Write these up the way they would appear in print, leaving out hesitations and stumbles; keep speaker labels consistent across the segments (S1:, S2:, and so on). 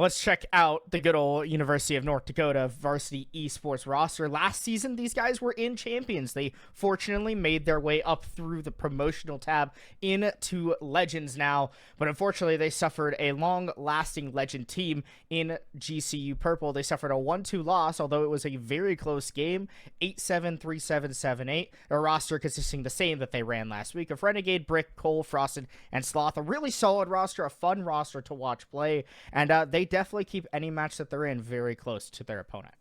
S1: Let's check out the good old University of North Dakota varsity esports roster. Last season, these guys were in champions. They fortunately made their way up through the promotional tab into Legends now, but unfortunately, they suffered a long-lasting Legend team in GCU Purple. They suffered a 1-2 loss, although it was a very close game, 8-7, 3-7, 7-8. A roster consisting the same that they ran last week of Renegade, Brick, Cole, Frosted, and Sloth. A really solid roster, a fun roster to watch play, and they definitely keep any match that they're in very close to their opponent.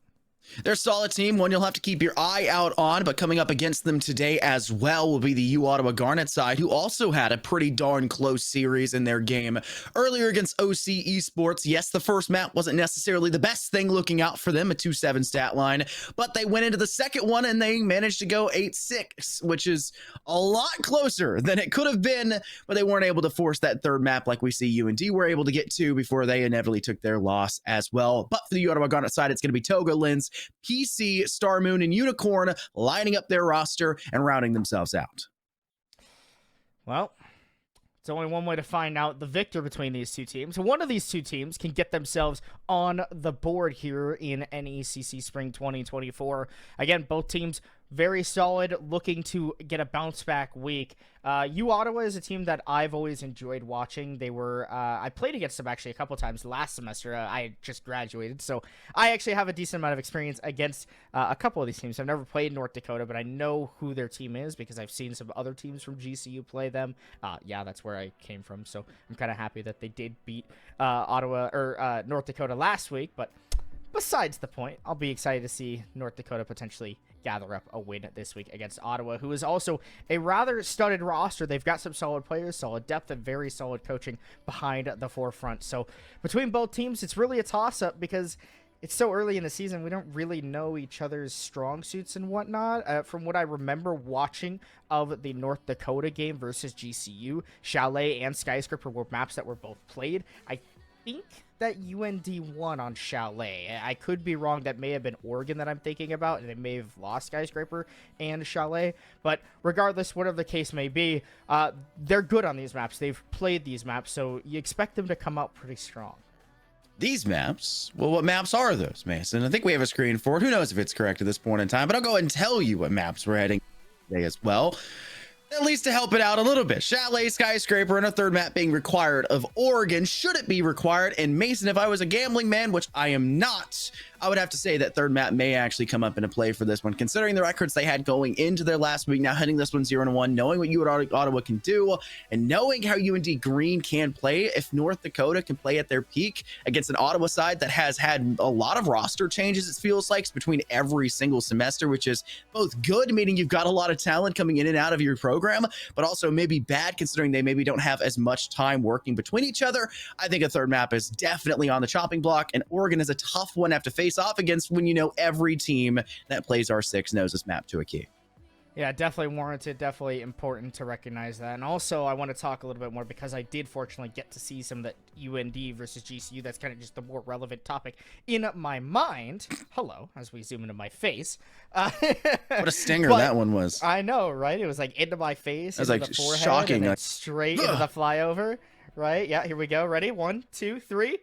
S2: They're a solid team, one you'll have to keep your eye out on, but coming up against them today as well will be the uOttawa Garnet side, who also had a pretty darn close series in their game earlier against OC Esports. Yes, the first map wasn't necessarily the best thing looking out for them, a 2-7 stat line, but they went into the second one and they managed to go 8-6, which is a lot closer than it could have been, but they weren't able to force that third map like we see UND were able to get to before they inevitably took their loss as well. But for the uOttawa Garnet side, it's going to be Toga, Lens, PC, Star Moon, and Unicorn lining up their roster and rounding themselves out.
S1: Well, it's only one way to find out the victor between these two teams. One of these two teams can get themselves on the board here in NECC Spring 2024. Again, both teams very solid, looking to get a bounce back week. uOttawa is a team that I've always enjoyed watching. They were I played against them actually a couple times last semester. I just graduated, so I actually have a decent amount of experience against a couple of these teams. I've never played North Dakota, but I know who their team is because I've seen some other teams from GCU play them. Yeah, that's where I came from, so I'm kind of happy that they did beat North Dakota last week. But besides the point, I'll be excited to see North Dakota potentially gather up a win this week against Ottawa, who is also a rather studded roster. They've got some solid players, solid depth, and very solid coaching behind the forefront. So between both teams, it's really a toss-up because it's so early in the season. We don't really know each other's strong suits and whatnot. From what I remember watching of the North Dakota game versus GCU, Chalet and Skyscraper were maps that were both played. I think that UND won on Chalet. I could be wrong. That may have been Oregon that I'm thinking about, and they may have lost Skyscraper and Chalet. But regardless, whatever the case may be, they're good on these maps. They've played these maps, so you expect them to come out pretty strong.
S2: These maps? Well, what maps are those, Mason? I think we have a screen for it. Who knows if it's correct at this point in time, but I'll go ahead and tell you what maps we're heading today as well. At least to help it out a little bit. Chalet, Skyscraper, and a third map being required of Oregon. Should it be required? And Mason, if I was a gambling man, which I am not, I would have to say that third map may actually come up into play for this one, considering the records they had going into their last week, now heading this one 0-1, knowing what Ottawa can do, and knowing how UND Green can play. If North Dakota can play at their peak against an Ottawa side that has had a lot of roster changes, it feels like, between every single semester, which is both good, meaning you've got a lot of talent coming in and out of your program, but also maybe bad, considering they maybe don't have as much time working between each other. I think a third map is definitely on the chopping block, and Oregon is a tough one to have to face off against when you know every team that plays R6 knows this map to a key.
S1: Yeah, definitely warranted, definitely important to recognize that. And also, I want to talk a little bit more because I did fortunately get to see some of that UND versus GCU. That's kind of just the more relevant topic in my mind. Hello, as we zoom into my face.
S2: What a stinger that one was.
S1: I know, right? It was like into my face,
S2: into
S1: like the forehead,
S2: shocking.
S1: and then straight into the flyover. Right? Yeah, here we go. Ready? 1, 2, 3. Woo!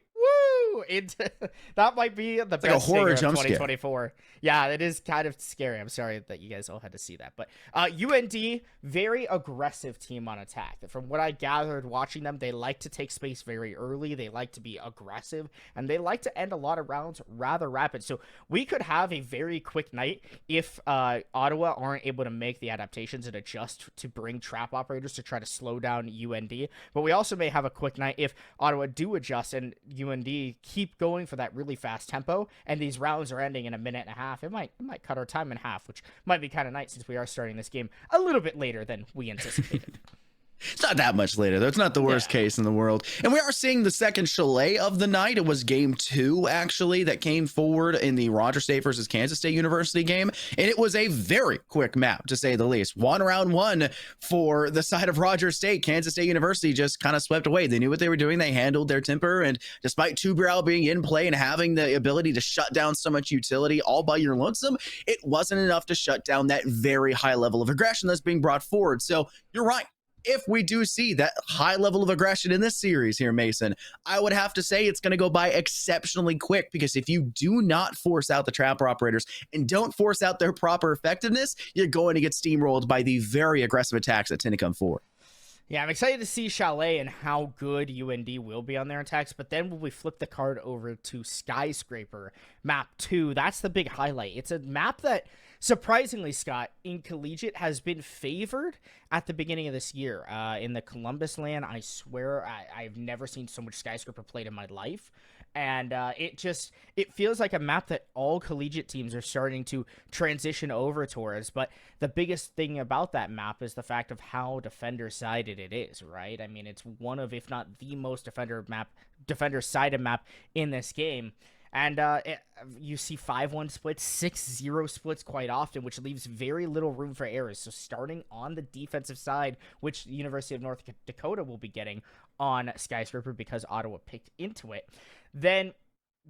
S1: That might be the best
S2: like a horror
S1: of
S2: jump
S1: 2024. Scare. Yeah, it is kind of scary. I'm sorry that you guys all had to see that. But UND, very aggressive team on attack. From what I gathered watching them, they like to take space very early. They like to be aggressive, and they like to end a lot of rounds rather rapid. So we could have a very quick night if Ottawa aren't able to make the adaptations and adjust to bring trap operators to try to slow down UND. But we also may have a quick night if Ottawa do adjust and UND keep going for that really fast tempo, and these rounds are ending in a minute and a half. It might cut our time in half, which might be kind of nice since we are starting this game a little bit later than we anticipated.
S2: It's not that much later, though. It's not the worst case in the world. And we are seeing the second Chalet of the night. It was game 2, actually, that came forward in the Rogers State versus Kansas State University game. And it was a very quick map, to say the least. Round one for the side of Rogers State. Kansas State University just kind of swept away. They knew what they were doing. They handled their temper. And despite Tuberel being in play and having the ability to shut down so much utility all by your lonesome, it wasn't enough to shut down that very high level of aggression that's being brought forward. So you're right. if we do see that high level of aggression in this series here, Mason, I would have to say it's going to go by exceptionally quick, because if you do not force out the trapper operators and don't force out their proper effectiveness, you're going to get steamrolled by the very aggressive attacks that tend to come forward.
S1: Yeah, I'm excited to see Chalet and how good UND will be on their attacks, but then when we flip the card over to Skyscraper, map 2, that's the big highlight. It's a map that, surprisingly, Scott, in Collegiate has been favored at the beginning of this year. In the Columbus land, I swear I've never seen so much Skyscraper played in my life. And it feels like a map that all collegiate teams are starting to transition over towards. But the biggest thing about that map is the fact of how defender-sided it is, right? I mean, it's one of, if not the most defender-sided map in this game. And you see 5-1 splits, 6-0 splits quite often, which leaves very little room for errors. So starting on the defensive side, which the University of North Dakota will be getting on Skyscraper because Ottawa picked into it, then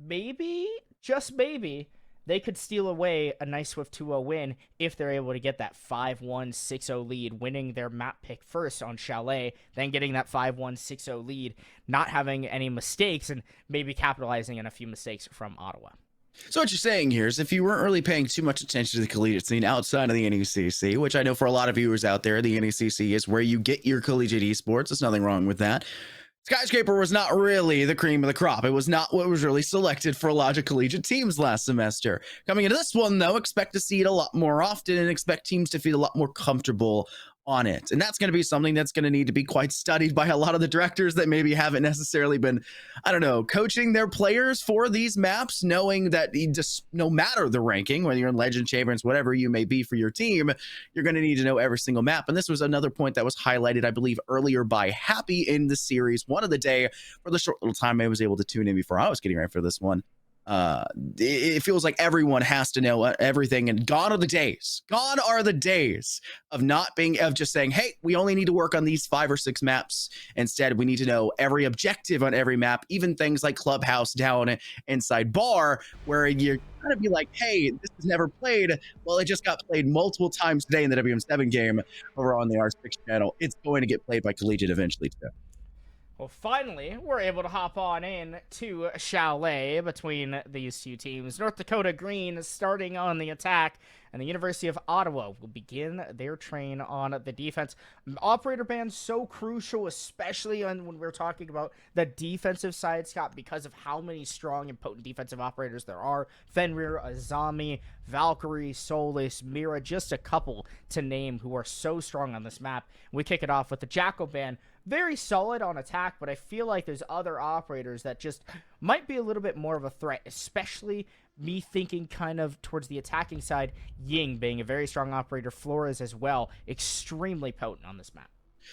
S1: maybe, just maybe, they could steal away a nice swift 2-0 win if they're able to get that 5-1, 6-0 lead, winning their map pick first on Chalet, then getting that 5-1, 6-0 lead, not having any mistakes, and maybe capitalizing on a few mistakes from Ottawa.
S2: So what you're saying here is, if you weren't really paying too much attention to the collegiate scene outside of the NECC, which I know for a lot of viewers out there, the NECC is where you get your collegiate esports. There's nothing wrong with that. Skyscraper was not really the cream of the crop. It was not what was really selected for a lot of collegiate teams last semester. Coming into this one, though, expect to see it a lot more often and expect teams to feel a lot more comfortable on it. And that's going to be something that's going to need to be quite studied by a lot of the directors that maybe haven't necessarily been, I don't know, coaching their players for these maps, knowing that just no matter the ranking, whether you're in Legend, Champions, whatever you may be for your team, you're going to need to know every single map. And this was another point that was highlighted, I believe, earlier by Happy in the series one of the day for the short little time I was able to tune in before I was getting ready for this one. It feels like everyone has to know everything, and gone are the days of just saying, hey, we only need to work on these 5 or 6 maps. Instead, we need to know every objective on every map, even things like Clubhouse down inside bar, where you're kind of be like, hey, this is never played. Well, it just got played multiple times today in the WM7 game over on the R6 channel. It's going to get played by Collegiate eventually too.
S1: Well, finally, we're able to hop on in to Chalet between these two teams. North Dakota Green starting on the attack, and the University of Ottawa will begin their train on the defense. Operator ban so crucial, especially when we're talking about the defensive side, Scott, because of how many strong and potent defensive operators there are. Fenrir, Azami, Valkyrie, Solis, Mira, just a couple to name who are so strong on this map. We kick it off with the Jackal ban. Very solid on attack, but I feel like there's other operators that just might be a little bit more of a threat, especially me thinking kind of towards the attacking side, Ying being a very strong operator, Flores as well, extremely potent on this map.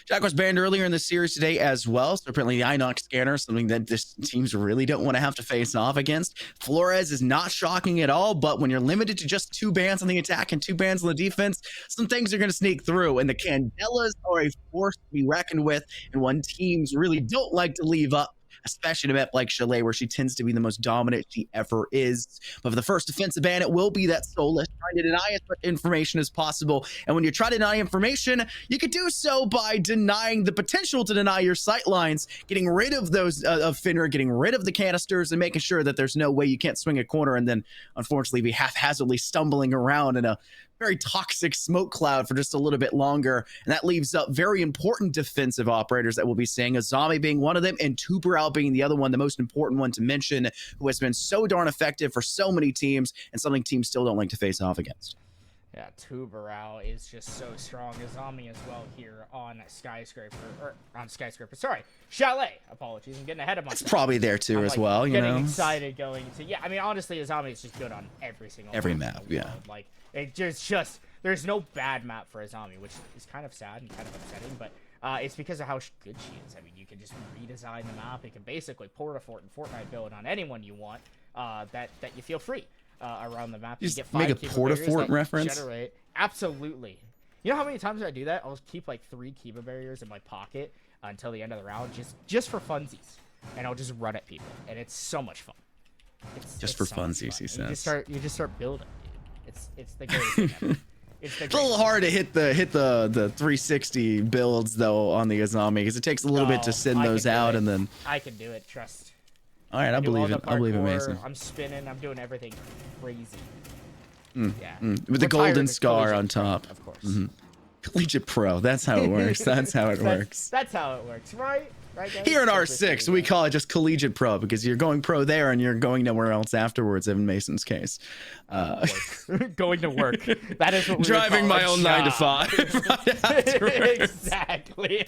S2: Jack was banned earlier in the series today as well, so apparently the Inox scanner, something that this teams really don't want to have to face off against. Flores is not shocking at all, but when you're limited to just 2 bans on the attack and 2 bans on the defense, some things are going to sneak through, and the Candelas are a force to be reckoned with, and one teams really don't like to leave up, especially in a map like Chalet, where she tends to be the most dominant she ever is. But for the first defensive ban, it will be that Soulless, trying to deny as much information as possible. And when you try to deny information, you could do so by denying the potential to deny your sight lines, getting rid of those of Fenrir, getting rid of the canisters, and making sure that there's no way you can't swing a corner and then, unfortunately, be haphazardly stumbling around in a very toxic smoke cloud for just a little bit longer. And that leaves up very important defensive operators that we'll be seeing, Azami being one of them and Tuberal being the other one, the most important one to mention, who has been so darn effective for so many teams and something teams still don't like to face off against.
S1: Yeah, Tuberal is just so strong. Azami as well here on Skyscraper, sorry, Chalet. Apologies, I'm getting ahead of myself.
S2: It's probably there too,
S1: I'm
S2: as well, you know.
S1: Getting excited going to, yeah, I mean, honestly, Azami is just good on every
S2: map, yeah.
S1: Like, it just, there's no bad map for Azami, which is kind of sad and kind of upsetting, but it's because of how good she is. I mean, you can just redesign the map. You can basically port a fort and Fortnite build on anyone you want that you feel free around the map.
S2: You get 5 make a Port-a-Fort reference?
S1: Generate. Absolutely. You know how many times I do that? I'll keep like 3 Kiba barriers in my pocket until the end of the round, just for funsies. And I'll just run at people. And it's so much fun. It's
S2: for
S1: so
S2: funsies,
S1: fun.
S2: he says.
S1: You just start building, dude. It's the greatest thing ever. It's the
S2: It's a little hard to hit the 360 builds though on the Azami because it takes a little bit to send those out and then.
S1: I can do it. Trust.
S2: All right, I believe it. I believe it, Mason.
S1: I'm spinning. I'm doing everything crazy. Yeah.
S2: With the golden scar on top.
S1: Of course.
S2: Collegiate Pro. That's how it works. That's how it works.
S1: That's how it works, right? Right, guys?
S2: Here in R6, we call it just Collegiate Pro because you're going pro there and you're going nowhere else afterwards. In Mason's case,
S1: going to work. That is what we
S2: driving my own 9 to 5.
S1: Exactly.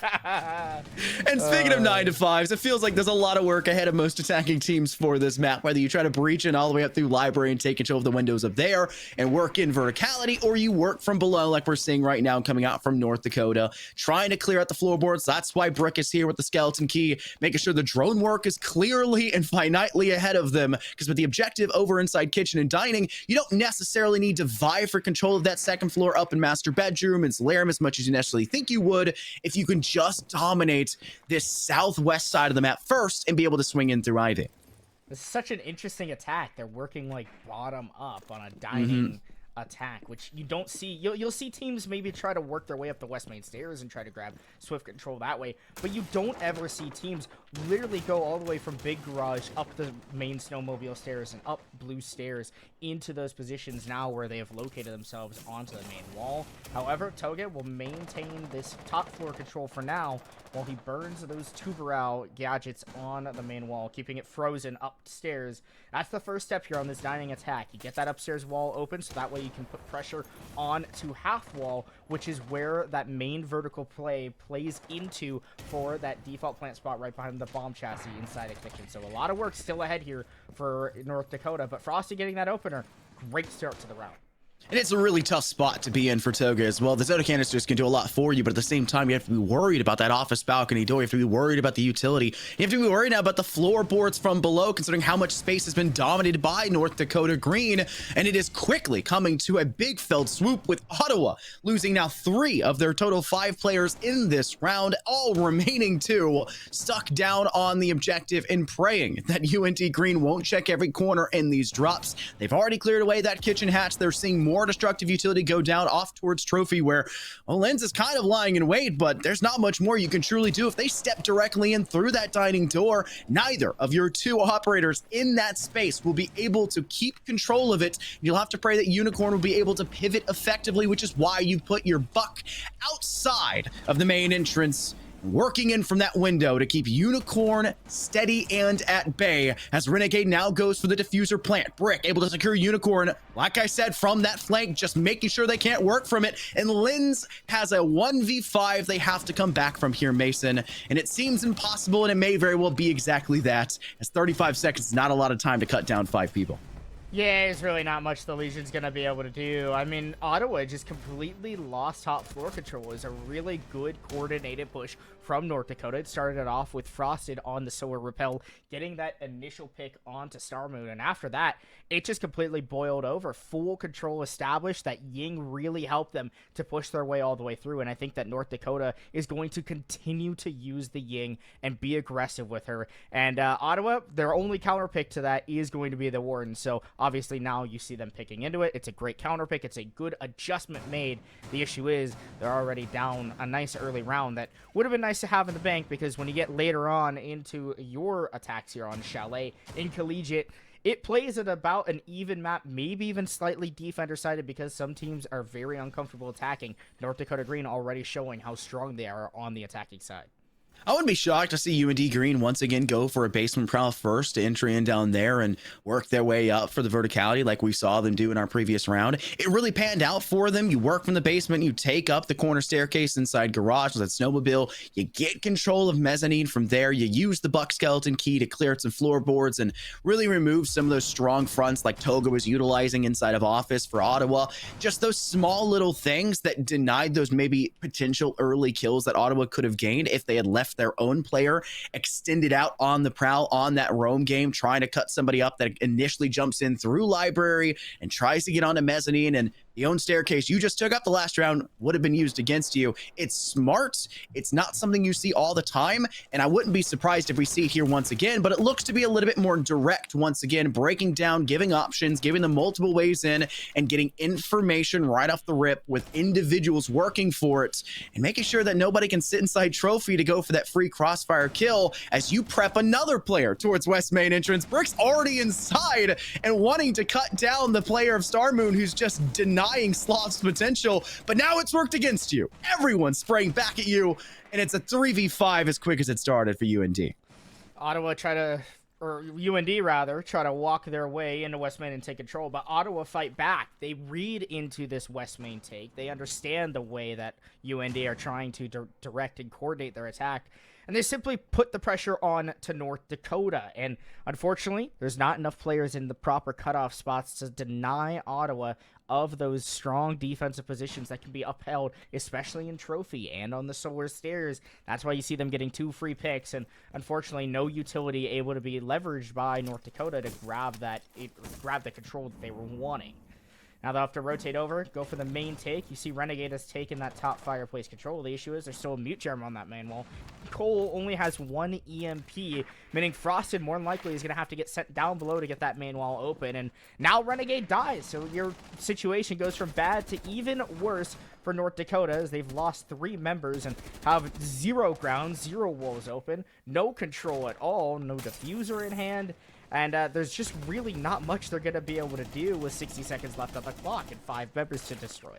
S2: And speaking of 9 to 5s, it feels like there's a lot of work ahead of most attacking teams for this map. Whether you try to breach in all the way up through library and take control of the windows up there and work in verticality, or you work from below, like we're seeing right now coming out from North Dakota, trying to clear out the floorboards. That's why Brick is here with the skeleton key, making sure the drone work is clearly and finitely ahead of them, because with the objective over inside kitchen and dining, you don't necessarily need to vie for control of that second floor up in master bedroom and solarium as much as you necessarily think you would if you can just dominate this southwest side of the map first and be able to swing in through Ivy.
S1: It's such an interesting attack. They're working like bottom up on a dining attack, which you don't see. You'll see teams maybe try to work their way up the west main stairs and try to grab swift control that way, but you don't ever see teams literally go all the way from big garage up the main snowmobile stairs and up blue stairs into those positions now where they have located themselves onto the main wall. However, Toga will maintain this top floor control for now while he burns those tuberow gadgets on the main wall, keeping it frozen upstairs. That's the first step here on this dining attack. You get that upstairs wall open so that way you can put pressure on to half wall, which is where that main vertical play plays into for that default plant spot right behind the bomb chassis inside a kitchen. So a lot of work still ahead here for North Dakota, but Frosty getting that opener, great start to the round.
S2: And it's a really tough spot to be in for Toga as well. The Soda canisters can do a lot for you, but at the same time, you have to be worried about that office balcony door. You have to be worried about the utility. You have to be worried now about the floorboards from below, considering how much space has been dominated by North Dakota Green. And it is quickly coming to a big feld swoop with Ottawa losing now 3 of their total 5 players in this round, all remaining 2 stuck down on the objective and praying that UND Green won't check every corner in these drops. They've already cleared away that kitchen hatch. They're seeing more destructive utility go down off towards Trophy, where Lens is kind of lying in wait, but there's not much more you can truly do. If they step directly in through that dining door, neither of your 2 operators in that space will be able to keep control of it. You'll have to pray that Unicorn will be able to pivot effectively, which is why you put your buck outside of the main entrance, working in from that window to keep Unicorn steady and at bay, as Renegade now goes for the diffuser plant. Brick able to secure Unicorn, like I said, from that flank, just making sure they can't work from it. And Lens has a 1v5 they have to come back from here, Mason. And it seems impossible, and it may very well be exactly that, as 35 seconds is not a lot of time to cut down 5 people.
S1: Yeah, there's really not much the Legion's going to be able to do. I mean, Ottawa just completely lost top floor control. It was a really good coordinated push from North Dakota. It started it off with Frosted on the Solar Repel, getting that initial pick onto Star Moon. And after that, it just completely boiled over. Full control established. That Ying really helped them to push their way all the way through. And I think that North Dakota is going to continue to use the Ying and be aggressive with her. And Ottawa, their only counter pick to that is going to be the Warden. So obviously now you see them picking into it. It's a great counter pick. It's a good adjustment made. The issue is they're already down a nice early round that would have been nice to have in the bank, because when you get later on into your attacks here on Chalet in Collegiate, it plays at about an even map, maybe even slightly defender-sided, because some teams are very uncomfortable attacking. North Dakota Green already showing how strong they are on the attacking side.
S2: I wouldn't be shocked to see UND Green once again go for a basement prowl first to entry in down there and work their way up for the verticality like we saw them do in our previous round. It really panned out for them. You work from the basement, you take up the corner staircase inside garage with that snowmobile, you get control of mezzanine from there, you use the buck skeleton key to clear some floorboards and really remove some of those strong fronts like Toga was utilizing inside of office for Ottawa. Just those small little things that denied those maybe potential early kills that Ottawa could have gained if they had left their own player extended out on the prowl on that roam game, trying to cut somebody up that initially jumps in through library and tries to get onto mezzanine and The own staircase you just took up the last round would have been used against you. It's smart. It's not something you see all the time, and I wouldn't be surprised if we see it here once again, but it looks to be a little bit more direct once again, breaking down, giving options, giving them multiple ways in, and getting information right off the rip with individuals working for it, and making sure that nobody can sit inside Trophy to go for that free crossfire kill as you prep another player towards West Main entrance. Brick's already inside and wanting to cut down the player of Star Moon who's just denying Sloth's potential, but now it's worked against you. Everyone's spraying back at you, and it's a 3v5 as quick as it started for UND.
S1: Ottawa or UND rather, try to walk their way into West Main and take control, but Ottawa fight back. They read into this West Main take. They understand the way that UND are trying to direct and coordinate their attack, and they simply put the pressure on to North Dakota. And unfortunately, there's not enough players in the proper cutoff spots to deny Ottawa of those strong defensive positions that can be upheld, especially in Trophy and on the Solar Stairs. That's why you see them getting 2 free picks, and unfortunately no utility able to be leveraged by North Dakota to grab the control that they were wanting. Now they'll have to rotate over, go for the main take. You see Renegade has taken that top fireplace control. The issue is there's still a mute gem on that main wall. Cole only has 1 EMP, meaning Frosted more than likely is going to have to get sent down below to get that main wall open. And now Renegade dies, so your situation goes from bad to even worse for North Dakota, as they've lost 3 members and have 0 ground, 0 walls open, no control at all, no diffuser in hand. And there's just really not much they're going to be able to do with 60 seconds left on the clock and 5 members to destroy.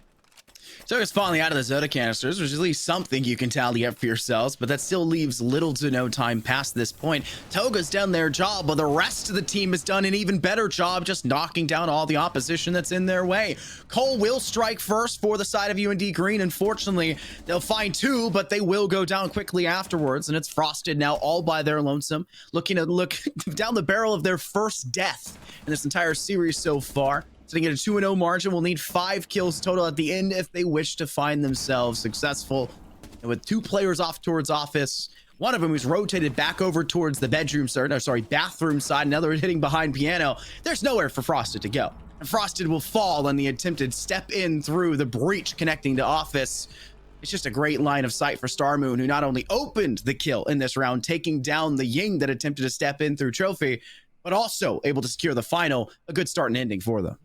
S2: So it's falling out of the Zota canisters, which is at least something you can tally up for yourselves, but that still leaves little to no time past this point. Toga's done their job, but the rest of the team has done an even better job just knocking down all the opposition that's in their way. Cole will strike first for the side of UND Green. Unfortunately, they'll find 2, but they will go down quickly afterwards, and it's Frosted now all by their lonesome, looking to look down the barrel of their first death in this entire series so far. Sitting at a 2-0 margin, will need 5 kills total at the end if they wish to find themselves successful. And with 2 players off towards office, one of them who's rotated back over towards the bathroom side, another hitting behind piano, there's nowhere for Frosted to go. And Frosted will fall on the attempted step in through the breach connecting to office. It's just a great line of sight for Star Moon, who not only opened the kill in this round, taking down the Ying that attempted to step in through Trophy, but also able to secure the final. A good start and ending for them.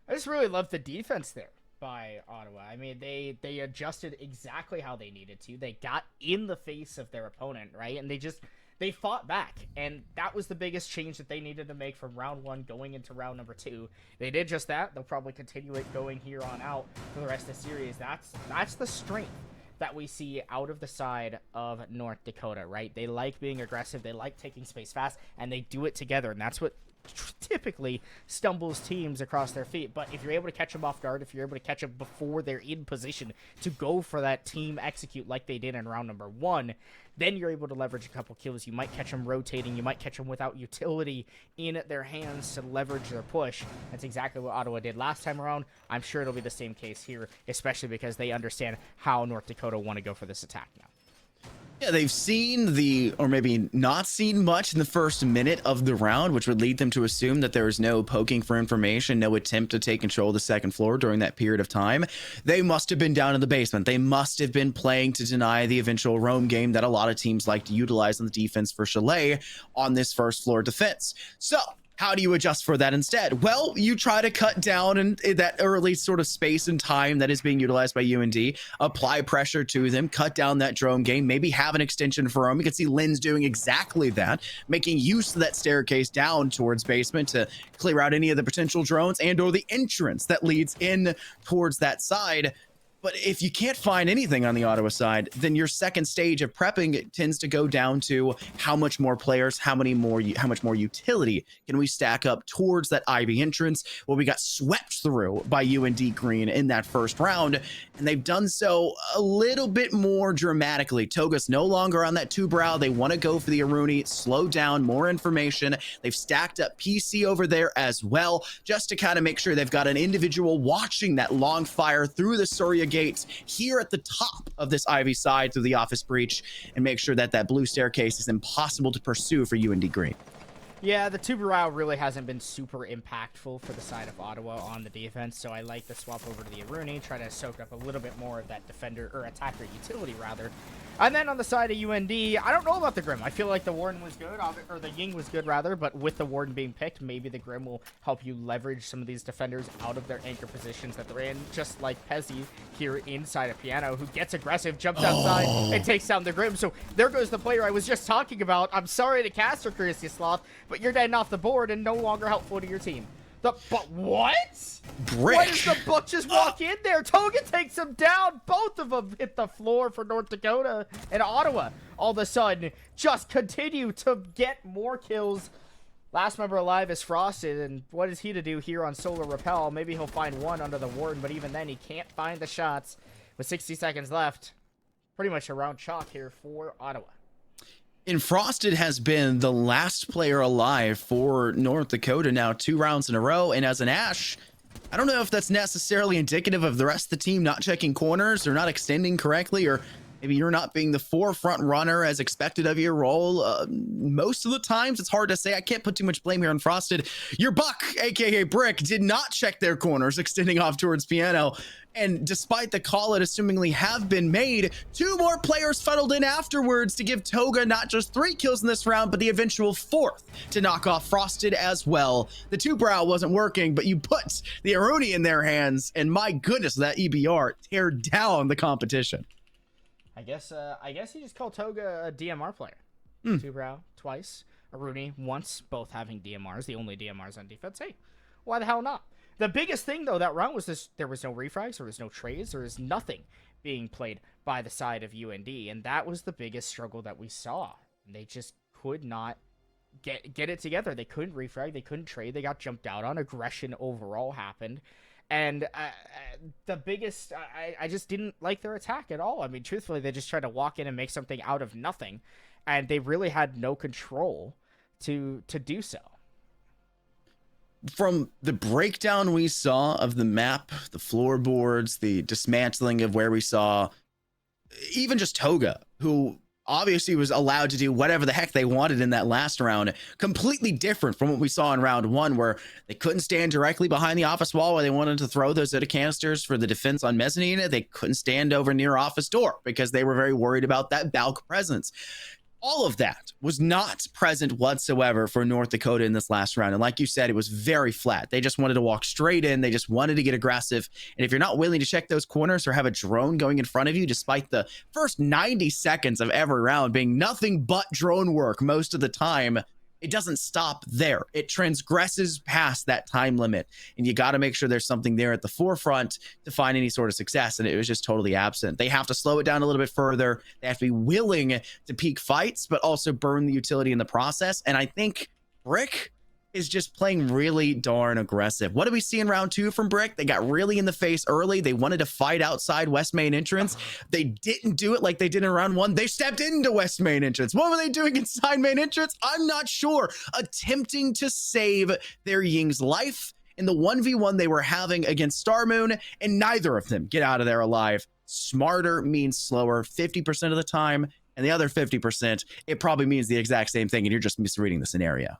S1: I just really love the defense there by Ottawa. I mean, they adjusted exactly how they needed to. They got in the face of their opponent, right? And they fought back. And that was the biggest change that they needed to make from round 1 going into round number 2. They did just that. They'll probably continue it going here on out for the rest of the series. That's the strength that we see out of the side of North Dakota, right? They like being aggressive. They like taking space fast, and they do it together. And that's what typically stumbles teams across their feet. But if you're able to catch them off guard, if you're able to catch them before they're in position to go for that team execute like they did in round number 1, then you're able to leverage a couple kills. You might catch them rotating. You might catch them without utility in their hands to leverage their push. That's exactly what Ottawa did last time around. I'm sure it'll be the same case here, especially because they understand how North Dakota want to go for this attack now.
S2: Yeah, they've seen or maybe not seen much in the first minute of the round, which would lead them to assume that there is no poking for information, no attempt to take control of the second floor during that period of time. They must have been down in the basement. They must have been playing to deny the eventual roam game that a lot of teams like to utilize on the defense for Chalet on this first floor defense. So how do you adjust for that instead? Well, you try to cut down in that early sort of space and time that is being utilized by UND, apply pressure to them, cut down that drone game, maybe have an extension for them. You can see Lynn's doing exactly that, making use of that staircase down towards basement to clear out any of the potential drones and or the entrance that leads in towards that side. But if you can't find anything on the Ottawa side, then your second stage of prepping tends to go down to how much more players, how much more utility can we stack up towards that Ivy entrance? Well, we got swept through by UND Green in that first round, and they've done so a little bit more dramatically. Toga's no longer on that 2-brow. They want to go for the Aruni, slow down, more information. They've stacked up PC over there as well, just to kind of make sure they've got an individual watching that long fire through the Surya gates here at the top of this Ivy side through the office breach, and make sure that that blue staircase is impossible to pursue for UND Green.
S1: Yeah, the Tubarão really hasn't been super impactful for the side of Ottawa on the defense, so I like the swap over to the Aruni, try to soak up a little bit more of that defender, or attacker utility, rather. And then on the side of UND, I don't know about the Grim. I feel like the Warden was good, or the Ying was good, rather, but with the Warden being picked, maybe the Grim will help you leverage some of these defenders out of their anchor positions that they're in, just like Pezzy here inside of Piano, who gets aggressive, jumps outside, and takes down the Grim. So there goes the player I was just talking about. I'm sorry to cast her, Courtesy Sloth, but you're dead off the board and no longer helpful to your team. But what?
S2: Brick.
S1: Why does the Book just walk in there? Toga takes him down. Both of them hit the floor for North Dakota, and Ottawa all of a sudden just continue to get more kills. Last member alive is Frosted, and what is he to do here on Solar Repel? Maybe he'll find one under the Warden, but even then he can't find the shots. With 60 seconds left, pretty much a round chalk here for Ottawa.
S2: Frosted has been the last player alive for North Dakota now 2 rounds in a row. And as an Ash, I don't know if that's necessarily indicative of the rest of the team not checking corners or not extending correctly, or maybe you're not being the forefront runner as expected of your role. Most of the times, it's hard to say. I can't put too much blame here on Frosted. Your Buck, aka Brick, did not check their corners, extending off towards Piano. And despite the call it assumingly have been made, 2 more players funneled in afterwards to give Toga not just 3 kills in this round, but the eventual 4th to knock off Frosted as well. The Tubarão wasn't working, but you put the Aruni in their hands, and my goodness, that EBR tear down the competition.
S1: I guess he just called Toga a DMR player. Tubarão twice, Aruni once, both having DMRs, the only DMRs on defense. Hey, why the hell not? The biggest thing, though, that round was this: there was no refrags, there was no trades, there was nothing being played by the side of UND, and that was the biggest struggle that we saw. They just could not get it together. They couldn't refrag, they couldn't trade, they got jumped out on. Aggression overall happened. And the biggest, I just didn't like their attack at all. I mean, truthfully, they just tried to walk in and make something out of nothing, and they really had no control to do so.
S2: From the breakdown we saw of the map, the floorboards, the dismantling of where we saw even just Toga, who obviously was allowed to do whatever the heck they wanted in that last round, completely different from what we saw in round 1, where they couldn't stand directly behind the office wall where they wanted to throw those Zeta canisters for the defense on mezzanine. They couldn't stand over near office door because they were very worried about that Balk presence. All of that was not present whatsoever for North Dakota in this last round. And like you said, it was very flat. They just wanted to walk straight in. They just wanted to get aggressive. And if you're not willing to check those corners or have a drone going in front of you, despite the first 90 seconds of every round being nothing but drone work most of the time, it doesn't stop there. It transgresses past that time limit. And you got to make sure there's something there at the forefront to find any sort of success. And it was just totally absent. They have to slow it down a little bit further. They have to be willing to peak fights, but also burn the utility in the process. And I think Brick is just playing really darn aggressive. What did we see in round 2 from Brick? They got really in the face early. They wanted to fight outside West Main entrance. They didn't do it like they did in round 1. They stepped into West Main entrance. What were they doing inside Main entrance? I'm not sure. Attempting to save their Ying's life in the 1v1 they were having against Star Moon, and neither of them get out of there alive. Smarter means slower 50% of the time, and the other 50%, it probably means the exact same thing, and you're just misreading the scenario.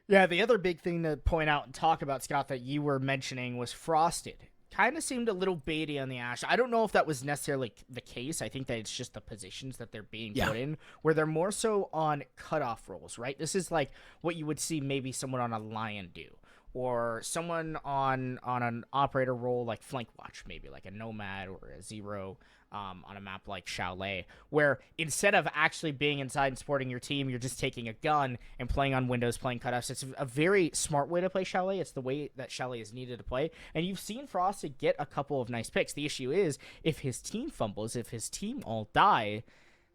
S1: Yeah, the other big thing to point out and talk about, Scott, that you were mentioning was Frosted. Kind of seemed a little baity on the Ash. I don't know if that was necessarily the case. I think that it's just the positions that they're being put in, where they're more so on cutoff roles, right? This is like what you would see maybe someone on a Lion do, or someone on an operator role like Flank Watch, maybe like a Nomad or a Zero, on a map like Chalet, where instead of actually being inside and supporting your team, you're just taking a gun and playing on windows, playing cutoffs. It's a very smart way to play Chalet. It's the way that Chalet is needed to play. And you've seen Frosted get a couple of nice picks. The issue is, if his team fumbles, if his team all die,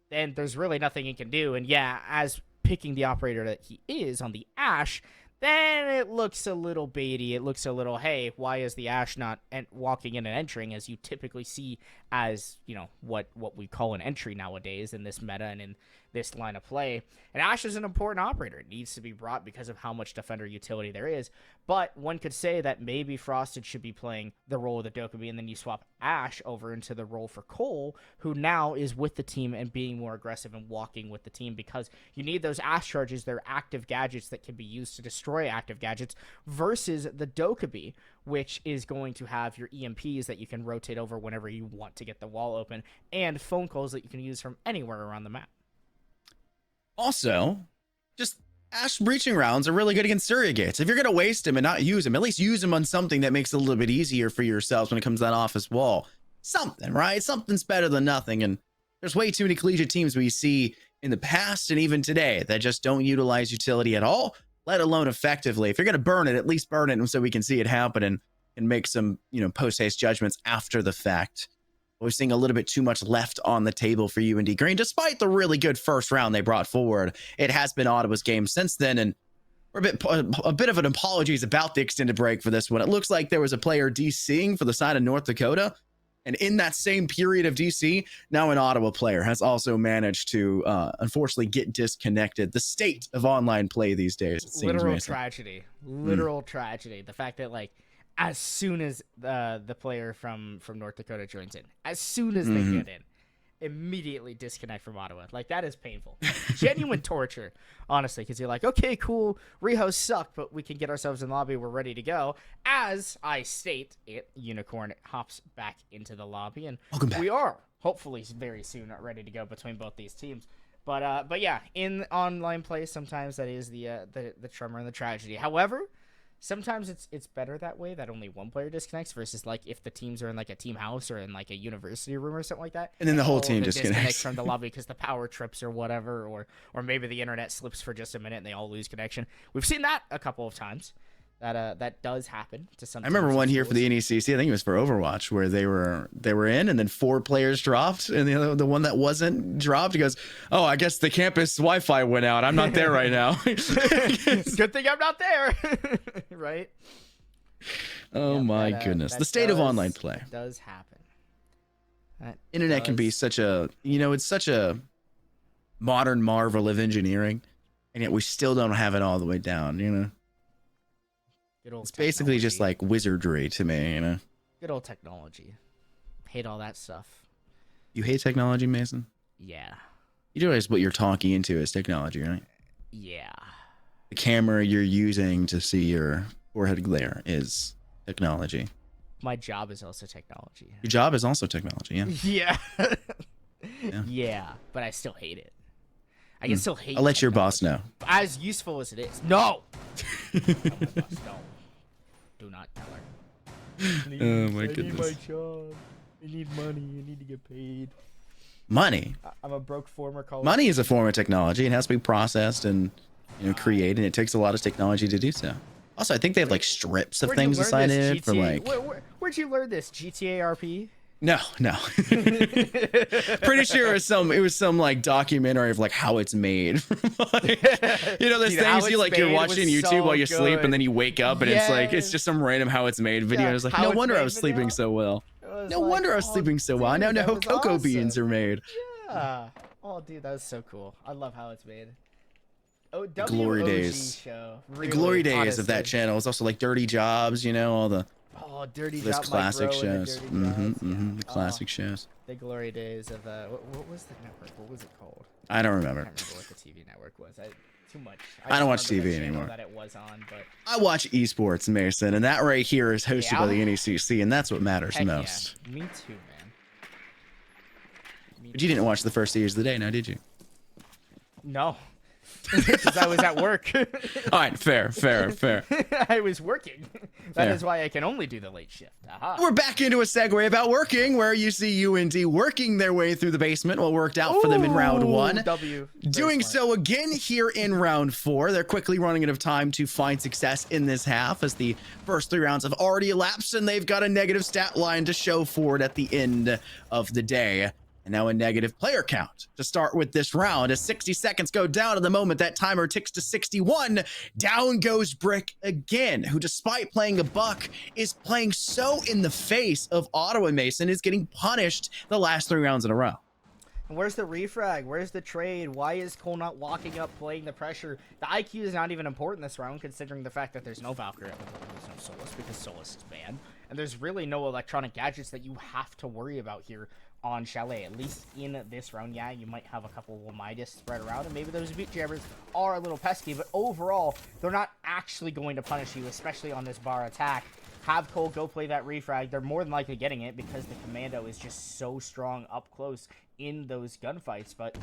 S1: then there's really nothing he can do. And yeah, as picking the operator that he is on the Ash, then it looks a little baity. It looks a little, hey, why is the Ash not walking in and entering, as you typically see as, you know, what we call an entry nowadays in this meta and in this line of play. And Ashe is an important operator. It needs to be brought because of how much defender utility there is. But one could say that maybe Frosted should be playing the role of the Dokkaebi, and then you swap Ashe over into the role for Cole, who now is with the team and being more aggressive and walking with the team, because you need those Ashe charges. They're active gadgets that can be used to destroy active gadgets, versus the Dokkaebi, which is going to have your EMPs that you can rotate over whenever you want to get the wall open, and phone calls that you can use from anywhere around the map.
S2: Also, just Ashe breaching rounds are really good against surrogates. If you're going to waste them and not use them, at least use them on something that makes it a little bit easier for yourselves when it comes to that office wall. Something, right? Something's better than nothing. And there's way too many collegiate teams we see in the past and even today that just don't utilize utility at all, let alone effectively. If you're going to burn it, at least burn it so we can see it happen and make some, post-haste judgments after the fact. We're seeing a little bit too much left on the table for UND Green, despite the really good first round they brought forward. It has been Ottawa's game since then, and we're a bit of an apologies about the extended break for this one. It looks like there was a player DCing for the side of North Dakota, and in that same period of DC, now an Ottawa player has also managed to, unfortunately, get disconnected. The state of online play these days, it seems.
S1: Literal tragedy. Literal tragedy. The fact that, as soon as the player from North Dakota joins in, as soon as they get in, immediately disconnect from Ottawa. That is painful. Genuine torture, honestly, because you're like, okay, cool, rehosts suck, but we can get ourselves in the lobby, we're ready to go. As I state it, Unicorn hops back into the lobby, and we are, hopefully, very soon ready to go between both these teams. But yeah, in online play, sometimes that is the tremor and the tragedy. However, sometimes it's better that way, that only one player disconnects, versus if the teams are in a team house or in a university room or something like that,
S2: and then the whole team disconnects
S1: from the lobby because the power trips or whatever, or maybe the internet slips for just a minute and they all lose connection. We've seen that a couple of times. That does happen to some.
S2: I remember one here for the NECC. I think it was for Overwatch, where they were in, and then 4 players dropped, and the one that wasn't dropped, he goes, "Oh, I guess the campus Wi-Fi went out. I'm not there right now."
S1: Good thing I'm not there, right?
S2: Oh my goodness, the state of online play
S1: does happen.
S2: Internet can be such a, it's such a modern marvel of engineering, and yet we still don't have it all the way down. It's basically just like wizardry to me,
S1: Good old technology. Hate all that stuff.
S2: You hate technology, Mason?
S1: Yeah.
S2: You realize what you're talking into is technology, right?
S1: Yeah.
S2: The camera you're using to see your forehead glare is technology.
S1: My job is also technology.
S2: Your job is also technology, yeah.
S1: Yeah. Yeah, but I still hate it. I can still hate it.
S2: I'll let your boss know.
S1: As useful as it is. No! No. Do not tell her.
S2: Oh my goodness.
S1: I need my job. I need money. I need to get paid.
S2: Money?
S1: I'm a broke former college.
S2: Money is a form of technology. It has to be processed and created, and it takes a lot of technology to do so. Also, I think they have strips of things decided for
S1: Where'd you learn this? GTA RP?
S2: No. Pretty sure it was some documentary of how it's made. Those things you're watching YouTube while you sleep, and then you wake up and it's just some random how it's made video. It's no wonder I was sleeping so well. No wonder I was sleeping so well. I now know how cocoa beans are made.
S1: Yeah. Oh, dude, that was so cool. I love how it's made. Oh,
S2: glory days.
S1: Show.
S2: Really, the glory days of that channel. It's also Dirty Jobs, all the.
S1: Oh, Dirty
S2: Jobs. Classic shows.
S1: The
S2: classic shows.
S1: The glory days of what was the network? What was it called?
S2: I don't remember.
S1: I can't remember what the TV network was. Too much.
S2: I don't watch TV anymore.
S1: That it was on, but
S2: I watch esports, Mason, and that right here is hosted by the NECC, and that's what matters most.
S1: Yeah. Me too, man.
S2: But you didn't watch the first years of the day, now did you?
S1: No. Because I was at work.
S2: All right, fair.
S1: I was working. That is why I can only do the late shift. Aha.
S2: We're back into a segue about working, where you see UND working their way through the basement. What worked out for them in round 1. Doing so again here in round 4. They're quickly running out of time to find success in this half, as the first 3 rounds have already elapsed, and they've got a negative stat line to show for it at the end of the day. And now a negative player count to start with this round, as 60 seconds go down at the moment that timer ticks to 61. Down goes Brick again, who, despite playing a buck, is playing so in the face of Ottawa. Mason is getting punished the last 3 rounds in a row.
S1: Where's the refrag? Where's the trade? Why is Cole not walking up, playing the pressure? The IQ is not even important this round, considering the fact that there's no Valkyrie, there's no Solus, because Solus is banned. And there's really no electronic gadgets that you have to worry about here on Chalet, at least in this round. Yeah, you might have a couple of Midas spread around, and maybe those beat jammers are a little pesky, but overall, they're not actually going to punish you, especially on this bar attack. Have Cole go play that refrag. They're more than likely getting it because the commando is just so strong up close in those gunfights. But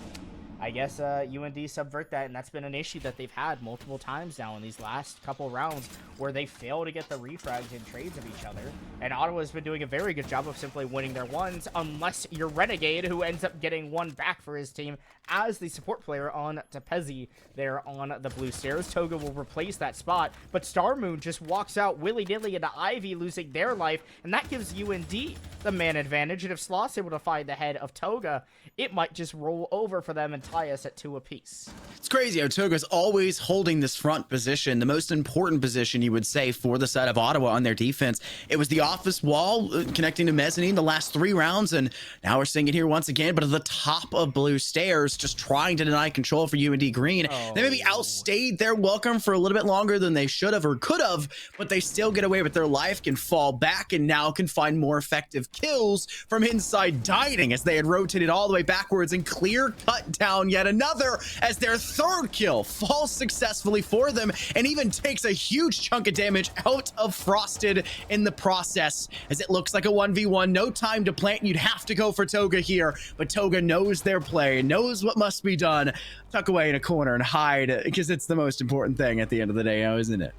S1: I guess UND subvert that, and that's been an issue that they've had multiple times now in these last couple rounds where they fail to get the refrags in trades of each other. And Ottawa's been doing a very good job of simply winning their ones, unless you're Renegade, who ends up getting one back for his team as the support player on Tepezi there on the blue stairs. Toga will replace that spot, but Starmoon just walks out willy-nilly into Ivy, losing their life, and that gives UND the man advantage. And if Sloth's able to find the head of Toga, it might just roll over for them and tie us at 2 apiece.
S2: It's crazy how Toga's always holding this front position, the most important position you would say for the side of Ottawa on their defense. It was the office wall connecting to mezzanine the last 3 rounds, and now we're seeing it here once again, but at the top of blue stairs, just trying to deny control for UND Green. They maybe outstayed their welcome for a little bit longer than they should have or could have, but they still get away with their life, can fall back, and now can find more effective kills from inside dining as they had rotated all the way backwards and clear cut down yet another as their 3rd kill falls successfully for them and even takes a huge chunk of damage out of Frosted in the process, as it looks like a 1v1. No time to plant. You'd have to go for Toga here, but Toga knows their play, knows what must be done. Tuck away in a corner and hide, because it's the most important thing at the end of the day now, isn't it?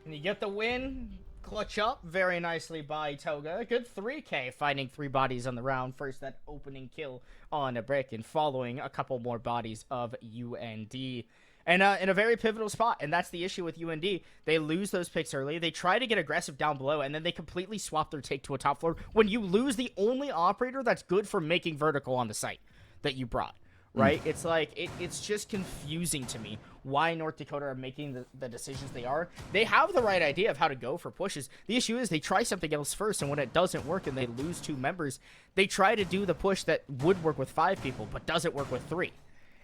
S1: And you get the win. Clutch up very nicely by Toga. A good 3K, finding 3 bodies on the round. First, that opening kill on a brick, and following a couple more bodies of UND. And in a very pivotal spot, and that's the issue with UND. They lose those picks early. They try to get aggressive down below, and then they completely swap their take to a top floor when you lose the only operator that's good for making vertical on the site that you brought. Right? It's like, it's just confusing to me why North Dakota are making the decisions they are. They have the right idea of how to go for pushes. The issue is they try something else first, and when it doesn't work and they lose 2 members, they try to do the push that would work with 5 people, but doesn't work with 3.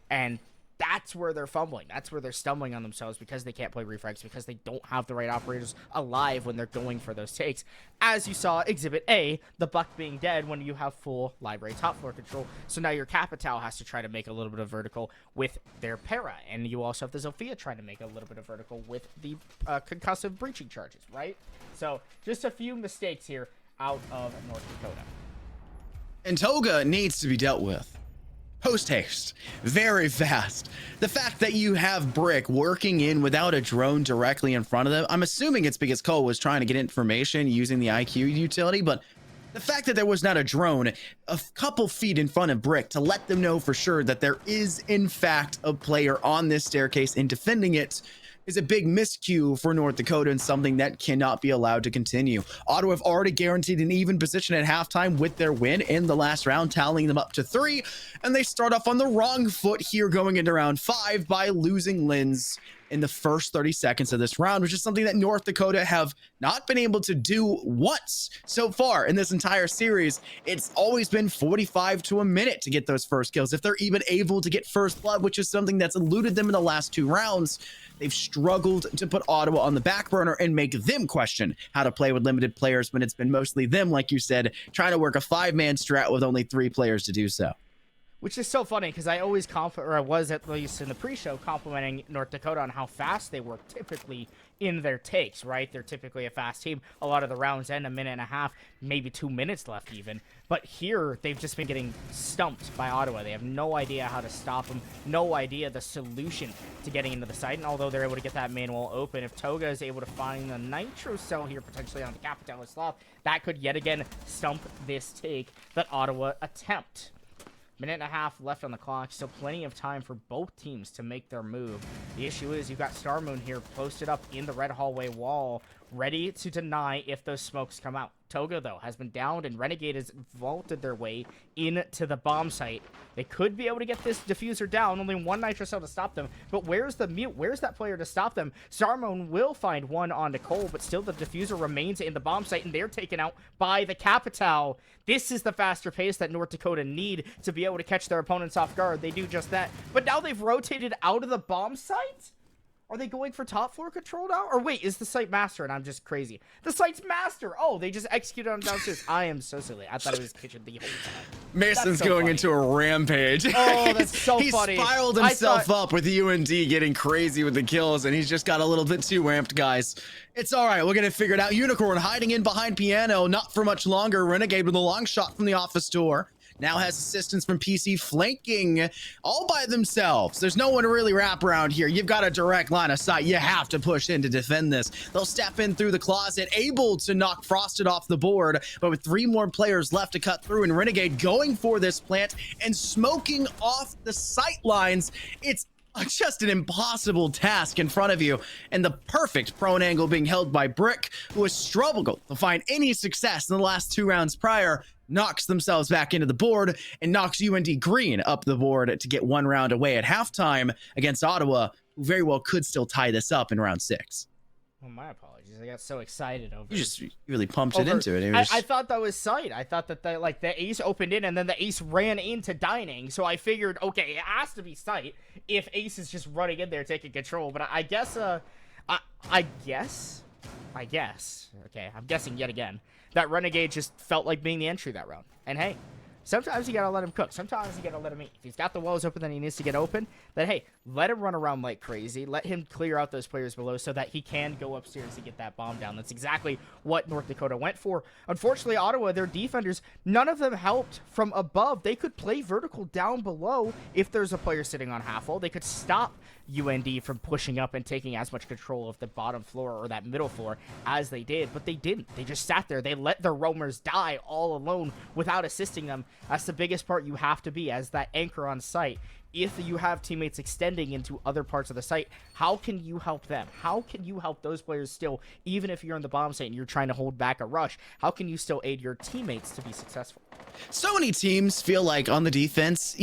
S1: And that's where they're fumbling. That's where they're stumbling on themselves, because they can't play refrags, because they don't have the right operators alive when they're going for those takes. As you saw Exhibit A, the Buck being dead when you have full library top floor control. So now your Capitao has to try to make a little bit of vertical with their Para. And you also have the Zofia trying to make a little bit of vertical with the concussive breaching charges, right? So just a few mistakes here out of North Dakota.
S2: And Toga needs to be dealt with post haste, very fast. The fact that you have Brick working in without a drone directly in front of them, I'm assuming it's because Cole was trying to get information using the IQ utility, but the fact that there was not a drone a couple feet in front of Brick to let them know for sure that there is in fact a player on this staircase and defending it is a big miscue for North Dakota, and something that cannot be allowed to continue. Ottawa have already guaranteed an even position at halftime with their win in the last round, tallying them up to 3, and they start off on the wrong foot here going into round 5 by losing Linz in the first 30 seconds of this round, which is something that North Dakota have not been able to do once so far in this entire series. It's always been 45 to a minute to get those first kills, if they're even able to get first blood, which is something that's eluded them in the last 2 rounds. They've struggled to put Ottawa on the back burner and make them question how to play with limited players, when it's been mostly them, like you said, trying to work a 5-man strat with only 3 players to do so.
S1: Which is so funny, because I always I was, at least in the pre-show, complimenting North Dakota on how fast they work typically in their takes, right? They're typically a fast team. A lot of the rounds end a minute and a half, maybe 2 minutes left even. But here, they've just been getting stumped by Ottawa. They have no idea how to stop them, no idea the solution to getting into the site. And although they're able to get that main wall open, if Toga is able to find the Nitro Cell here, potentially on the Capitao Sloth, that could yet again stump this take that Ottawa attempt. Minute and a half left on the clock, so plenty of time for both teams to make their move. The issue is you've got Starmoon here posted up in the red hallway wall, ready to deny if those smokes come out. Toga, though, has been downed, and Renegade has vaulted their way into the bomb site. They could be able to get this diffuser down. Only one Nitro Cell to stop them. But where's the mute? Where's that player to stop them? Starmoan will find one on Nicole, but still the diffuser remains in the bomb site, and they're taken out by the Capital. This is the faster pace that North Dakota need to be able to catch their opponents off guard. They do just that. But now they've rotated out of the bomb site? Are they going for top floor control now? Or wait, is the site master and I'm just crazy? The site's master! Oh, they just executed on downstairs. I am so silly. I thought it was kitchen the whole time.
S2: Mason's
S1: so
S2: going
S1: funny.
S2: into a rampage.
S1: Oh, that's so funny.
S2: He spiraled himself up with UND getting crazy with the kills, and he's just got a little bit too amped, guys. It's all right. We're going to figure it out. Unicorn hiding in behind Piano. Not for much longer. Renegade with a long shot from the office door. Now has assistance from PC flanking all by themselves. There's no one to really wrap around here. You've got a direct line of sight. You have to push in to defend this. They'll step in through the closet, able to knock Frosted off the board, but with 3 more players left to cut through, and Renegade going for this plant and smoking off the sight lines. It's just an impossible task in front of you, and the perfect prone angle being held by Brick, who has struggled to find any success in the last 2 rounds prior. Knocks themselves back into the board and knocks UND Green up the board to get 1 round away at halftime against Ottawa, who very well could still tie this up in round 6.
S1: Oh, my apologies. I got so excited over
S2: You really pumped it into it.
S1: I thought that was sight. I thought that the ace opened in and then the ace ran into dining. So I figured, okay, it has to be sight if ace is just running in there taking control. But I guess, I guess. Okay, I'm guessing yet again that Renegade just felt like being the entry that round. And hey, sometimes you gotta let him cook. Sometimes you gotta let him eat. If he's got the walls open that he needs to get open, then hey, let him run around like crazy. Let him clear out those players below so that he can go upstairs to get that bomb down. That's exactly what North Dakota went for. Unfortunately, Ottawa, their defenders, none of them helped from above. They could play vertical down below if there's a player sitting on half wall. They could stop UND from pushing up and taking as much control of the bottom floor or that middle floor as they did, but they didn't. They just sat there. They let their roamers die all alone without assisting them. That's the biggest part you have to be as that anchor on site. If you have teammates extending into other parts of the site, how can you help them? How can you help those players still, even if you're in the bomb site and you're trying to hold back a rush? How can you still aid your teammates to be successful?
S2: So many teams feel like on the defense,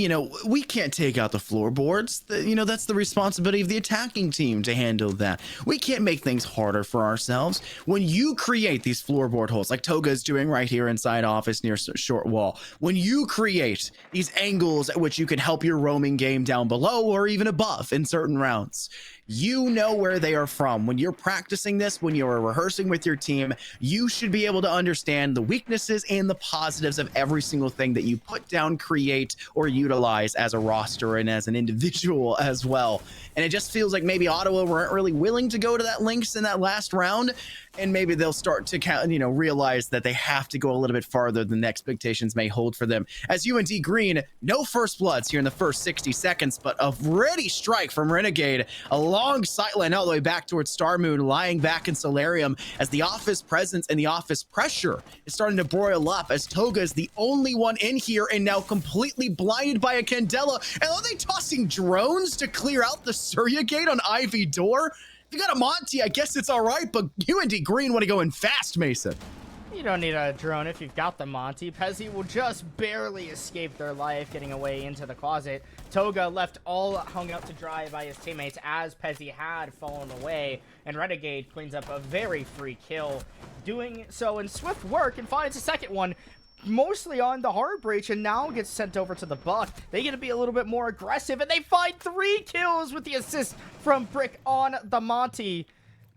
S2: we can't take out the floorboards. That's the responsibility of the attacking team to handle that. We can't make things harder for ourselves. When you create these floorboard holes, like Toga is doing right here inside office near short wall, when you create these angles at which you can help your roaming game down below or even above in certain rounds, you know where they are from. When you're practicing this, when you're rehearsing with your team, you should be able to understand the weaknesses and the positives of every single thing that you put down, create, or utilize as a roster and as an individual as well. And it just feels like maybe Ottawa weren't really willing to go to that lengths in that last round, and maybe they'll start to realize that they have to go a little bit farther than the expectations may hold for them. As UND Green, no first bloods here in the first 60 seconds, but a ready strike from Renegade, a long sightline all the way back towards Star Moon, lying back in Solarium as the office presence and the office pressure is starting to broil up as Toga is the only one in here and now completely blinded by a Candela. And are they tossing drones to clear out the Surya gate on Ivy Door? If you got a Monty, I guess it's all right, but UND Green want to go in fast, Mason.
S1: You don't need a drone if you've got the Monty. Pezzy will just barely escape their life, getting away into the closet. Toga left all hung out to dry by his teammates as Pezzy had fallen away, and Renegade cleans up a very free kill, doing so in swift work and finds a second one, mostly on the hard breach, and now gets sent over to the Buck. They get to be a little bit more aggressive, and they find 3 kills with the assist from Brick on the Monty.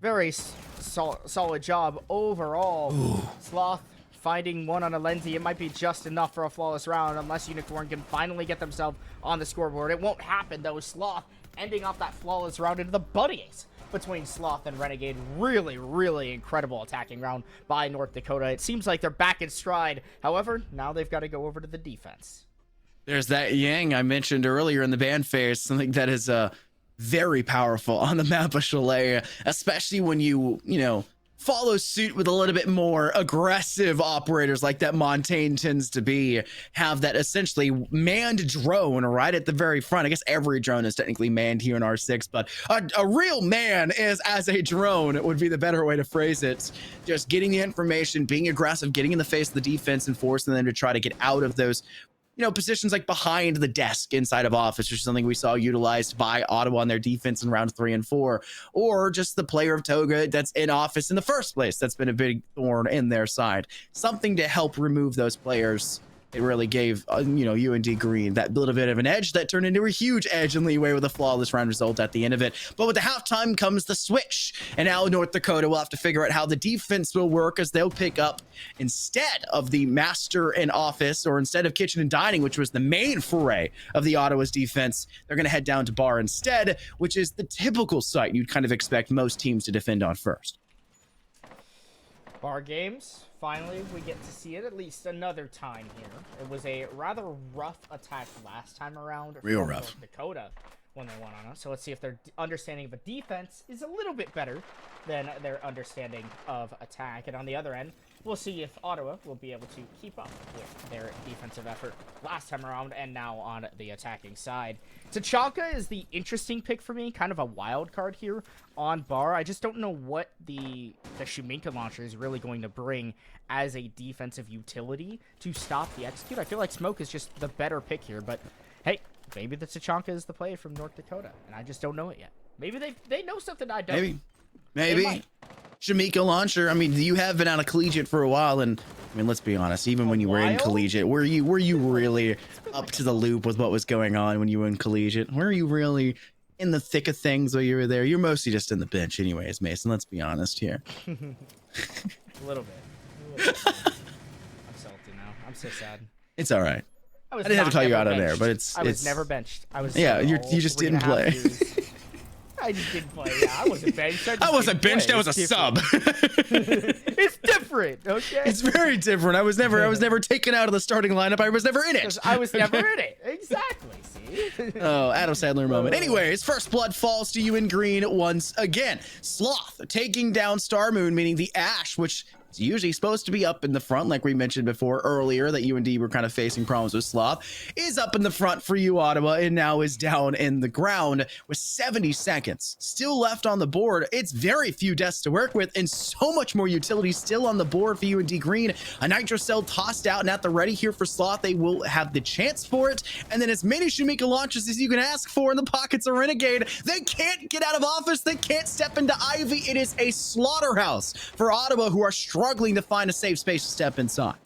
S1: Very solid job overall. Ooh. Sloth finding one on a Lenzy. It might be just enough for a flawless round unless Unicorn can finally get themselves on the scoreboard. It won't happen though. Sloth ending off that flawless round into the buddy ace between Sloth and Renegade. Really, really incredible attacking round by North Dakota. It seems like they're back in stride. However, now they've got to go over to the defense.
S2: There's that Yang I mentioned earlier in the band phase, something that is very powerful on the map of Chalet, especially when you follow suit with a little bit more aggressive operators like that Montaigne tends to be, have that essentially manned drone right at the very front. I guess every drone is technically manned here in R6, but a real man is as a drone would be the better way to phrase it. Just getting the information, being aggressive, getting in the face of the defense and forcing them to try to get out of those, you know, positions like behind the desk inside of office, which is something we saw utilized by Ottawa on their defense in rounds 3 and 4, or just the player of Toga that's in office in the first place. That's been a big thorn in their side. Something to help remove those players. It really gave, you know, UND Green that little bit of an edge that turned into a huge edge and leeway with a flawless round result at the end of it. But with the halftime comes the switch. And now North Dakota will have to figure out how the defense will work, as they'll pick up, instead of the master and office, or instead of kitchen and dining, which was the main foray of the Ottawa's defense, they're going to head down to bar instead, which is the typical site you'd kind of expect most teams to defend on first.
S1: Bar games. Finally, we get to see it at least another time here. It was a rather rough attack last time around.
S2: Real rough.
S1: North Dakota when they won on us. So let's see if their understanding of a defense is a little bit better than their understanding of attack. And on the other end, we'll see if Ottawa will be able to keep up with their defensive effort last time around and now on the attacking side. Tachanka is the interesting pick for me, kind of a wild card here on bar. I just don't know what the Shuminka launcher is really going to bring as a defensive utility to stop the execute. I feel like Smoke is just the better pick here, but hey, maybe the Tachanka is the play from North Dakota, and I just don't know it yet. Maybe they know something I don't.
S2: Maybe. Shuminka launcher. I mean, you have been out of collegiate for a while, and I mean, let's be honest. Even when you were in collegiate, were you really up to the loop with what was going on when you were in collegiate? Were you really in the thick of things while you were there? You're mostly just in the bench, anyways, Mason. Let's be honest here.
S1: A little bit. I'm salty now. I'm so sad.
S2: It's all right. I didn't have to call you out on there, but I
S1: was never benched. I was
S2: you just didn't play.
S1: I just didn't play. Yeah, I wasn't benched.
S2: I wasn't benched. I was a sub.
S1: It's different, okay?
S2: It's very different. I was never taken out of the starting lineup. I was never in it.
S1: I was never in it. Exactly. See?
S2: Oh, Adam Sandler moment. Anyways, first blood falls to you in green once again. Sloth taking down Star Moon, meaning the Ash, which is usually supposed to be up in the front, like we mentioned before earlier, that UND were kind of facing problems with Sloth, is up in the front for uOttawa and now is down in the ground with 70 seconds still left on the board. It's very few deaths to work with and so much more utility still on the board for UND Green. A Nitro Cell tossed out and at the ready here for Sloth. They will have the chance for it, and then as many Shuminka launches as you can ask for in the pockets of Renegade. They can't get out of office. They can't step into Ivy. It is a slaughterhouse for Ottawa, who are struggling to find a safe space to step inside.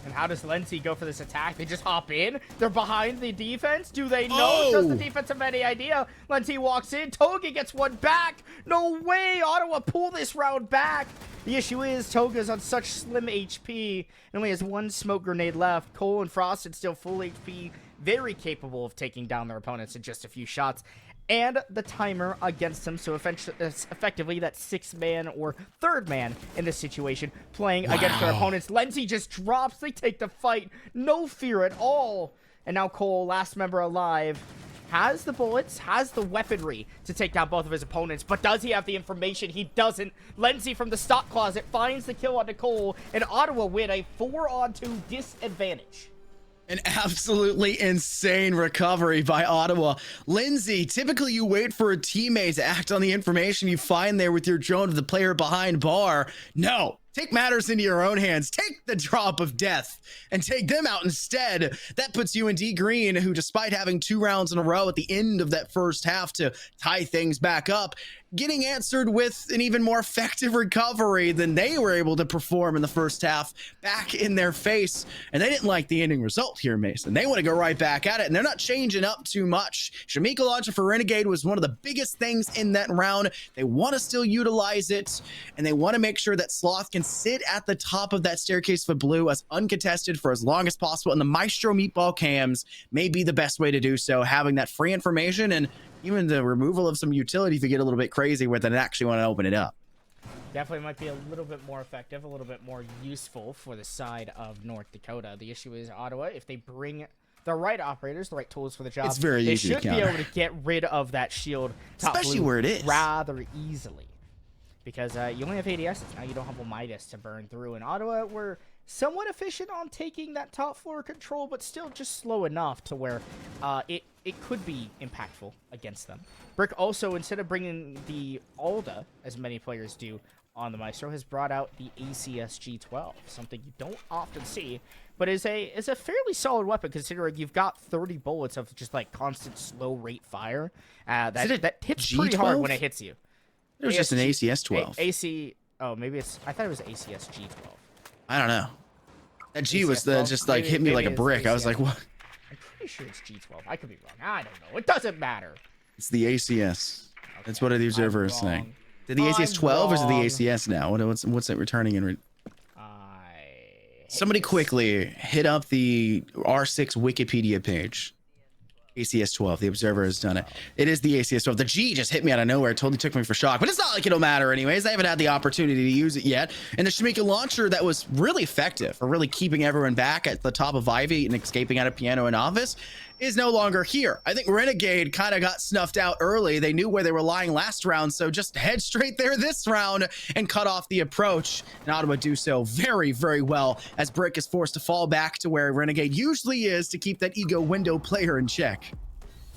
S1: And how does Lindsay go for this attack? They just hop in? They're behind the defense? Do they know? Does the defense have any idea? Lindsay walks in. Toga gets one back. No way. Ottawa pull this round back. The issue is Toga's on such slim HP and only has one smoke grenade left. Cole and Frosted still full HP. Very capable of taking down their opponents in just a few shots. And the timer against them, so effectively that sixth man or third man in this situation playing against their opponents. Lindsay just drops. They take the fight. No fear at all. And now Cole, last member alive, has the bullets, has the weaponry to take down both of his opponents, but does he have the information? He doesn't. Lindsay from the stock closet finds the kill on Cole, and Ottawa win a 4-on-2 disadvantage.
S2: An absolutely insane recovery by Ottawa. Lindsay, typically you wait for a teammate to act on the information you find there with your drone of the player behind bar. No. Take matters into your own hands. Take the drop of death and take them out instead. That puts UND Green, who despite having 2 rounds in a row at the end of that first half to tie things back up, getting answered with an even more effective recovery than they were able to perform in the first half back in their face. And they didn't like the ending result here, Mason. They want to go right back at it, and they're not changing up too much. Shuminka launcher for Renegade was one of the biggest things in that round. They want to still utilize it, and they want to make sure that Sloth can sit at the top of that staircase for blue as uncontested for as long as possible. And the Maestro meatball cams may be the best way to do so, having that free information and even the removal of some utility if you get a little bit crazy with it and actually want to open it up.
S1: Definitely might be a little bit more effective, a little bit more useful for the side of North Dakota. The issue is Ottawa, if they bring the right operators, the right tools for the job,
S2: it's very easy
S1: they should be able to get rid of that shield top
S2: especially
S1: blue
S2: where it is
S1: rather easily. because you only have ADS. Now you don't have a Midas to burn through. And Ottawa were somewhat efficient on taking that top floor control, but still just slow enough to where it could be impactful against them. Brick also, instead of bringing the Alda, as many players do on the Maestro, has brought out the ACS G12, something you don't often see, but is a fairly solid weapon considering you've got 30 bullets of just like constant slow rate fire. That hits
S2: G12?
S1: pretty hard when it hits you.
S2: It was just an ACS 12.
S1: Oh, maybe it's. I thought it was ACS G12.
S2: I don't know. That G
S1: ACS
S2: was
S1: 12?
S2: just like
S1: Maybe-
S2: hit me like a
S1: maybe it's
S2: brick. I was
S1: ACS.
S2: like, what?
S1: I'm pretty sure it's G12. I could be wrong. I don't know. It doesn't matter.
S2: It's the ACS. That's what the observer is saying.
S1: wrong.
S2: Did the ACS 12 or is it the
S1: wrong.
S2: ACS now? What's it returning in?
S1: I
S2: Somebody quickly hit up the R6 Wikipedia page. ACS 12. The observer has done it. It is the ACS 12. The G just hit me out of nowhere. It totally took me for shock. But it's not like it'll matter anyways. I haven't had the opportunity to use it yet. And the Shamika launcher that was really effective for really keeping everyone back at the top of Ivy and escaping out of Piano and Office is no longer here. I think Renegade kind of got snuffed out early. They knew where they were lying last round, so just head straight there this round and cut off the approach. And Ottawa do so very, very well as Brick is forced to fall back to where Renegade usually is to keep that ego window player in check.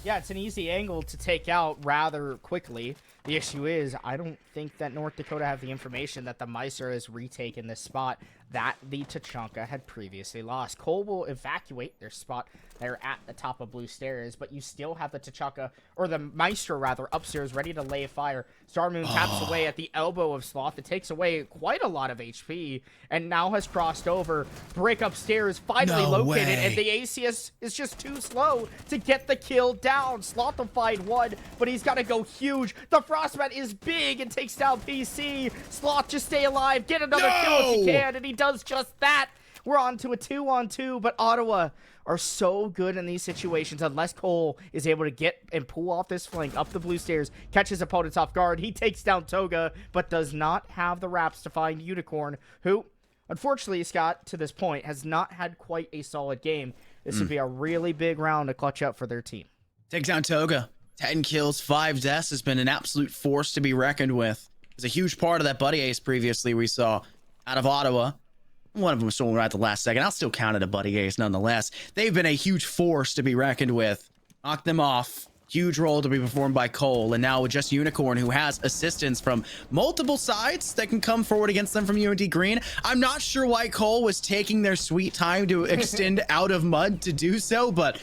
S1: Yeah, it's an easy angle to take out rather quickly. The issue is, I don't think that North Dakota have the information that the Meiser has retaken this spot that the Tachanka had previously lost. Cole will evacuate their spot. They're at the top of Blue Stairs, but you still have the Tachanka, or the Maestro rather, upstairs ready to lay fire. Starmoon taps away at the elbow of Sloth. It takes away quite a lot of HP, and now has crossed over. Brick upstairs, finally
S2: No
S1: located,
S2: way.
S1: and the ACS is just too slow to get the kill down. Sloth will find one, but he's got to go huge. The Frostbat is big and takes down PC. Sloth, just stay alive. Get another kill if you can, and he does just that. We're on to a 2-on-2, but Ottawa are so good in these situations unless Cole is able to get and pull off this flank up the Blue Stairs, catch his opponents off guard. He takes down Toga, but does not have the wraps to find Unicorn, who, unfortunately, Scott, to this point, has not had quite a solid game. This would be a really big round to clutch up for their team.
S2: Take down Toga. 10 kills, 5 deaths has been an absolute force to be reckoned with. It's a huge part of that buddy ace previously we saw out of Ottawa. One of them was stolen right at the last second. I'll still count it a buddy ace nonetheless. They've been a huge force to be reckoned with. Knock them off. Huge role to be performed by Cole. And now with just Unicorn, who has assistance from multiple sides that can come forward against them from UND Green. I'm not sure why Cole was taking their sweet time to extend out of mud to do so, but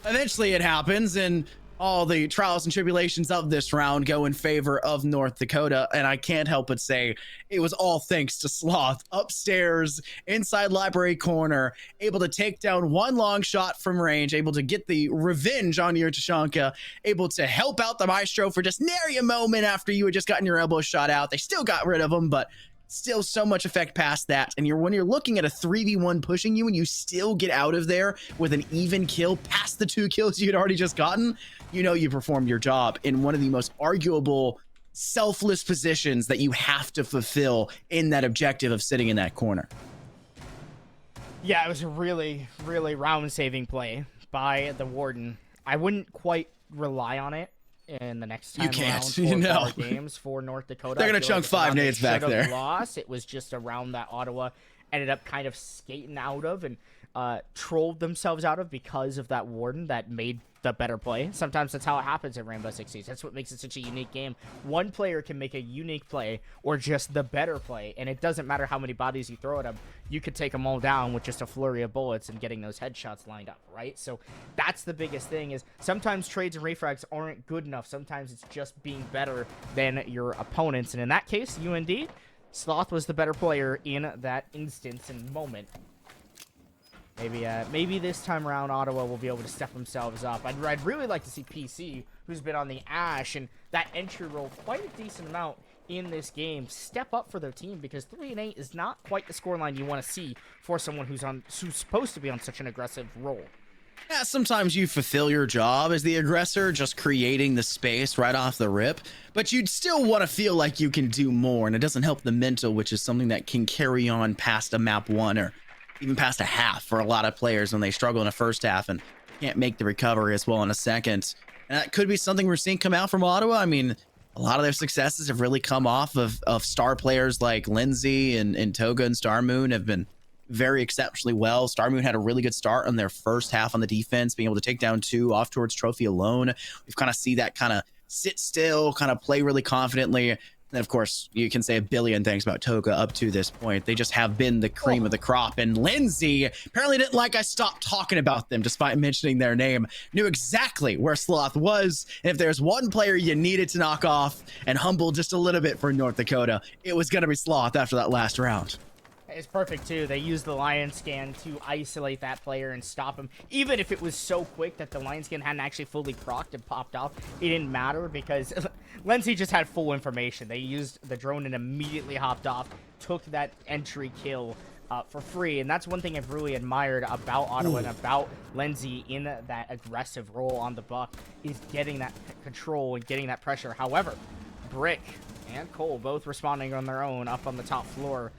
S2: eventually it happens, and all the trials and tribulations of this round go in favor of North Dakota. And I can't help but say it was all thanks to Sloth upstairs inside library corner, able to take down one long shot from range, able to get the revenge on your Tachanka, able to help out the Maestro for just nary a moment after you had just gotten your elbow shot out. They still got rid of him, but still so much effect past that. And when you're looking at a 3v1 pushing you and you still get out of there with an even kill past the 2 kills you had already just gotten, you know you performed your job in one of the most arguable selfless positions that you have to fulfill in that objective of sitting in that corner.
S1: Yeah, it was a really, really round-saving play by the Warden. I wouldn't quite rely on it in the next time
S2: You can't,
S1: around
S2: you know.
S1: for games for North Dakota.
S2: They're gonna
S1: I feel
S2: chunk
S1: it's a
S2: 5
S1: round they
S2: nades back
S1: should have
S2: there.
S1: Lost. It was just a round that Ottawa ended up kind of skating out of and trolled themselves out of because of that Warden that made the better play. Sometimes that's how it happens in Rainbow Six Siege. That's what makes it such a unique game. One player can make a unique play or just the better play, and it doesn't matter how many bodies you throw at them. You could take them all down with just a flurry of bullets and getting those headshots lined up, right? So that's the biggest thing is sometimes trades and refrags aren't good enough. Sometimes it's just being better than your opponents. And in that case, UND, Sloth was the better player in that instance and moment. Maybe this time around, Ottawa will be able to step themselves up. I'd really like to see PC, who's been on the Ash and that entry role quite a decent amount in this game, step up for their team, because 3-8 is not quite the scoreline you want to see for someone who's supposed to be on such an aggressive role.
S2: Yeah, sometimes you fulfill your job as the aggressor, just creating the space right off the rip, but you'd still want to feel like you can do more, and it doesn't help the mental, which is something that can carry on past a map 1 or even past a half for a lot of players when they struggle in a first half and can't make the recovery as well in a second. And that could be something we're seeing come out from Ottawa. I mean, a lot of their successes have really come off of star players like Lindsay and Toga and Star Moon have been very exceptionally well. Star Moon had a really good start on their first half on the defense, being able to take down 2 off towards trophy alone. We've kind of see that kind of sit still, kind of play really confidently. And of course, you can say a billion things about Toga up to this point. They just have been the cream of the crop. And Lindsay apparently didn't like I stopped talking about them despite mentioning their name. Knew exactly where Sloth was. And if there's one player you needed to knock off and humble just a little bit for North Dakota, it was going to be Sloth after that last round.
S1: It's perfect, too. They used the Lion Scan to isolate that player and stop him. Even if it was so quick that the Lion Scan hadn't actually fully procced and popped off, it didn't matter because Lindsay just had full information. They used the drone and immediately hopped off, took that entry kill for free. And that's one thing I've really admired about Ottawa and about Lindsay in that aggressive role on the buck is getting that control and getting that pressure. However, Brick and Cole both responding on their own up on the top floor.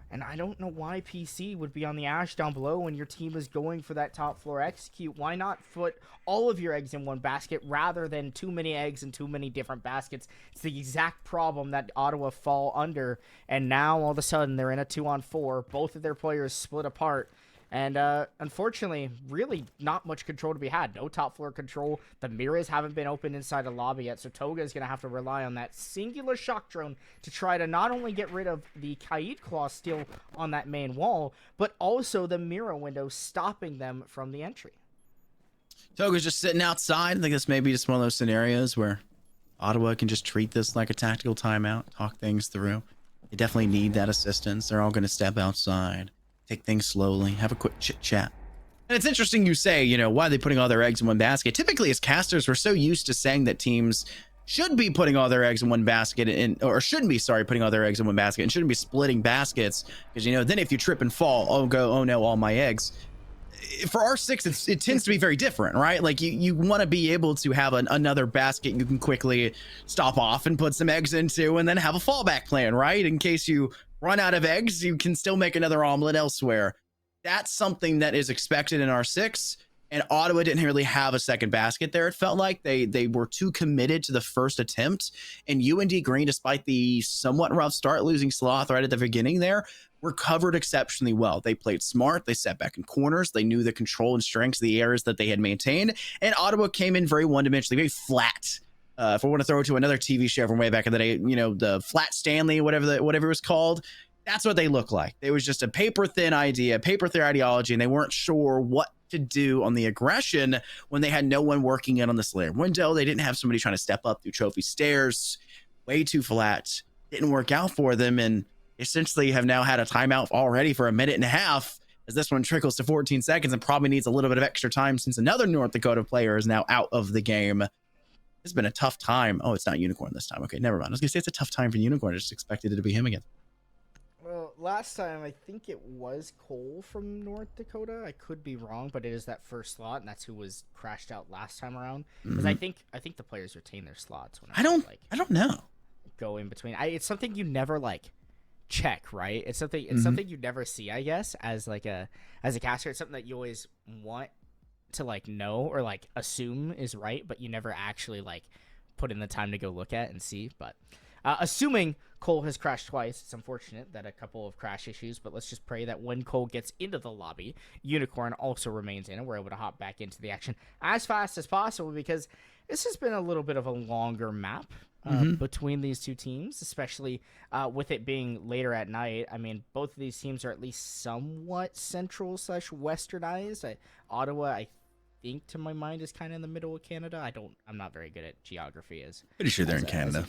S1: And I don't know why PC would be on the ash down below when your team is going for that top floor execute. Why not put all of your eggs in one basket rather than too many eggs in too many different baskets? It's the exact problem that Ottawa fall under. And now all of a sudden they're in a 2-on-4. Both of their players split apart. And unfortunately, really not much control to be had. No top floor control. The mirrors haven't been opened inside the lobby yet, so Toga is going to have to rely on that singular shock drone to try to not only get rid of the Kaid Claw still on that main wall, but also the mirror window stopping them from the entry.
S2: Toga's just sitting outside. I think this may be just one of those scenarios where Ottawa can just treat this like a tactical timeout, talk things through. They definitely need that assistance. They're all going to step outside. Take things slowly, have a quick chit chat. And it's interesting you say, you know, why are they putting all their eggs in one basket? Typically, as casters, we're so used to saying that teams should be putting all their eggs in one basket or shouldn't be, sorry, putting all their eggs in one basket and shouldn't be splitting baskets. Because, you know, then if you trip and fall, oh no, all my eggs. For R6, it tends to be very different, right? Like you want to be able to have another basket you can quickly stop off and put some eggs into and then have a fallback plan, right? In case you run out of eggs, you can still make another omelet elsewhere. That's something that is expected in R6, and Ottawa didn't really have a second basket there. It felt like they were too committed to the first attempt, and UND Green, despite the somewhat rough start, losing Sloth right at the beginning there, recovered exceptionally well. They played smart, they sat back in corners, they knew the control and strengths of the areas that they had maintained, and Ottawa came in very one-dimensionally, very flat. If I want to throw it to another TV show from way back in the day, you know, the Flat Stanley, whatever it was called, that's what they look like. It was just a paper-thin idea, paper-thin ideology, and they weren't sure what to do on the aggression when they had no one working in on the Slayer window. They didn't have somebody trying to step up through trophy stairs. Way too flat. Didn't work out for them, and essentially have now had a timeout already for a minute and a half, as this one trickles to 14 seconds and probably needs a little bit of extra time since another North Dakota player is now out of the game. It's been a tough time. Oh, it's not Unicorn this time. Okay, never mind. I was gonna say it's a tough time for Unicorn. I just expected it to be him again.
S1: Well, last time I think it was Cole from North Dakota. I could be wrong, but it is that first slot, and that's who was crashed out last time around. Because I think the players retain their slots. When
S2: I don't know.
S1: Go in between. It's something you never check, right? It's something you never see, I guess, as a caster. It's something that you always want to know or assume is right, but you never actually put in the time to go look at and see. But assuming Cole has crashed twice, it's unfortunate that a couple of crash issues, but let's just pray that when Cole gets into the lobby, Unicorn also remains in and we're able to hop back into the action as fast as possible, because this has been a little bit of a longer map between these two teams, especially with it being later at night. I mean, both of these teams are at least somewhat central/westernized. Ottawa, I think, to my mind, is kind of in the middle of Canada. I'm not very good at geography.
S2: Pretty sure they're in Canada.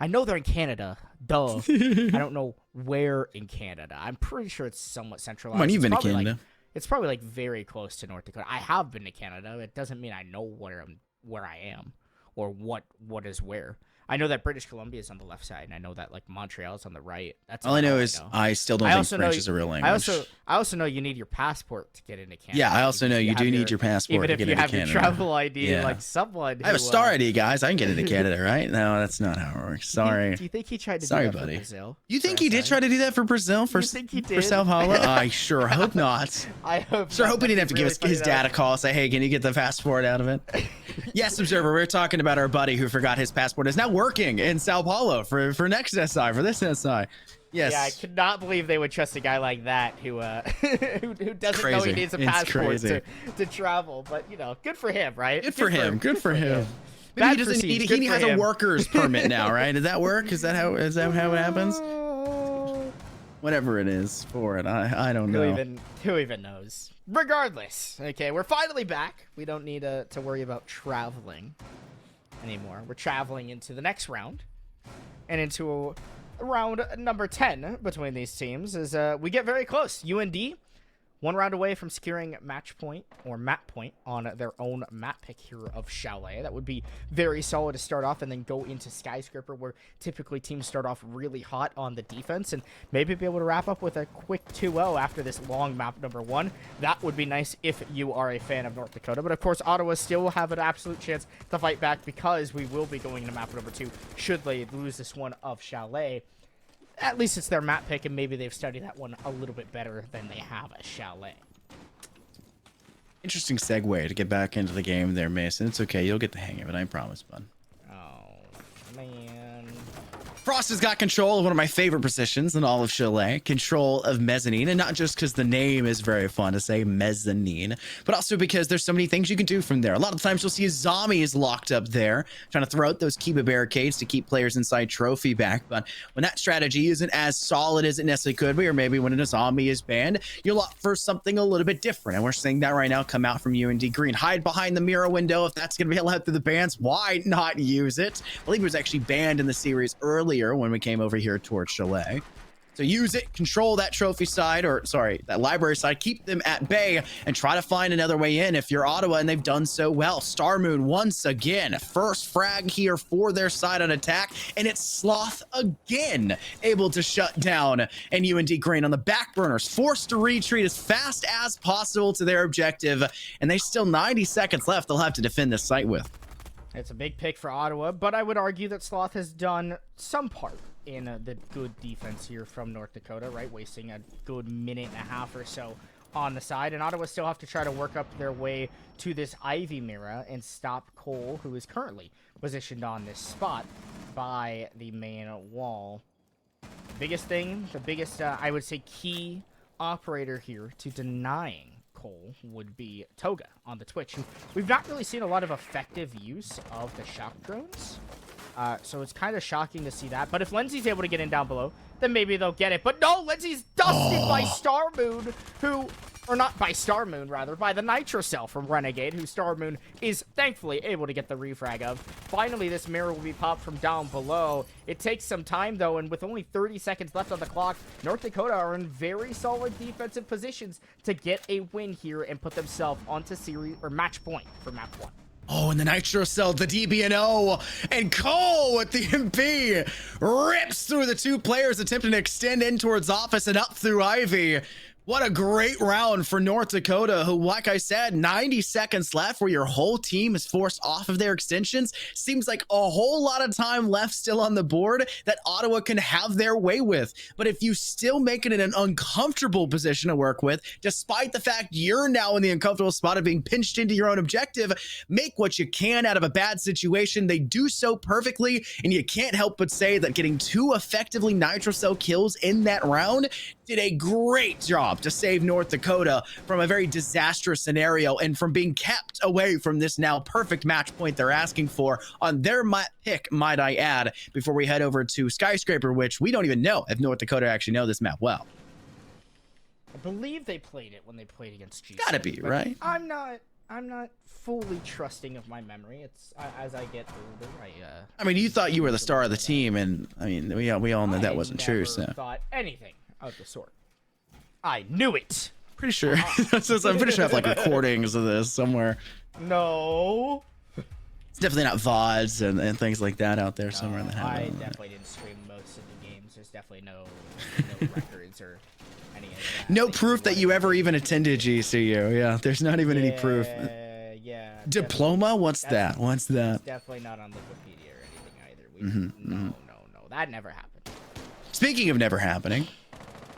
S1: I know they're in Canada. Duh. I don't know where in Canada. I'm pretty sure it's somewhat centralized.
S2: Come on, you've been to Canada.
S1: It's probably very close to North Dakota. I have been to Canada. It doesn't mean I know where I am or what is where. I know that British Columbia is on the left side, and I know that Montreal is on the right. That's
S2: all I know. I still don't think French is a real language.
S1: I also know you need your passport to get into Canada.
S2: Yeah, I also know you do need your passport to get into Canada.
S1: Even if you have your travel ID, someone.
S2: I have a star ID, guys. I can get into Canada, right? No, that's not how it works. Sorry.
S1: Do you think he tried to do that for Brazil?
S2: You think he did try to do that for Brazil? You
S1: think he did?
S2: For Sao Paulo? I sure hope not.
S1: I hope.
S2: Sure hope he didn't have to give his dad a call, say, "Hey, can you get the passport out of it?" Yes, Observer, we're talking about our buddy who forgot his passport is now working in Sao Paulo for next SI, for this SI. Yes.
S1: Yeah, I could not believe they would trust a guy like that who who doesn't know he needs a passport to travel. But, you know, good for him, right?
S2: Good for him. Maybe he doesn't need it. He has a worker's permit now, right? Does that work? Is that how it happens? Whatever it is for it, I don't know.
S1: Who even knows? Regardless, okay, we're finally back. We don't need to worry about traveling anymore. We're traveling into the next round and into round number 10 between these teams as we get very close. UND, one round away from securing match point or map point on their own map pick here of Chalet. That would be very solid to start off and then go into Skyscraper, where typically teams start off really hot on the defense and maybe be able to wrap up with a quick 2-0 after this long map number 1. That would be nice if you are a fan of North Dakota. But of course, Ottawa still will have an absolute chance to fight back because we will be going into map number 2 should they lose this one of Chalet. At least it's their map pick, and maybe they've studied that one a little bit better than they have at Chalet.
S2: Interesting segue to get back into the game there, Mason. It's okay. You'll get the hang of it. I promise, bud.
S1: Oh, man.
S2: Frost has got control of one of my favorite positions in all of Chalet, control of mezzanine, and not just because the name is very fun to say, mezzanine, but also because there's so many things you can do from there. A lot of times you'll see zombies locked up there, trying to throw out those Kiba barricades to keep players inside trophy back, but when that strategy isn't as solid as it necessarily could be, or maybe when a zombie is banned, you'll opt for something a little bit different, and we're seeing that right now come out from UND Green. Hide behind the mirror window. If that's going to be allowed through the bans, why not use it? I believe it was actually banned in the series earlier when we came over here towards Chalet. So use it, control that trophy side, or sorry, that library side, keep them at bay and try to find another way in if you're Ottawa, and they've done so well. Star Moon once again, first frag here for their side on attack, and it's Sloth again able to shut down, and UND Green on the back burners forced to retreat as fast as possible to their objective, and they still 90 seconds left they'll have to defend this site with.
S1: It's a big pick for Ottawa, but I would argue that Sloth has done some part in the good defense here from North Dakota, right? Wasting a good minute and a half or so on the side, and Ottawa still have to try to work up their way to this Ivy Mirror and stop Cole, who is currently positioned on this spot by the main wall. Biggest thing, the biggest, I would say, key operator here to denying Cole would be Toga on the Twitch. And we've not really seen a lot of effective use of the shock drones. So it's kind of shocking to see that. But if Lindsay's able to get in down below, then maybe they'll get it. But no, Lindsay's dusted by Star Moon, or not by Star Moon, rather, by the Nitro Cell from Renegade, who Star Moon is thankfully able to get the refrag of. Finally, this mirror will be popped from down below. It takes some time, though, and with only 30 seconds left on the clock, North Dakota are in very solid defensive positions to get a win here and put themselves onto series or match point for map 1.
S2: Oh, and the Nitro Cell, the DBNO, and Cole with the MP rips through the two players attempting to extend in towards Office and up through Ivy. What a great round for North Dakota, who, like I said, 90 seconds left where your whole team is forced off of their extensions. Seems like a whole lot of time left still on the board that Ottawa can have their way with. But if you still make it in an uncomfortable position to work with, despite the fact you're now in the uncomfortable spot of being pinched into your own objective, make what you can out of a bad situation. They do so perfectly, and you can't help but say that getting 2 effectively Nitro Cell kills in that round did a great job to save North Dakota from a very disastrous scenario and from being kept away from this now perfect match point they're asking for on their pick, might I add, before we head over to Skyscraper, which we don't even know if North Dakota actually know this map well.
S1: I believe they played it when they played against GC.
S2: Gotta be, right?
S1: I'm not fully trusting of my memory. It's as I get older,
S2: I mean, you thought you were the star of the team, and I mean, we all know that wasn't true. So
S1: thought anything of the sort. I knew it.
S2: Pretty sure. I'm pretty sure I have like recordings of this somewhere.
S1: No.
S2: It's definitely not VODs and things like that out there somewhere in the
S1: I definitely didn't stream most of the games. There's definitely no records or any of that.
S2: No proof that you ever even attended GCU. Yeah, there's not even any proof.
S1: Yeah.
S2: Diploma? What's that? What's that?
S1: It's definitely not on Wikipedia or anything either. No. That never happened.
S2: Speaking of never happening,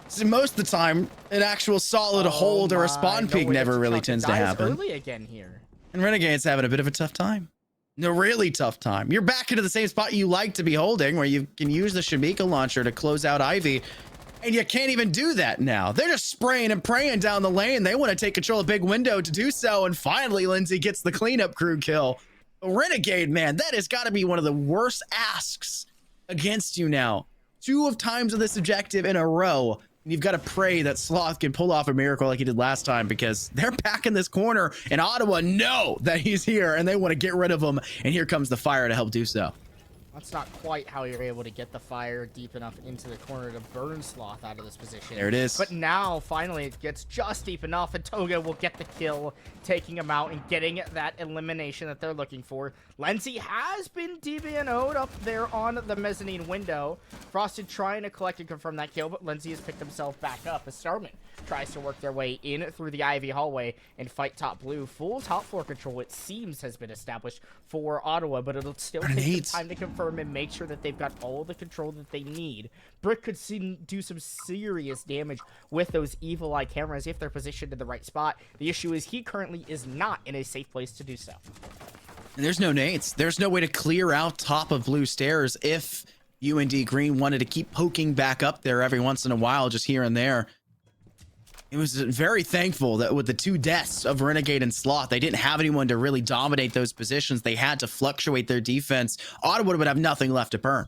S2: so most of the time, an actual solid hold or a spawn peak never really tends to happen.
S1: Early again here.
S2: And Renegade's having a bit of a tough time. No, really tough time. You're back into the same spot you like to be holding, where you can use the Shamika launcher to close out Ivy. And you can't even do that now. They're just spraying and praying down the lane. They want to take control of big window to do so. And finally, Lindsay gets the cleanup crew kill. But Renegade, man, that has got to be one of the worst asks against you now. 2 times of this objective in a row. And you've got to pray that Sloth can pull off a miracle like he did last time, because they're back in this corner and Ottawa know that he's here and they want to get rid of him. And here comes the fire to help do so.
S1: That's not quite how you're able to get the fire deep enough into the corner to burn Sloth out of this position.
S2: There it is.
S1: But now, finally, it gets just deep enough, and Toga will get the kill, taking him out and getting that elimination that they're looking for. Lenzy has been DBNO'd up there on the mezzanine window. Frosted trying to collect and confirm that kill, but Lenzy has picked himself back up as Starman tries to work their way in through the Ivy hallway and fight top blue. Full top floor control, it seems, has been established for Ottawa, but it'll still take some time to confirm and make sure that they've got all the control that they need. Brick could do some serious damage with those evil eye cameras if they're positioned in the right spot. The issue is he currently is not in a safe place to do so.
S2: And there's no nades. There's no way to clear out top of blue stairs if UND Green wanted to keep poking back up there every once in a while, just here and there. It was very thankful that with the 2 deaths of Renegade and Sloth, they didn't have anyone to really dominate those positions. They had to fluctuate their defense. Ottawa would have nothing left to burn.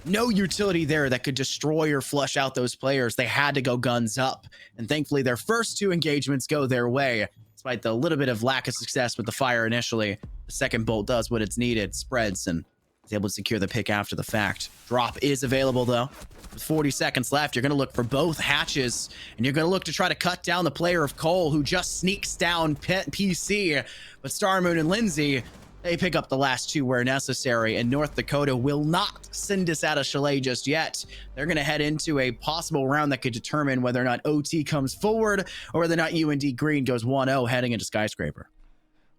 S2: No utility there that could destroy or flush out those players. They had to go guns up. And thankfully, their first 2 engagements go their way. Despite the little bit of lack of success with the fire initially, the second bolt does what it's needed, spreads, and is able to secure the pick after the fact. Drop is available, though. With 40 seconds left, you're going to look for both hatches, and you're going to look to try to cut down the player of Cole, who just sneaks down PC. But Starmoon and Lindsay, they pick up the last 2 where necessary, and North Dakota will not send us out of Chalet just yet. They're going to head into a possible round that could determine whether or not OT comes forward, or whether or not UND Green goes 1-0 heading into Skyscraper.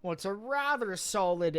S1: Well, it's a rather solid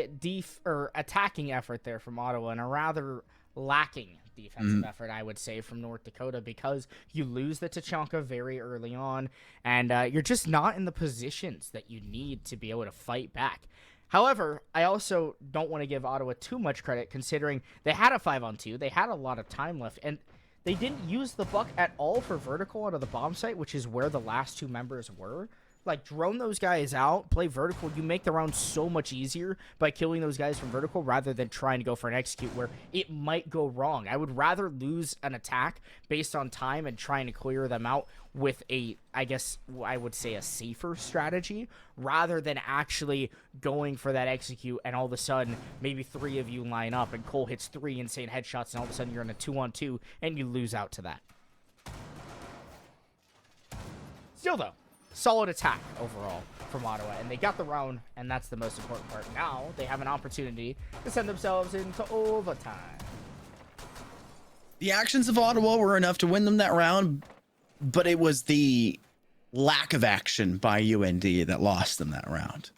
S1: attacking effort there from Ottawa, and a rather lacking defensive effort, I would say, from North Dakota, because you lose the Tachanka very early on, and you're just not in the positions that you need to be able to fight back. However, I also don't want to give Ottawa too much credit, considering they had a 5-on-2, they had a lot of time left, and they didn't use the buck at all for vertical out of the bomb site, which is where the last 2 members were. Like, drone those guys out, play vertical. You make the round so much easier by killing those guys from vertical rather than trying to go for an execute where it might go wrong. I would rather lose an attack based on time and trying to clear them out with a, I guess I would say, a safer strategy, rather than actually going for that execute and all of a sudden maybe 3 of you line up and Cole hits 3 insane headshots and all of a sudden you're in a 2-on-2 and you lose out to that. Still, though, solid attack overall from Ottawa, and they got the round, and that's the most important part. Now they have an opportunity to send themselves into overtime.
S2: The actions of Ottawa were enough to win them that round, but it was the lack of action by UND that lost them that round.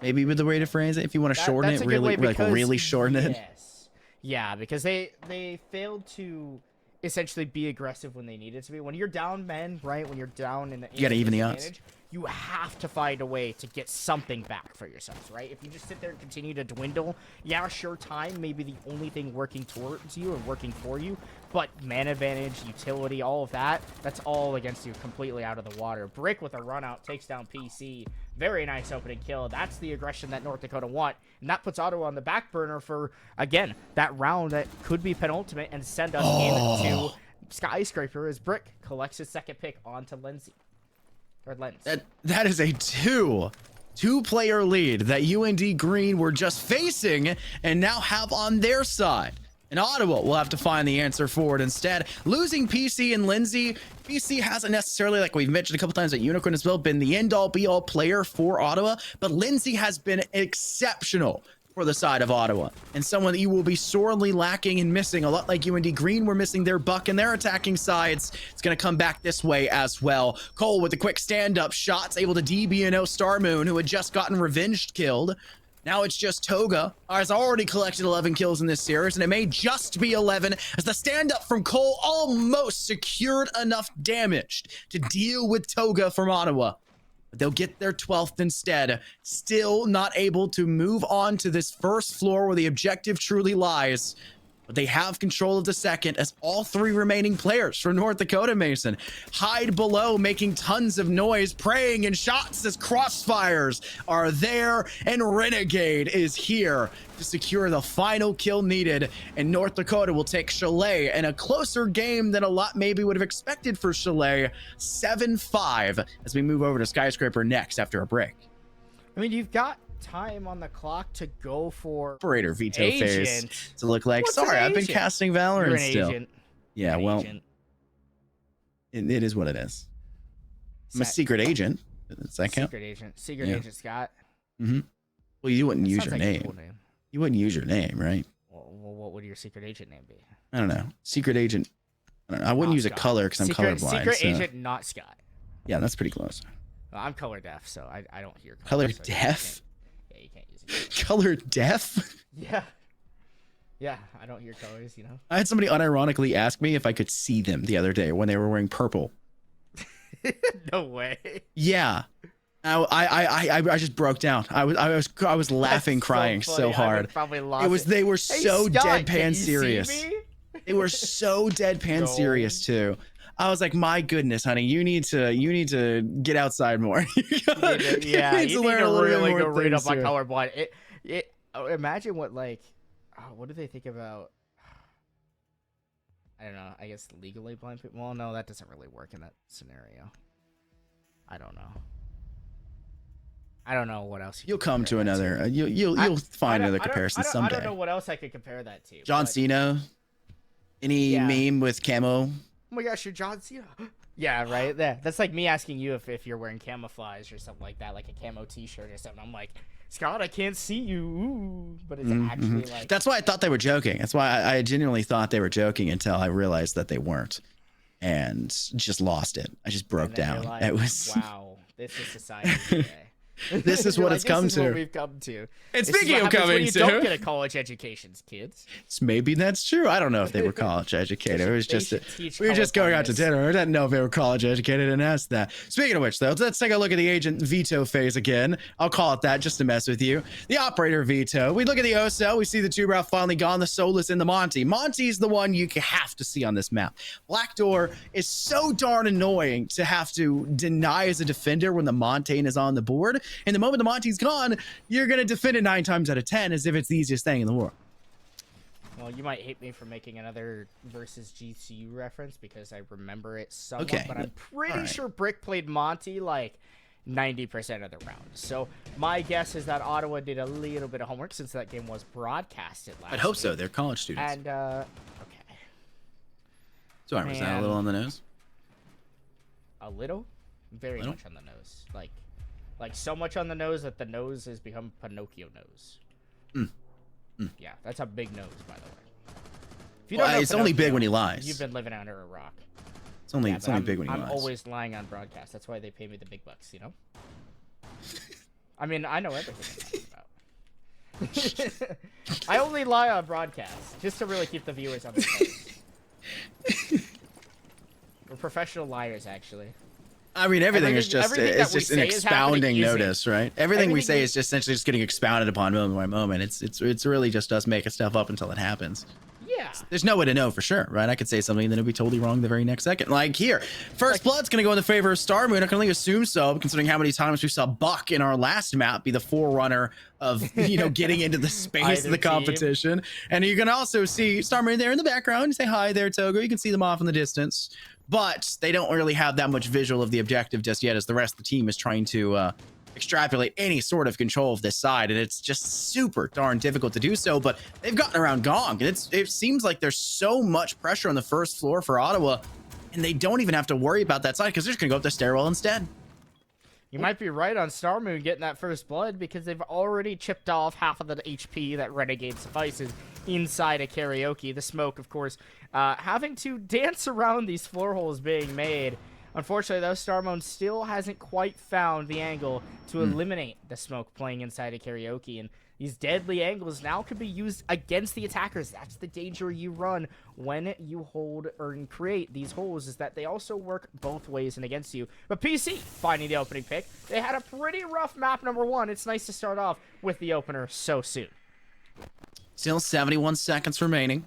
S2: Maybe with the way to phrase it, if you want to shorten it, really, like really shorten it.
S1: Yes. Yeah, because they failed to essentially be aggressive when they needed to be. When you're down men, right? When you're down in the
S2: you gotta even the odds.
S1: You have to find a way to get something back for yourselves, right? If you just sit there and continue to dwindle, yeah, sure, time may be the only thing working towards you and working for you, but man advantage, utility, all of that, that's all against you, completely out of the water. Brick with a run out takes down PC. Very nice opening kill. That's the aggression that North Dakota want, and that puts Ottawa on the back burner for, again, that round that could be penultimate and send us into Skyscraper as Brick collects his second pick onto Lindsay. Or Lens.
S2: That is a two-player lead that UND Green were just facing and now have on their side. And Ottawa will have to find the answer for it instead. Losing PC and Lindsay, PC hasn't necessarily, like we've mentioned a couple times at Unicorn as well, been the end-all be-all player for Ottawa, but Lindsay has been exceptional for the side of Ottawa, and someone that you will be sorely lacking and missing, a lot like UND Green were missing their buck and their attacking sides. It's going to come back this way as well. Cole with the quick stand-up shots, able to DBNO Starmoon, who had just gotten revenged killed. Now it's just Toga, has already collected 11 kills in this series, and it may just be 11 as the stand-up from Cole almost secured enough damage to deal with Toga from Ottawa. but they'll get their 12th instead. Still not able to move on to this first floor where the objective truly lies. But they have control of the second as all 3 remaining players from North Dakota Mason hide below, making tons of noise, praying and shots as crossfires are there, and Renegade is here to secure the final kill needed, and North Dakota will take Chalet in a closer game than a lot maybe would have expected for Chalet, 7-5, as we move over to Skyscraper next after a break.
S1: I mean, you've got time on the clock to go for
S2: operator veto
S1: agent.
S2: phase to look like,
S1: What's
S2: sorry,
S1: an
S2: I've been
S1: agent?
S2: casting
S1: You're
S2: Valorant
S1: an
S2: still.
S1: agent.
S2: Yeah,
S1: You're an
S2: well,
S1: agent.
S2: it is what it is. I'm a secret agent. Does that count?
S1: Secret agent. Secret
S2: Yeah.
S1: agent Scott.
S2: Mm-hmm. Well, you wouldn't
S1: That
S2: use
S1: sounds
S2: your
S1: like a
S2: name.
S1: cool name.
S2: You wouldn't use your name, right?
S1: Well, what would your secret agent name be?
S2: I don't know. Secret agent. I don't know. I wouldn't
S1: Not
S2: use a
S1: Scott.
S2: color because I'm colorblind.
S1: Secret
S2: so-
S1: agent, not Scott.
S2: Yeah, that's pretty close.
S1: Well, I'm color deaf, so I don't hear
S2: Color
S1: so
S2: deaf?
S1: you can't use it.
S2: Color deaf?
S1: Yeah. Yeah, I don't hear colors, you know?
S2: I had somebody unironically ask me if I could see them the other day when they were wearing purple.
S1: No way.
S2: Yeah. I just broke down. I was laughing,
S1: That's
S2: crying
S1: funny.
S2: so
S1: I
S2: hard.
S1: would probably lost
S2: It was they were
S1: Hey,
S2: so
S1: Scott, can
S2: deadpan
S1: you see
S2: serious.
S1: me?
S2: They were so deadpan
S1: No.
S2: serious too. I was like, my goodness, honey, you need to get outside more.
S1: Yeah, you need to really go read up on
S2: here.
S1: colorblind. Imagine what what do they think about? I don't know. I guess legally blind people. Well, no, that doesn't really work in that scenario. I don't know. I don't know what else.
S2: You'll come to another. You'll find another comparison
S1: I
S2: someday.
S1: don't know what else I could compare that to.
S2: John
S1: but-
S2: Cena. Any
S1: Yeah.
S2: meme with camo?
S1: Oh my gosh, you're John Cena. Yeah, right. Yeah, that's like me asking you if you're wearing camouflage or something like that, like a camo T-shirt or something. I'm like, Scott, I can't see you. Ooh. But it's actually like.
S2: That's why I thought they were joking. That's why I genuinely thought they were joking until I realized that they weren't, and just lost it. I just broke
S1: and then you're
S2: down.
S1: like,
S2: it was
S1: wow, this is society today.
S2: This is
S1: You're
S2: what
S1: like,
S2: it's come
S1: this is
S2: to.
S1: what we've come to.
S2: And
S1: This is
S2: speaking
S1: what
S2: of
S1: happens
S2: coming
S1: when you
S2: to,
S1: don't get a college education, kids.
S2: maybe that's true. I don't know if they were college educated. It was
S1: They
S2: just
S1: should teach
S2: we were just going out to
S1: colorblindness.
S2: dinner. I didn't know if they were college educated and asked that. Speaking of which, though, let's take a look at the agent veto phase again. I'll call it that just to mess with you. The operator veto. We look at the OSO. We see the two brow finally gone. The Solus and the Monty. Monty's the one you have to see on this map. Black Door is so darn annoying to have to deny as a defender when the Montane is on the board. And the moment the Monty's gone, you're going to defend it 9 times out of 10 as if it's the easiest thing in the world.
S1: Well, you might hate me for making another versus GCU reference because I remember it somewhat,
S2: Okay,
S1: but I'm pretty
S2: alright.
S1: sure Brick played Monty like 90% of the round. So my guess is that Ottawa did a little bit of homework since that game was broadcasted last
S2: I'd hope so.
S1: week.
S2: They're college students.
S1: And, okay.
S2: Sorry, was that a
S1: man.
S2: little on the nose?
S1: A little? Very
S2: Little?
S1: much on the nose. Like so much on the nose that the nose has become Pinocchio nose. Yeah, that's a big nose, by the way. If you
S2: Well,
S1: don't know
S2: it's only big
S1: Pinocchio,
S2: when he lies.
S1: You've been living under a rock.
S2: It's only
S1: Yeah,
S2: it's
S1: but
S2: only
S1: I'm,
S2: big when he
S1: I'm
S2: lies.
S1: always lying on broadcast. That's why they pay me the big bucks, you know? I mean, I know everything I'm talking about. I only lie on broadcast, just to really keep the viewers on their toes. We're professional liars, actually.
S2: I mean, everything is just
S1: everything
S2: it's
S1: that we
S2: just an
S1: say is happening
S2: expounding
S1: isn't.
S2: notice, right? Everything we
S1: Everything
S2: say
S1: we-
S2: is just essentially just getting expounded upon moment by moment. It's really just us making stuff up until it happens.
S1: Yeah.
S2: There's no way to know for sure, right? I could say something and then it'd be totally wrong the very next second. Like here, First Blood's going to go in the favor of Star Moon. I can only assume so, considering how many times we saw Buck in our last map be the forerunner of, getting into the space of
S1: Either
S2: the
S1: team.
S2: competition. And you can also see Star Moon there in the background. Say hi there, Togo. You can see them off in the distance. But they don't really have that much visual of the objective just yet, as the rest of the team is trying to extrapolate any sort of control of this side, and it's just super darn difficult to do so. But they've gotten around Gong, and it seems like there's so much pressure on the first floor for Ottawa, and they don't even have to worry about that side because they're just gonna go up the stairwell instead.
S1: You might be right on Star Moon getting that first blood because they've already chipped off half of the HP that Renegade suffices inside a karaoke. The smoke, of course, having to dance around these floor holes being made. Unfortunately, though, Star Moon still hasn't quite found the angle to eliminate the smoke playing inside a karaoke, and These deadly angles now can be used against the attackers. That's the danger you run when you hold or create these holes, is that they also work both ways and against you. But PC finding the opening pick. They had a pretty rough map number 1. It's nice to start off with the opener so soon.
S2: Still 71 seconds remaining.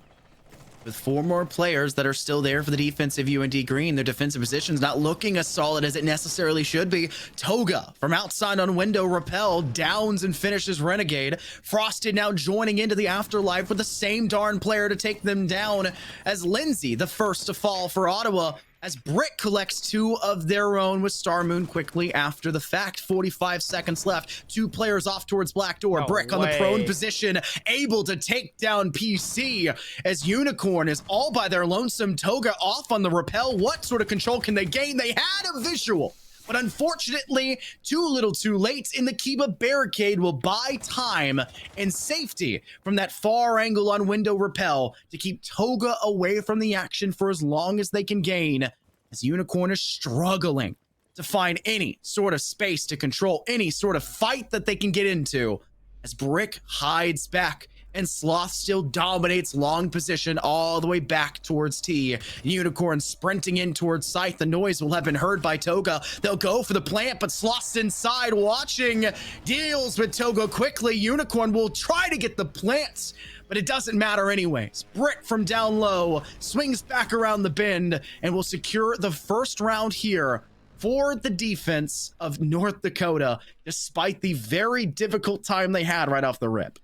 S2: With 4 more players that are still there for the defensive UND green. Their defensive position's not looking as solid as it necessarily should be. Toga from outside on window repel downs and finishes Renegade. Frosted now joining into the afterlife with the same darn player to take them down as Lindsay, the first to fall for Ottawa, as Brick collects 2 of their own with Star Moon quickly after the fact. 45 seconds left. 2 players off towards Black Door.
S1: No
S2: Brick on the prone position, able to take down PC as Unicorn is all by their lonesome. Toga off on the repel. What sort of control can they gain? They had a visual, but unfortunately, too little too late, in the Kiba barricade will buy time and safety from that far angle on window repel to keep Toga away from the action for as long as they can gain, as Unicorn is struggling to find any sort of space to control any sort of fight that they can get into, as Brick hides back and Sloth still dominates long position all the way back towards T. Unicorn sprinting in towards Scythe. The noise will have been heard by Toga. They'll go for the plant, but Sloth's inside watching. Deals with Toga quickly. Unicorn will try to get the plants, but it doesn't matter anyways. Brick from down low swings back around the bend and will secure the first round here for the defense of North Dakota, despite the very difficult time they had right off the rip.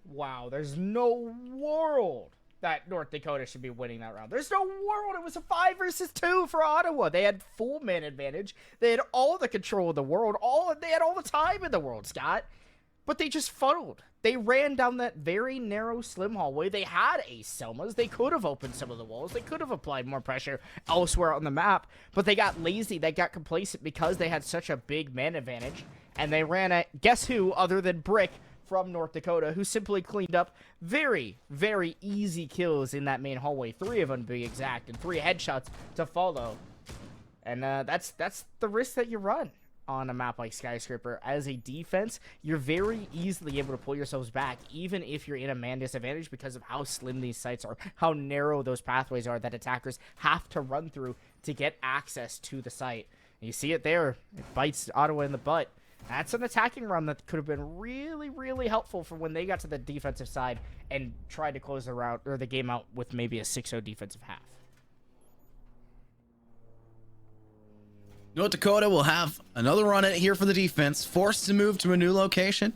S1: Wow, there's no world that North Dakota should be winning that round. There's no world. It was a 5 versus 2 for Ottawa. They had full man advantage. They had all the control of the world. They had all the time in the world, Scott. But they just funneled. They ran down that very narrow, slim hallway. They had ace Selmas. They could have opened some of the walls. They could have applied more pressure elsewhere on the map. But they got lazy. They got complacent because they had such a big man advantage. And they ran at, guess who, other than Brick, from North Dakota, who simply cleaned up very, very easy kills in that main hallway. 3 of them to be exact, and 3 headshots to follow. And that's the risk that you run on a map like Skyscraper. As a defense, you're very easily able to pull yourselves back, even if you're in a man disadvantage, because of how slim these sites are, how narrow those pathways are that attackers have to run through to get access to the site. And you see it there. It bites Ottawa in the butt. That's an attacking run that could have been really, really helpful for when they got to the defensive side and tried to close the round or the game out with maybe a 6-0 defensive half.
S2: North Dakota will have another run at it here for the defense. Forced to move to a new location.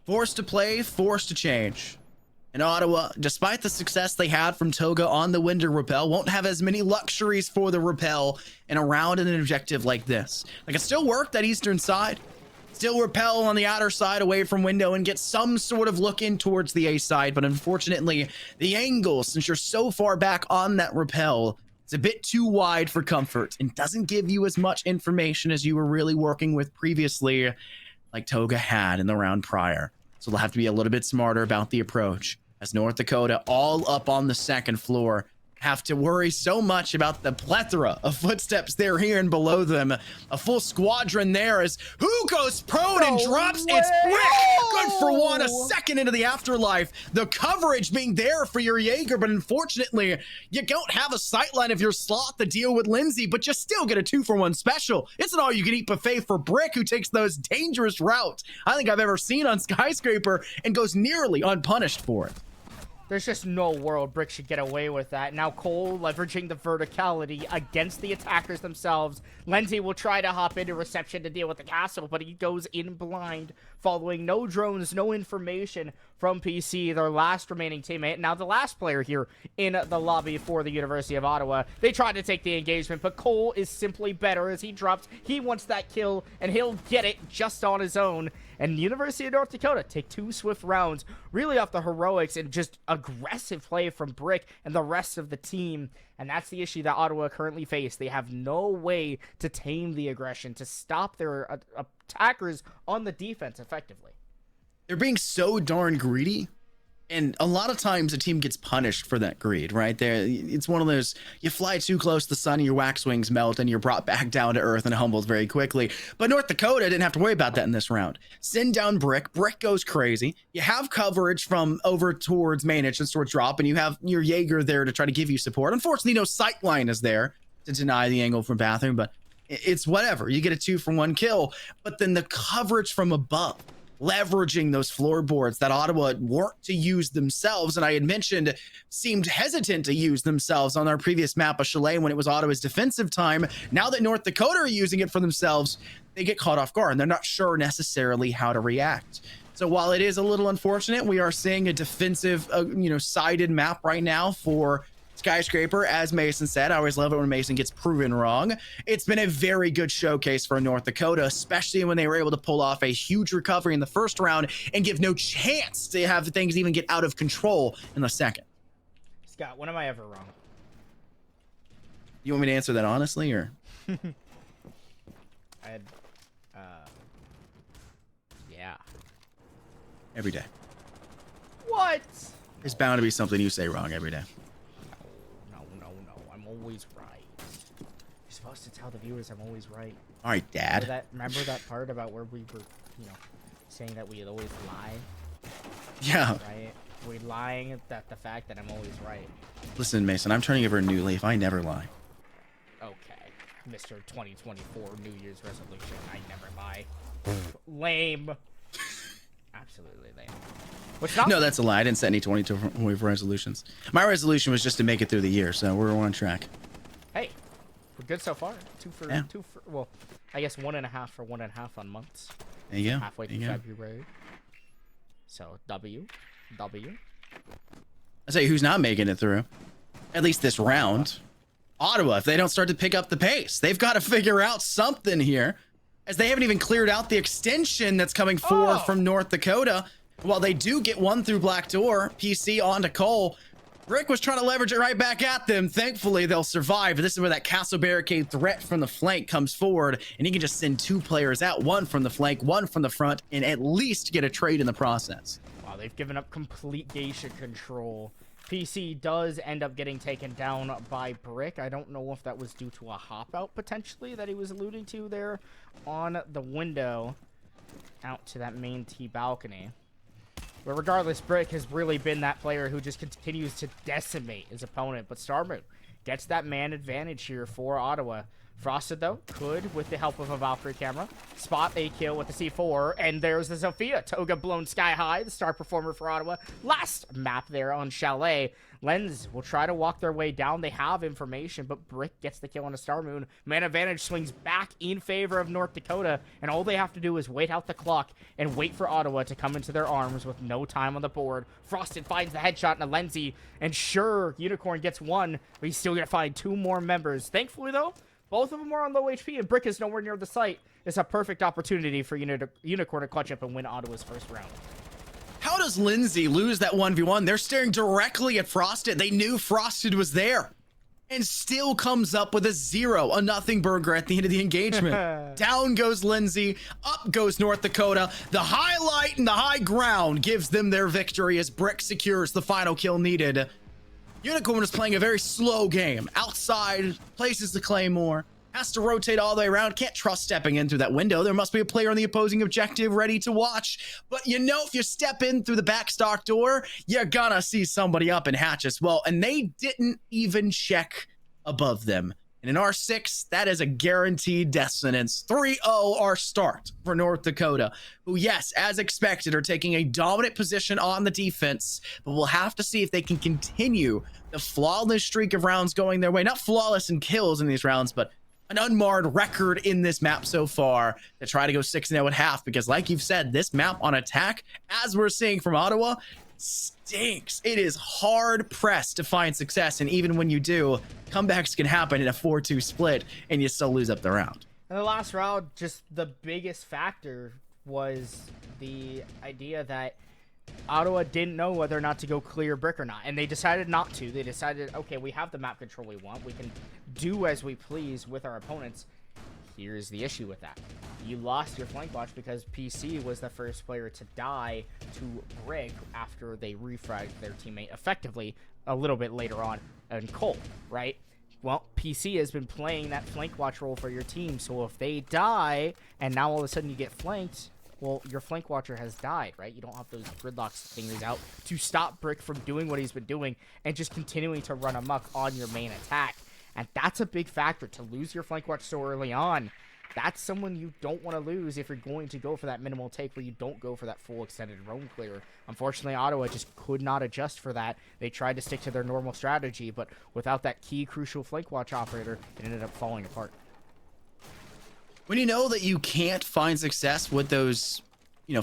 S2: Forced to play, forced to change. And Ottawa, despite the success they had from Toga on the window repel, won't have as many luxuries for the repel in a round and an objective like this. They can still work that eastern side, still repel on the outer side away from window and get some sort of look in towards the A side, but unfortunately, the angle, since you're so far back on that repel, it's a bit too wide for comfort and doesn't give you as much information as you were really working with previously, like Toga had in the round prior. So they'll have to be a little bit smarter about the approach, as North Dakota, all up on the second floor, have to worry so much about the plethora of footsteps they're hearing below them. A full squadron there as who goes prone and drops? It's Brick. Good for one, a second into the afterlife. The coverage being there for your Jaeger, but unfortunately, you don't have a sightline of your Sloth to deal with Lindsay, but you still get a 2-for-1 special. It's an all-you-can-eat buffet for Brick, who takes those dangerous routes I think I've ever seen on Skyscraper and goes nearly unpunished for it.
S1: There's just no world Brick should get away with that. Now Cole leveraging the verticality against the attackers themselves. Lindsay will try to hop into reception to deal with the castle, but he goes in blind, following no drones, no information from PC, their last remaining teammate. Now the last player here in the lobby for the University of Ottawa. They tried to take the engagement, but Cole is simply better as he drops. He wants that kill, and he'll get it just on his own. And the University of North Dakota take 2 swift rounds, really off the heroics and just aggressive play from Brick and the rest of the team. And that's the issue that Ottawa currently face. They have no way to tame the aggression, to stop their attackers on the defense effectively.
S2: They're being so darn greedy And a lot of times a team gets punished for that greed, right? There, it's one of those, you fly too close to the sun, your wax wings melt, and you're brought back down to earth and humbled very quickly. But North Dakota didn't have to worry about that in this round. Send down Brick. Brick goes crazy. You have coverage from over towards main entrance, towards drop, and you have your Jaeger there to try to give you support. Unfortunately, no sight line is there to deny the angle from bathroom, but it's whatever. You get a 2-for-1 kill, but then the coverage from above, leveraging those floorboards that Ottawa weren't to use themselves, and I had mentioned seemed hesitant to use themselves on our previous map of Chalet when it was Ottawa's defensive time. Now that North Dakota are using it for themselves, they get caught off guard and they're not sure necessarily how to react. So while it is a little unfortunate, we are seeing a defensive, sided map right now for Skyscraper. As Mason said, I always love it when Mason gets proven wrong. It's been a very good showcase for North Dakota, especially when they were able to pull off a huge recovery in the first round and give no chance to have things even get out of control in the second.
S1: Scott, when am I ever wrong?
S2: You want me to answer that honestly, or?
S1: Yeah.
S2: Every day.
S1: What?
S2: There's bound to be something you say wrong every day.
S1: No. I'm always right. You're supposed to tell the viewers I'm always right.
S2: All right, Dad.
S1: Remember that part about where we were, saying that we'd always lie?
S2: Yeah.
S1: Right? We're lying that the fact that I'm always right.
S2: Listen, Mason, I'm turning over a new leaf. I never lie.
S1: Okay. Mr. 2024 New Year's resolution. I never lie. Lame. Absolutely lame. What's not?
S2: No, that's a lie. I didn't set any 2024 resolutions. My resolution was just to make it through the year, so we're on track.
S1: Hey, we're good so far. Two for, well, I guess 1.5 for 1.5 on months.
S2: There you go.
S1: Halfway through February. So, W.
S2: I say, who's not making it through? At least this round. Ottawa, if they don't start to pick up the pace. They've got to figure out something here, as they haven't even cleared out the extension that's coming forward from North Dakota. While they do get one through Black Door, PC onto Cole, Rick was trying to leverage it right back at them. Thankfully, they'll survive. This is where that castle barricade threat from the flank comes forward, and he can just send 2 players out, one from the flank, one from the front, and at least get a trade in the process.
S1: Wow, they've given up complete Geisha control. PC does end up getting taken down by Brick. I don't know if that was due to a hop out potentially that he was alluding to there on the window out to that main T balcony. But regardless, Brick has really been that player who just continues to decimate his opponent. But Starmoon gets that man advantage here for Ottawa. Frosted, though, could, with the help of a Valkyrie camera, spot a kill with the C4. And there's the Zofia. Toga blown sky high, the star performer for Ottawa. Last map there on Chalet. Lens will try to walk their way down. They have information, but Brick gets the kill on a Starmoon. Man advantage swings back in favor of North Dakota, and all they have to do is wait out the clock and wait for Ottawa to come into their arms with no time on the board. Frosted finds the headshot in a Lenzy, and sure, Unicorn gets one, but he's still going to find 2 more members. Thankfully, though, both of them are on low HP, and Brick is nowhere near the site. It's a perfect opportunity for Unicorn to clutch up and win Ottawa's first round.
S2: How does Lindsay lose that 1v1? They're staring directly at Frosted. They knew Frosted was there, and still comes up with a 0, a nothing burger at the end of the engagement. Down goes Lindsay, up goes North Dakota. The highlight and the high ground gives them their victory as Brick secures the final kill needed. Unicorn is playing a very slow game. Outside, places the claymore, has to rotate all the way around, can't trust stepping in through that window. There must be a player on the opposing objective ready to watch. But if you step in through the back stock door, you're gonna see somebody up in hatch as well. And they didn't even check above them. And in R6, that is a guaranteed death sentence. 3-0 our start for North Dakota, who, yes, as expected, are taking a dominant position on the defense, but we'll have to see if they can continue the flawless streak of rounds going their way. Not flawless in kills in these rounds, but an unmarred record in this map so far to try to go 6-0 at half, because like you've said, this map on attack, as we're seeing from Ottawa, stinks. It is hard pressed to find success, and even when you do, comebacks can happen in a 4-2 split and you still lose up the round.
S1: In the last round, just the biggest factor was the idea that Ottawa didn't know whether or not to go clear Brick or not, and they decided not to. They decided, okay, we have the map control we want. We can do as we please with our opponents. here's the issue with that. You lost your flank watch because PC was the first player to die to Brick after they refragged their teammate effectively a little bit later on in Cole, right? Well, PC has been playing that flank watch role for your team, so if they die and now all of a sudden you get flanked, well, your flank watcher has died, right? You don't have those gridlock stingers out to stop Brick from doing what he's been doing and just continuing to run amok on your main attack. And that's a big factor. To lose your flank watch so early on, that's someone you don't want to lose if you're going to go for that minimal take where you don't go for that full extended roam clear. Unfortunately, Ottawa just could not adjust for that. They tried to stick to their normal strategy, but without that key crucial flank watch operator, it ended up falling apart.
S2: When you know that you can't find success with those,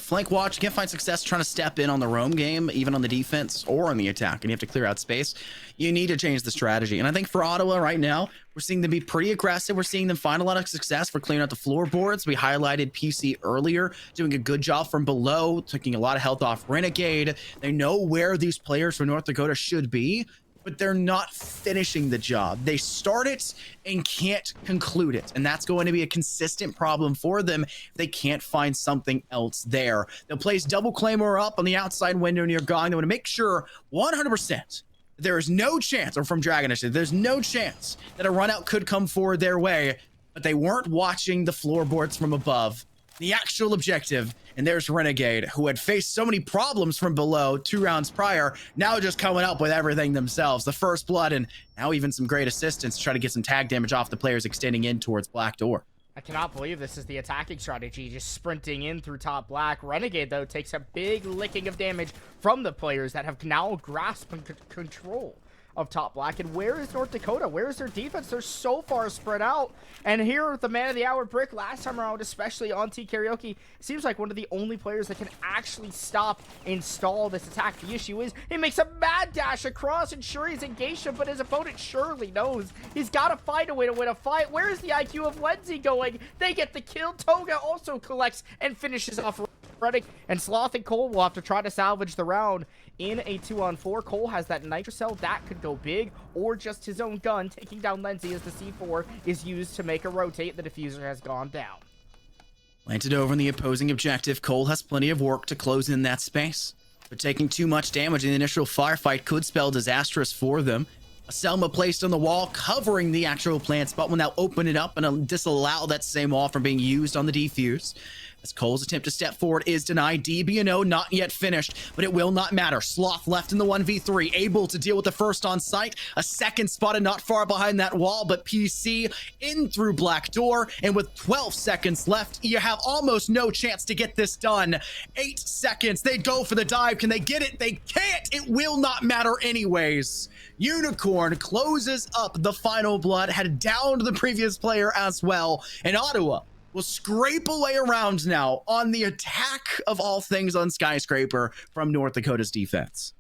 S2: flank watch, you can't find success trying to step in on the roam game, even on the defense or on the attack, and you have to clear out space, you need to change the strategy. And I think for Ottawa right now, we're seeing them be pretty aggressive. We're seeing them find a lot of success for clearing out the floorboards. We highlighted PC earlier, doing a good job from below, taking a lot of health off Renegade. They know where these players from North Dakota should be, but they're not finishing the job. They start it and can't conclude it. And that's going to be a consistent problem for them if they can't find something else there. They'll place double Claymore up on the outside window near Gong. They want to make sure 100% there is no chance, or from Dragon, there's no chance that a run out could come forward their way, but they weren't watching the floorboards from above. The actual objective, and there's Renegade, who had faced so many problems from below 2 rounds prior, now just coming up with everything themselves. The first blood, and now even some great assistance to try to get some tag damage off the players extending in towards Black Door.
S1: I cannot believe this is the attacking strategy, just sprinting in through top Black. Renegade, though, takes a big licking of damage from the players that have now grasped control of top Black. And where is North Dakota? Where is their defense? They're so far spread out. And here, the man of the hour, Brick, last time around, especially on T Karaoke, seems like one of the only players that can actually stop and stall this attack. The issue is he makes a mad dash across, and sure, he's engaged him, but his opponent surely knows he's got to find a way to win a fight. Where is the IQ of Lenzy going? They get the kill. Toga also collects and finishes off Reddick, and Sloth and Cole will have to try to salvage the round in a 2-on-4. Cole has that nitro cell that could go big, or just his own gun taking down Lenzy as the C4 is used to make a rotate. The diffuser has gone down.
S2: Planted over in the opposing objective, Cole has plenty of work to close in that space, but taking too much damage in the initial firefight could spell disastrous for them. A Selma placed on the wall covering the actual plant spot will now open it up and disallow that same wall from being used on the defuse. As Cole's attempt to step forward is denied. DB&O not yet finished, but it will not matter. Sloth left in the 1v3, able to deal with the first on site. A second spotted not far behind that wall, but PC in through Black Door. And with 12 seconds left, you have almost no chance to get this done. 8 seconds. They go for the dive. Can they get it? They can't. It will not matter anyways. Unicorn closes up the final blood, had downed the previous player as well. And Ottawa will scrape away around now on the attack of all things on Skyscraper from North Dakota's defense.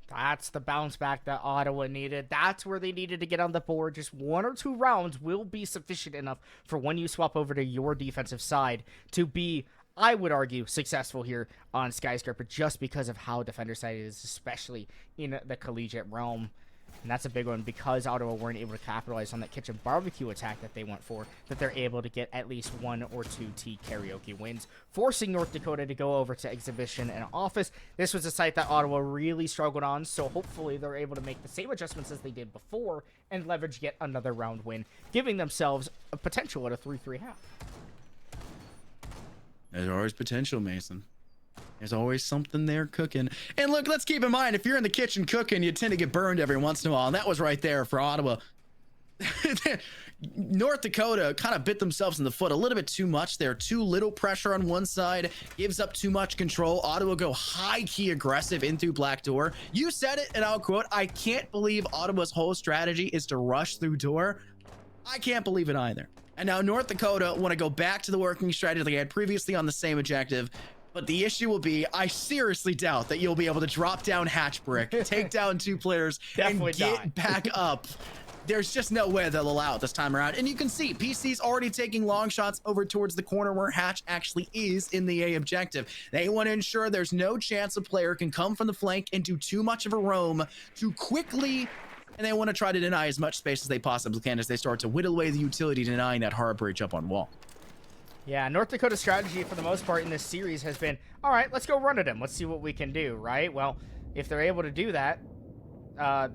S1: That's the bounce back that Ottawa needed. That's where they needed to get on the board. Just 1 or 2 rounds will be sufficient enough for when you swap over to your defensive side to be, I would argue, successful here on Skyscraper, just because of how defender side is, especially in the collegiate realm. And that's a big one because Ottawa weren't able to capitalize on that kitchen barbecue attack that they went for, that they're able to get at least 1 or 2 T Karaoke wins, forcing North Dakota to go over to Exhibition and Office. This was a site that Ottawa really struggled on, so hopefully they're able to make the same adjustments as they did before and leverage yet another round win, giving themselves a potential at a 3-3 half.
S2: There's always potential, Mason. There's always something there cooking. And look, let's keep in mind, if you're in the kitchen cooking, you tend to get burned every once in a while. And that was right there for Ottawa. North Dakota kind of bit themselves in the foot a little bit too much there. Too little pressure on one side, gives up too much control. Ottawa go high-key aggressive in through Black Door. You said it, and I'll quote, I can't believe Ottawa's whole strategy is to rush through door. I can't believe it either. And now North Dakota want to go back to the working strategy they had previously on the same objective. But the issue will be, I seriously doubt that you'll be able to drop down Hatch Brick, take down 2 players, and get back up. There's just no way they'll allow it this time around. And you can see, PC's already taking long shots over towards the corner where Hatch actually is in the A objective. They want to ensure there's no chance a player can come from the flank and do too much of a roam to quickly and they want to try to deny as much space as they possibly can as they start to whittle away the utility, denying that hard breach up on wall.
S1: Yeah, North Dakota's strategy for the most part in this series has been, all right, let's go run at him. Let's see what we can do, right? Well, if they're able to do that,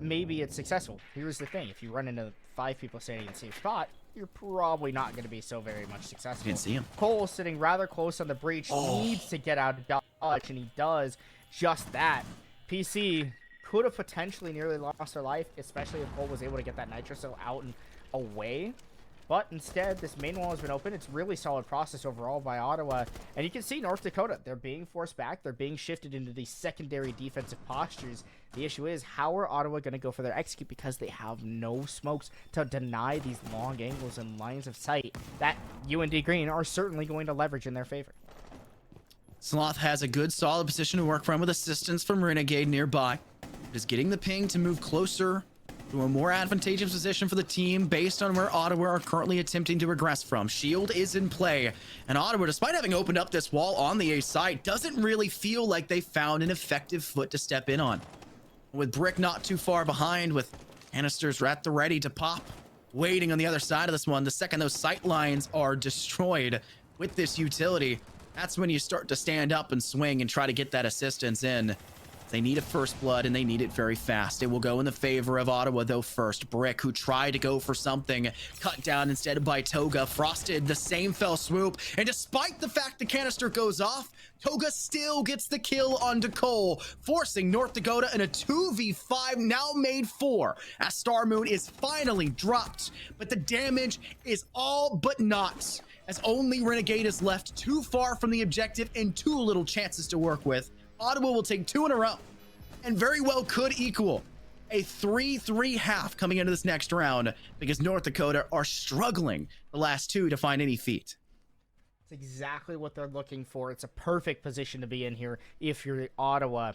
S1: maybe it's successful. Here's the thing. If you run into 5 people standing in the same spot, you're probably not going to be so very much successful.
S2: You can see him.
S1: Cole, sitting rather close on the breach, needs to get out of dodge, and he does just that. PC could have potentially nearly lost their life, especially if Cole was able to get that Nitro Cell out and away. But instead, this main wall has been open. It's really solid process overall by Ottawa. And you can see North Dakota, they're being forced back. They're being shifted into these secondary defensive postures. The issue is, how are Ottawa going to go for their execute? Because they have no smokes to deny these long angles and lines of sight that UND Green are certainly going to leverage in their favor.
S2: Sloth has a good solid position to work from with assistance from Renegade nearby. Just getting the ping to move closer to a more advantageous position for the team based on where Ottawa are currently attempting to regress from. Shield is in play, and Ottawa, despite having opened up this wall on the A side, doesn't really feel like they found an effective foot to step in on. With Brick not too far behind, with canisters at the ready to pop, waiting on the other side of this one, the second those sight lines are destroyed with this utility, that's when you start to stand up and swing and try to get that assistance in. They need a first blood, and they need it very fast. It will go in the favor of Ottawa, though, first. Brick, who tried to go for something, cut down instead by Toga. Frosted, the same fell swoop. And despite the fact the canister goes off, Toga still gets the kill onto Cole, forcing North Dakota in a 2v5, now made 4, as Star Moon is finally dropped. But the damage is all but not, as only Renegade is left too far from the objective and too little chances to work with. Ottawa will take 2 in a row and very well could equal a 3-3 half coming into this next round, because North Dakota are struggling the last 2 to find any feat.
S1: It's exactly what they're looking for. It's a perfect position to be in here if you're Ottawa.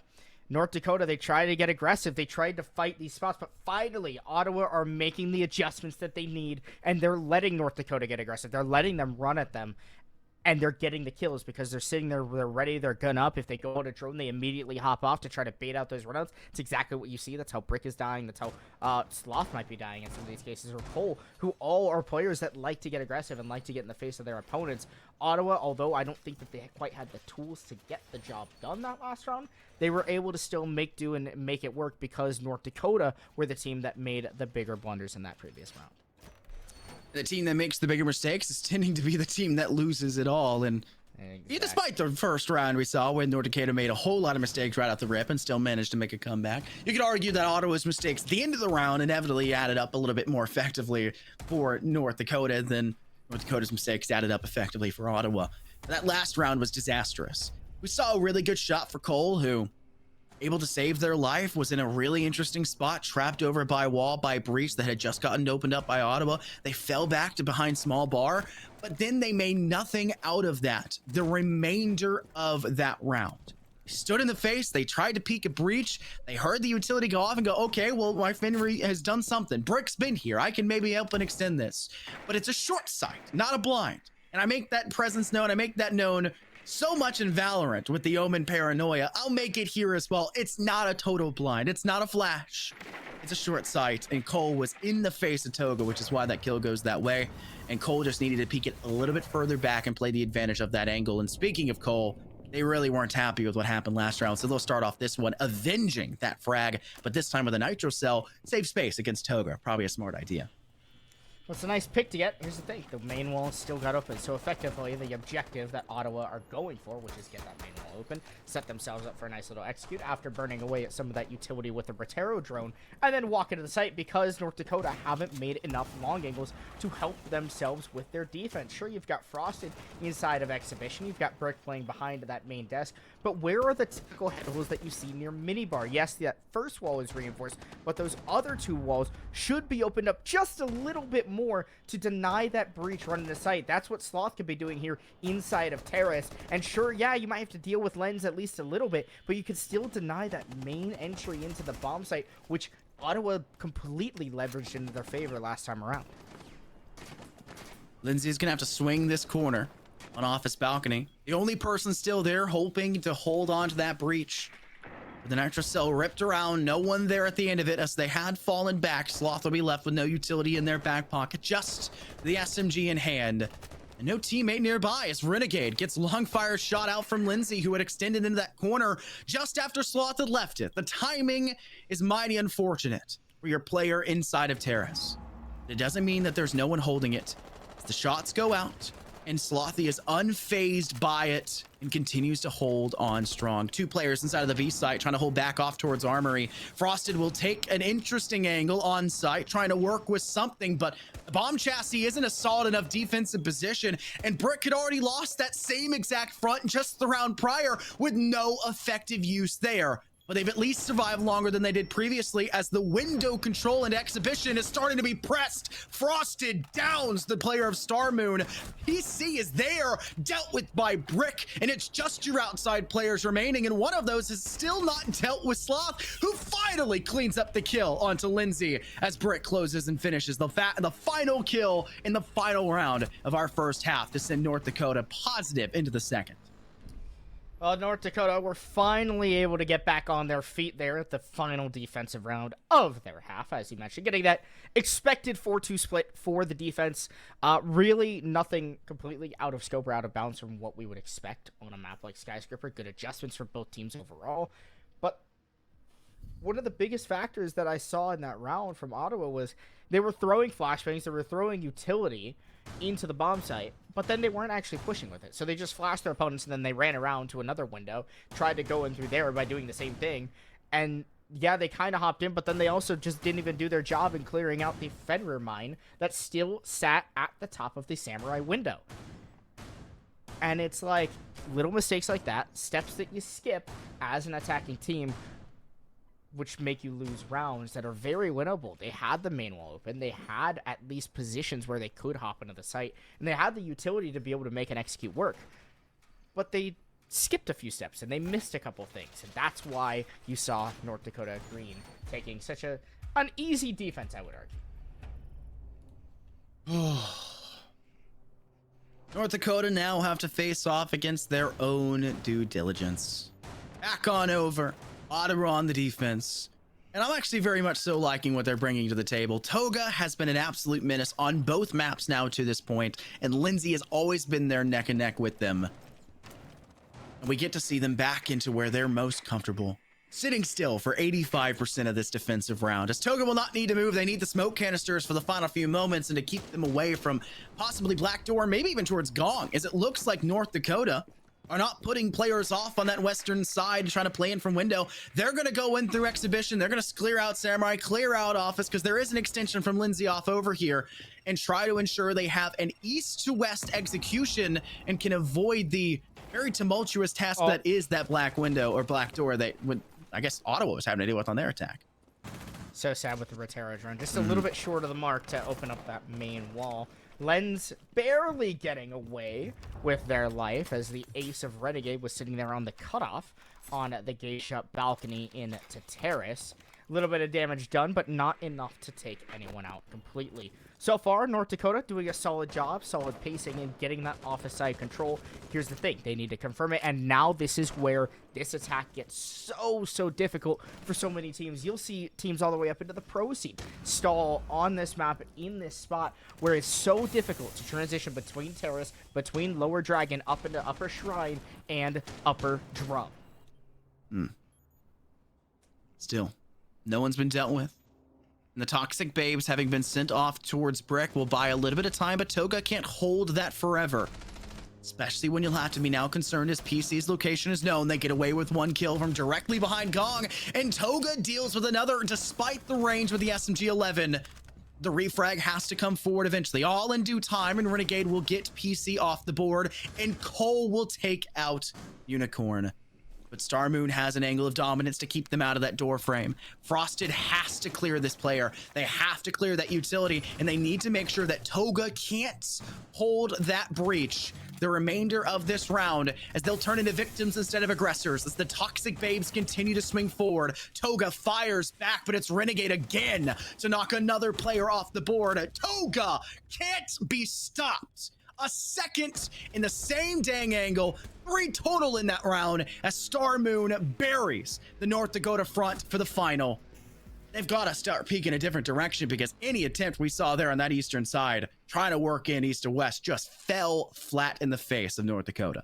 S1: North Dakota, they tried to get aggressive. They tried to fight these spots, but finally Ottawa are making the adjustments that they need, and they're letting North Dakota get aggressive. They're letting them run at them. And they're getting the kills because they're sitting there, they're ready, they're gun up. If they go to drone, they immediately hop off to try to bait out those runouts. It's exactly what you see. That's how Brick is dying. That's how Sloth might be dying in some of these cases. Or Cole, who all are players that like to get aggressive and like to get in the face of their opponents. Ottawa, although I don't think that they quite had the tools to get the job done that last round, they were able to still make do and make it work because North Dakota were the team that made the bigger blunders in that previous round.
S2: The team that makes the bigger mistakes is tending to be the team that loses it all. And
S1: Exactly.
S2: despite the first round we saw when North Dakota made a whole lot of mistakes right off the rip and still managed to make a comeback, you could argue that Ottawa's mistakes at the end of the round inevitably added up a little bit more effectively for North Dakota than North Dakota's mistakes added up effectively for Ottawa. That last round was disastrous. We saw a really good shot for Cole, who, able to save their life, was in a really interesting spot, trapped over by wall by breach that had just gotten opened up by Ottawa. They fell back to behind small bar, but then they made nothing out of that the remainder of that round. Stood in the face, they tried to peek a breach, they heard the utility go off and go, okay, well, my Fenry has done something. Brick's been here, I can maybe help and extend this. But it's a short sight, not a blind. And I make that presence known, I make that known so much in Valorant with the Omen Paranoia. I'll make it here as well. It's not a total blind. It's not a flash. It's a short sight. And Cole was in the face of Toga, which is why that kill goes that way. And Cole just needed to peek it a little bit further back and play the advantage of that angle. And speaking of Cole, they really weren't happy with what happened last round. So they'll start off this one avenging that frag. But this time with a Nitro Cell, save space against Toga. Probably a smart idea.
S1: Well, it's a nice pick to get. Here's the thing. The main wall still got open. So effectively, the objective that Ottawa are going for, which is get that main wall open, set themselves up for a nice little execute after burning away at some of that utility with the Brotero drone, and then walk into the site because North Dakota haven't made enough long angles to help themselves with their defense. Sure, you've got Frosted inside of Exhibition. You've got Brick playing behind that main desk. But where are the typical holes that you see near minibar? Yes, that first wall is reinforced, but those other 2 walls should be opened up just a little bit more to deny that breach running the site. That's what Sloth could be doing here inside of Terrace. And sure, yeah, you might have to deal with Lens at least a little bit, but you could still deny that main entry into the bomb site, which Ottawa completely leveraged into their favor last time around.
S2: Lindsay's gonna have to swing this corner on office balcony. The only person still there hoping to hold on to that breach. The Nitro Cell ripped around, no one there at the end of it as they had fallen back. Sloth will be left with no utility in their back pocket, just the SMG in hand. And no teammate nearby as Renegade gets long fire shot out from Lindsay, who had extended into that corner just after Sloth had left it. The timing is mighty unfortunate for your player inside of Terrace. It doesn't mean that there's no one holding it. As the shots go out, and Slothy is unfazed by it and continues to hold on strong. Two players inside of the B site trying to hold back off towards Armory. Frosted will take an interesting angle on site, trying to work with something, but the bomb chassis isn't a solid enough defensive position, and Brick had already lost that same exact front just the round prior with no effective use there. But they've at least survived longer than they did previously, as the window control and exhibition is starting to be pressed. Frosted downs the player of Star Moon. PC is there, dealt with by Brick, and it's just your outside players remaining, and one of those is still not dealt with Sloth, who finally cleans up the kill onto Lindsay as Brick closes and finishes the final kill in the final round of our first half to send North Dakota positive into the second.
S1: Well, North Dakota were finally able to get back on their feet there at the final defensive round of their half, as you mentioned, getting that expected 4-2 split for the defense. Really nothing completely out of scope or out of bounds from what we would expect on a map like Skyscraper. Good adjustments for both teams overall. But one of the biggest factors that I saw in that round from Ottawa was they were throwing flashbangs, they were throwing utility into the bomb site, but then they weren't actually pushing with it. So they just flashed their opponents, and then they ran around to another window, tried to go in through there by doing the same thing. And yeah, they kind of hopped in, but then they also just didn't even do their job in clearing out the Fenrir mine that still sat at the top of the Samurai window. And it's like little mistakes like that, steps that you skip as an attacking team, which make you lose rounds that are very winnable. They had the main wall open. They had at least positions where they could hop into the site. And they had the utility to be able to make and execute work. But they skipped a few steps, and they missed a couple things. And that's why you saw North Dakota Green taking such an easy defense, I would argue.
S2: North Dakota now have to face off against their own due diligence. Back on over. Ottawa on the defense. And I'm actually very much so liking what they're bringing to the table. Toga has been an absolute menace on both maps now to this point, and Lindsay has always been there neck and neck with them. And we get to see them back into where they're most comfortable, sitting still for 85% of this defensive round. As Toga will not need to move, they need the smoke canisters for the final few moments and to keep them away from possibly Black Door, maybe even towards Gong, as it looks like North Dakota are not putting players off on that western side, trying to play in from window. They're going to go in through exhibition. They're going to clear out Samurai, clear out office, because there is an extension from Lindsay off over here, and try to ensure they have an east to west execution and can avoid the very tumultuous task that is that black window or black door that I guess Ottawa was having to deal with on their attack.
S1: So sad with the Rotero drone. Just a little bit short of the mark to open up that main wall. Lens barely getting away with their life as the ace of Renegade was sitting there on the cutoff on the geisha balcony into terrace. A little bit of damage done, but not enough to take anyone out completely. So far, North Dakota doing a solid job, solid pacing, and getting that office side control. Here's the thing, they need to confirm it, and now this is where this attack gets so difficult for so many teams. You'll see teams all the way up into the pro scene stall on this map in this spot where it's so difficult to transition between terrace, between lower dragon, up into upper shrine, and upper drum.
S2: Still, no one's been dealt with. And the toxic babes, having been sent off towards Brick, will buy a little bit of time, but Toga can't hold that forever. Especially when you'll have to be now concerned as PC's location is known. They get away with one kill from directly behind Gong, and Toga deals with another despite the range with the SMG-11. The refrag has to come forward eventually, all in due time, and Renegade will get PC off the board, and Cole will take out Unicorn. But Star Moon has an angle of dominance to keep them out of that door frame. Frosted has to clear this player. They have to clear that utility, and they need to make sure that Toga can't hold that breach the remainder of this round, as they'll turn into victims instead of aggressors as the toxic babes continue to swing forward. Toga fires back, but it's Renegade again to knock another player off the board. Toga can't be stopped a second in the same dang angle, 3 total in that round as Star Moon buries the North Dakota front for the final. They've got to start peeking a different direction because any attempt we saw there on that eastern side, trying to work in east to west, just fell flat in the face of North Dakota.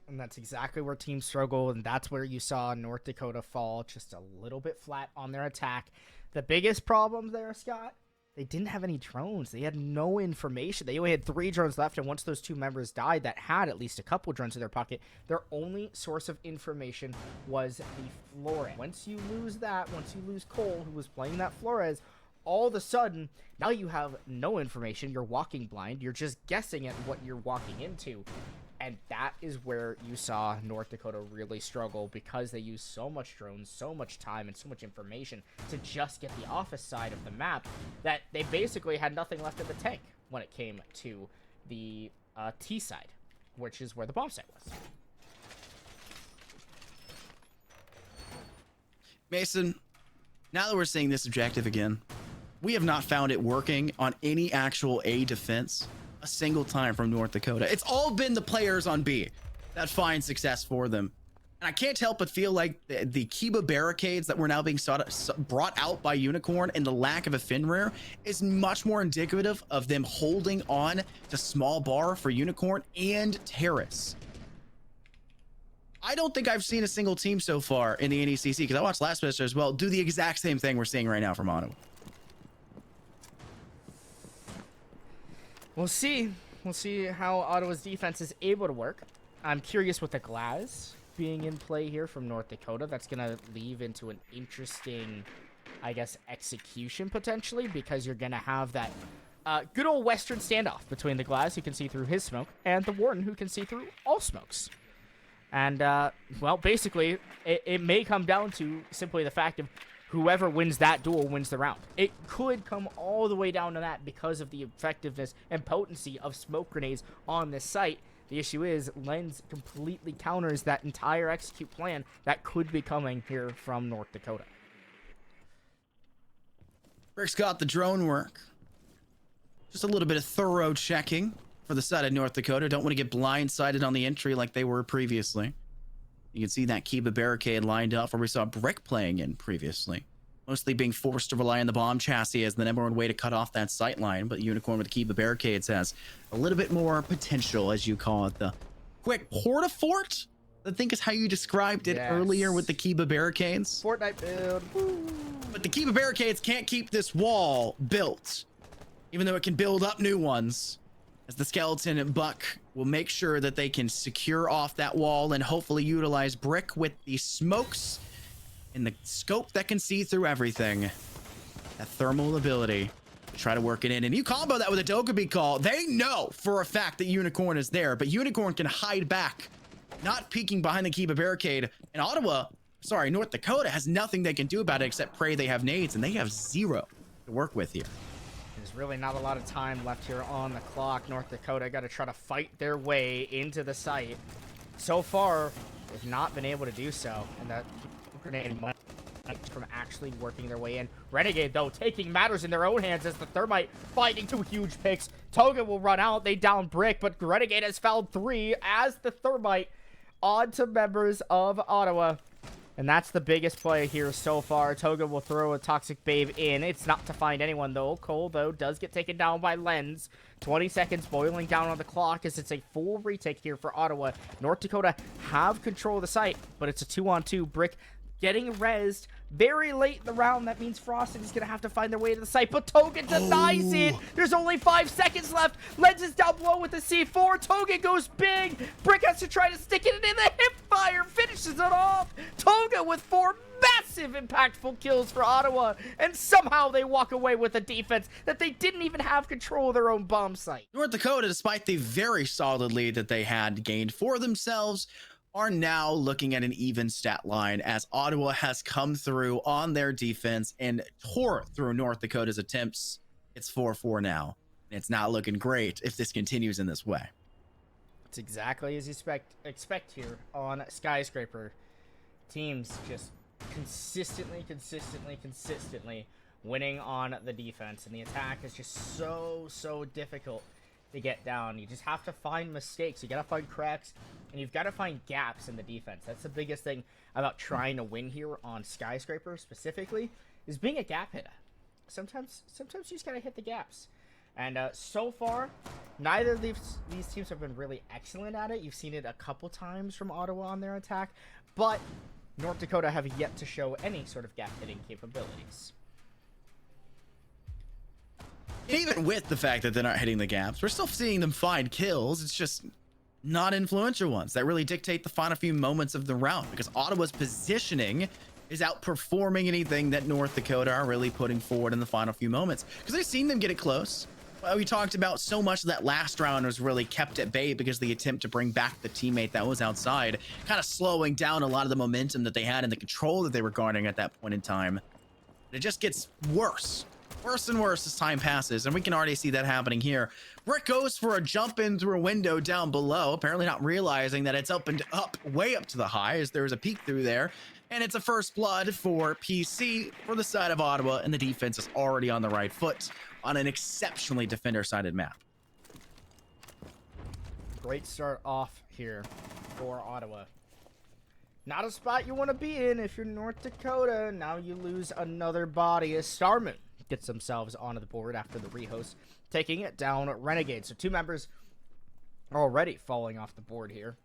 S1: And that's exactly where teams struggle, and that's where you saw North Dakota fall just a little bit flat on their attack. The biggest problem there, Scott, they didn't have any drones. They had no information. They only had 3 drones left, and once those 2 members died that had at least a couple drones in their pocket, their only source of information was the Flores. Once you lose that, once you lose Cole, who was playing that Flores, all of a sudden, now you have no information. You're walking blind. You're just guessing at what you're walking into. And that is where you saw North Dakota really struggle because they used so much drones, so much time, and so much information to just get the office side of the map that they basically had nothing left in the tank when it came to the T side, which is where the bomb site was.
S2: Mason, now that we're seeing this objective again, we have not found it working on any actual A defense a single time from North Dakota. It's all been the players on B that find success for them. And I can't help but feel like the Kiba barricades that were now being brought out by Unicorn and the lack of a Finrear is much more indicative of them holding on to small bar for Unicorn and Terrace. I don't think I've seen a single team so far in the NECC, because I watched last semester as well, do the exact same thing we're seeing right now from Ottawa.
S1: We'll see. We'll see how Ottawa's defense is able to work. I'm curious with the Glass being in play here from North Dakota. That's going to leave into an interesting, I guess, execution potentially, because you're going to have that good old Western standoff between the Glass, who can see through his smoke, and the Warden, who can see through all smokes. And, well, basically, it may come down to simply the fact of whoever wins that duel wins the round. It could come all the way down to that because of the effectiveness and potency of smoke grenades on this site. The issue is Lens completely counters that entire execute plan that could be coming here from North Dakota.
S2: Rick's got the drone work. Just a little bit of thorough checking for the side of North Dakota. Don't want to get blindsided on the entry like they were previously. You can see that Kiba barricade lined up where we saw Brick playing in previously. Mostly being forced to rely on the bomb chassis as the number one way to cut off that sight line. But Unicorn with Kiba barricades has a little bit more potential, as you call it. The quick porta-fort, I think is how you described it earlier with the Kiba barricades.
S1: Fortnite build. Woo.
S2: But the Kiba barricades can't keep this wall built, even though it can build up new ones, as the Skeleton and Buck will make sure that they can secure off that wall and hopefully utilize Brick with the smokes and the scope that can see through everything. That thermal ability to try to work it in. And you combo that with a Dokkaebi call. They know for a fact that Unicorn is there, but Unicorn can hide back, not peeking behind the Kiba barricade. And North Dakota has nothing they can do about it except pray they have nades, and they have 0 to work with here.
S1: There's really not a lot of time left here on the clock. North Dakota got to try to fight their way into the site. So far, they've not been able to do so, and that grenade might from actually working their way in. Renegade, though, taking matters in their own hands as the Thermite finding 2 huge picks. Toga will run out. They down Brick, but Renegade has found 3 as the Thermite onto members of Ottawa. And that's the biggest play here so far. Toga will throw a Toxic Babe in. It's not to find anyone, though. Cole, though, does get taken down by Lens. 20 seconds boiling down on the clock as it's a full retake here for Ottawa. North Dakota have control of the site, but it's a 2-on-2. Brick getting rezzed very late in the round. That means Frosted is going to have to find their way to the site, but Toga denies it. There's only 5 seconds left. Lens is down below with the C4. Toga goes big. Brick has to try to stick it in, and the hipfire finishes it off. Toga with 4 massive impactful kills for Ottawa, and somehow they walk away with a defense that they didn't even have control of their own bomb site.
S2: North Dakota, despite the very solid lead that they had gained for themselves, are now looking at an even stat line as Ottawa has come through on their defense and tore through North Dakota's attempts. It's 4-4 now, and it's not looking great if this continues in this way.
S1: It's exactly as you expect here on Skyscraper. Teams just consistently winning on the defense, and the attack is just so difficult to get down. You just have to find mistakes. You got to find cracks, and you've got to find gaps in the defense. That's the biggest thing about trying to win here on Skyscraper specifically, is being a gap hitter. Sometimes you just got to hit the gaps. And so far, neither of these teams have been really excellent at it. You've seen it a couple times from Ottawa on their attack, but North Dakota have yet to show any sort of gap-hitting capabilities.
S2: Even with the fact that they're not hitting the gaps, we're still seeing them find kills. It's just not influential ones that really dictate the final few moments of the round, because Ottawa's positioning is outperforming anything that North Dakota are really putting forward in the final few moments, because they've seen them get it close. Well, we talked about so much of that last round was really kept at bay because the attempt to bring back the teammate that was outside, kind of slowing down a lot of the momentum that they had and the control that they were garnering at that point in time. It just gets worse and worse as time passes, and we can already see that happening here. Brick goes for a jump in through a window down below, apparently not realizing that it's opened up way up to the high, as there's a peek through there. And it's a first blood for PC for the side of Ottawa, and the defense is already on the right foot on an exceptionally defender-sided map.
S1: Great start off here for Ottawa. Not a spot you want to be in if you're North Dakota. Now you lose another body as Starman gets themselves onto the board after the rehost, taking it down Renegade. So 2 members are already falling off the board here.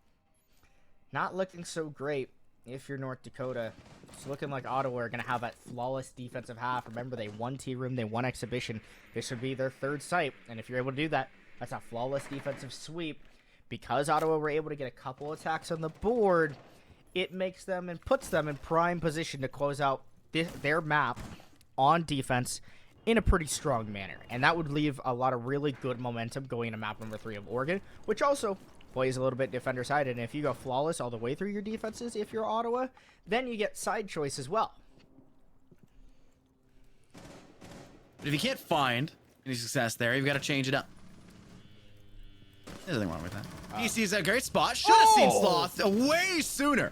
S1: Not looking so great if you're North Dakota. It's looking like Ottawa are going to have that flawless defensive half. Remember, they won T-Room, they won Exhibition. This should be their 3rd site, and if you're able to do that, that's a flawless defensive sweep. Because Ottawa were able to get a couple attacks on the board, it makes them and puts them in prime position to close out their map on defense in a pretty strong manner. And that would leave a lot of really good momentum going into map number 3 of Oregon, which also plays a little bit defender-sided. And if you go flawless all the way through your defenses, if you're Ottawa, then you get side choice as well.
S2: But if you can't find any success there, you've got to change it up. There's nothing wrong with that. PC's a great spot. Should have seen Sloth way sooner.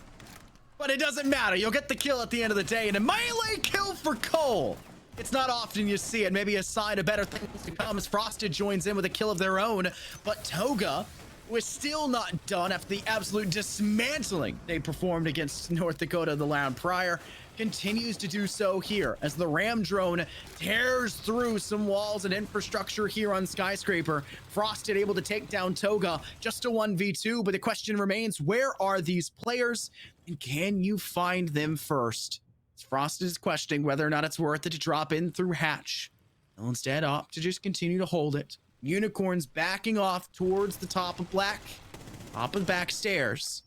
S2: But it doesn't matter. You'll get the kill at the end of the day. And a melee kill for Cole. It's not often you see it. Maybe a sign of better things to come as Frosted joins in with a kill of their own. But Toga was still not done after the absolute dismantling they performed against North Dakota the round prior. Continues to do so here as the Ram drone tears through some walls and infrastructure here on Skyscraper. Frosted able to take down Toga, just a 1v2, but the question remains, where are these players and can you find them first? Frosted is questioning whether or not it's worth it to drop in through hatch. They'll instead opt to just continue to hold it. Unicorns backing off towards the top of black, top of the back stairs.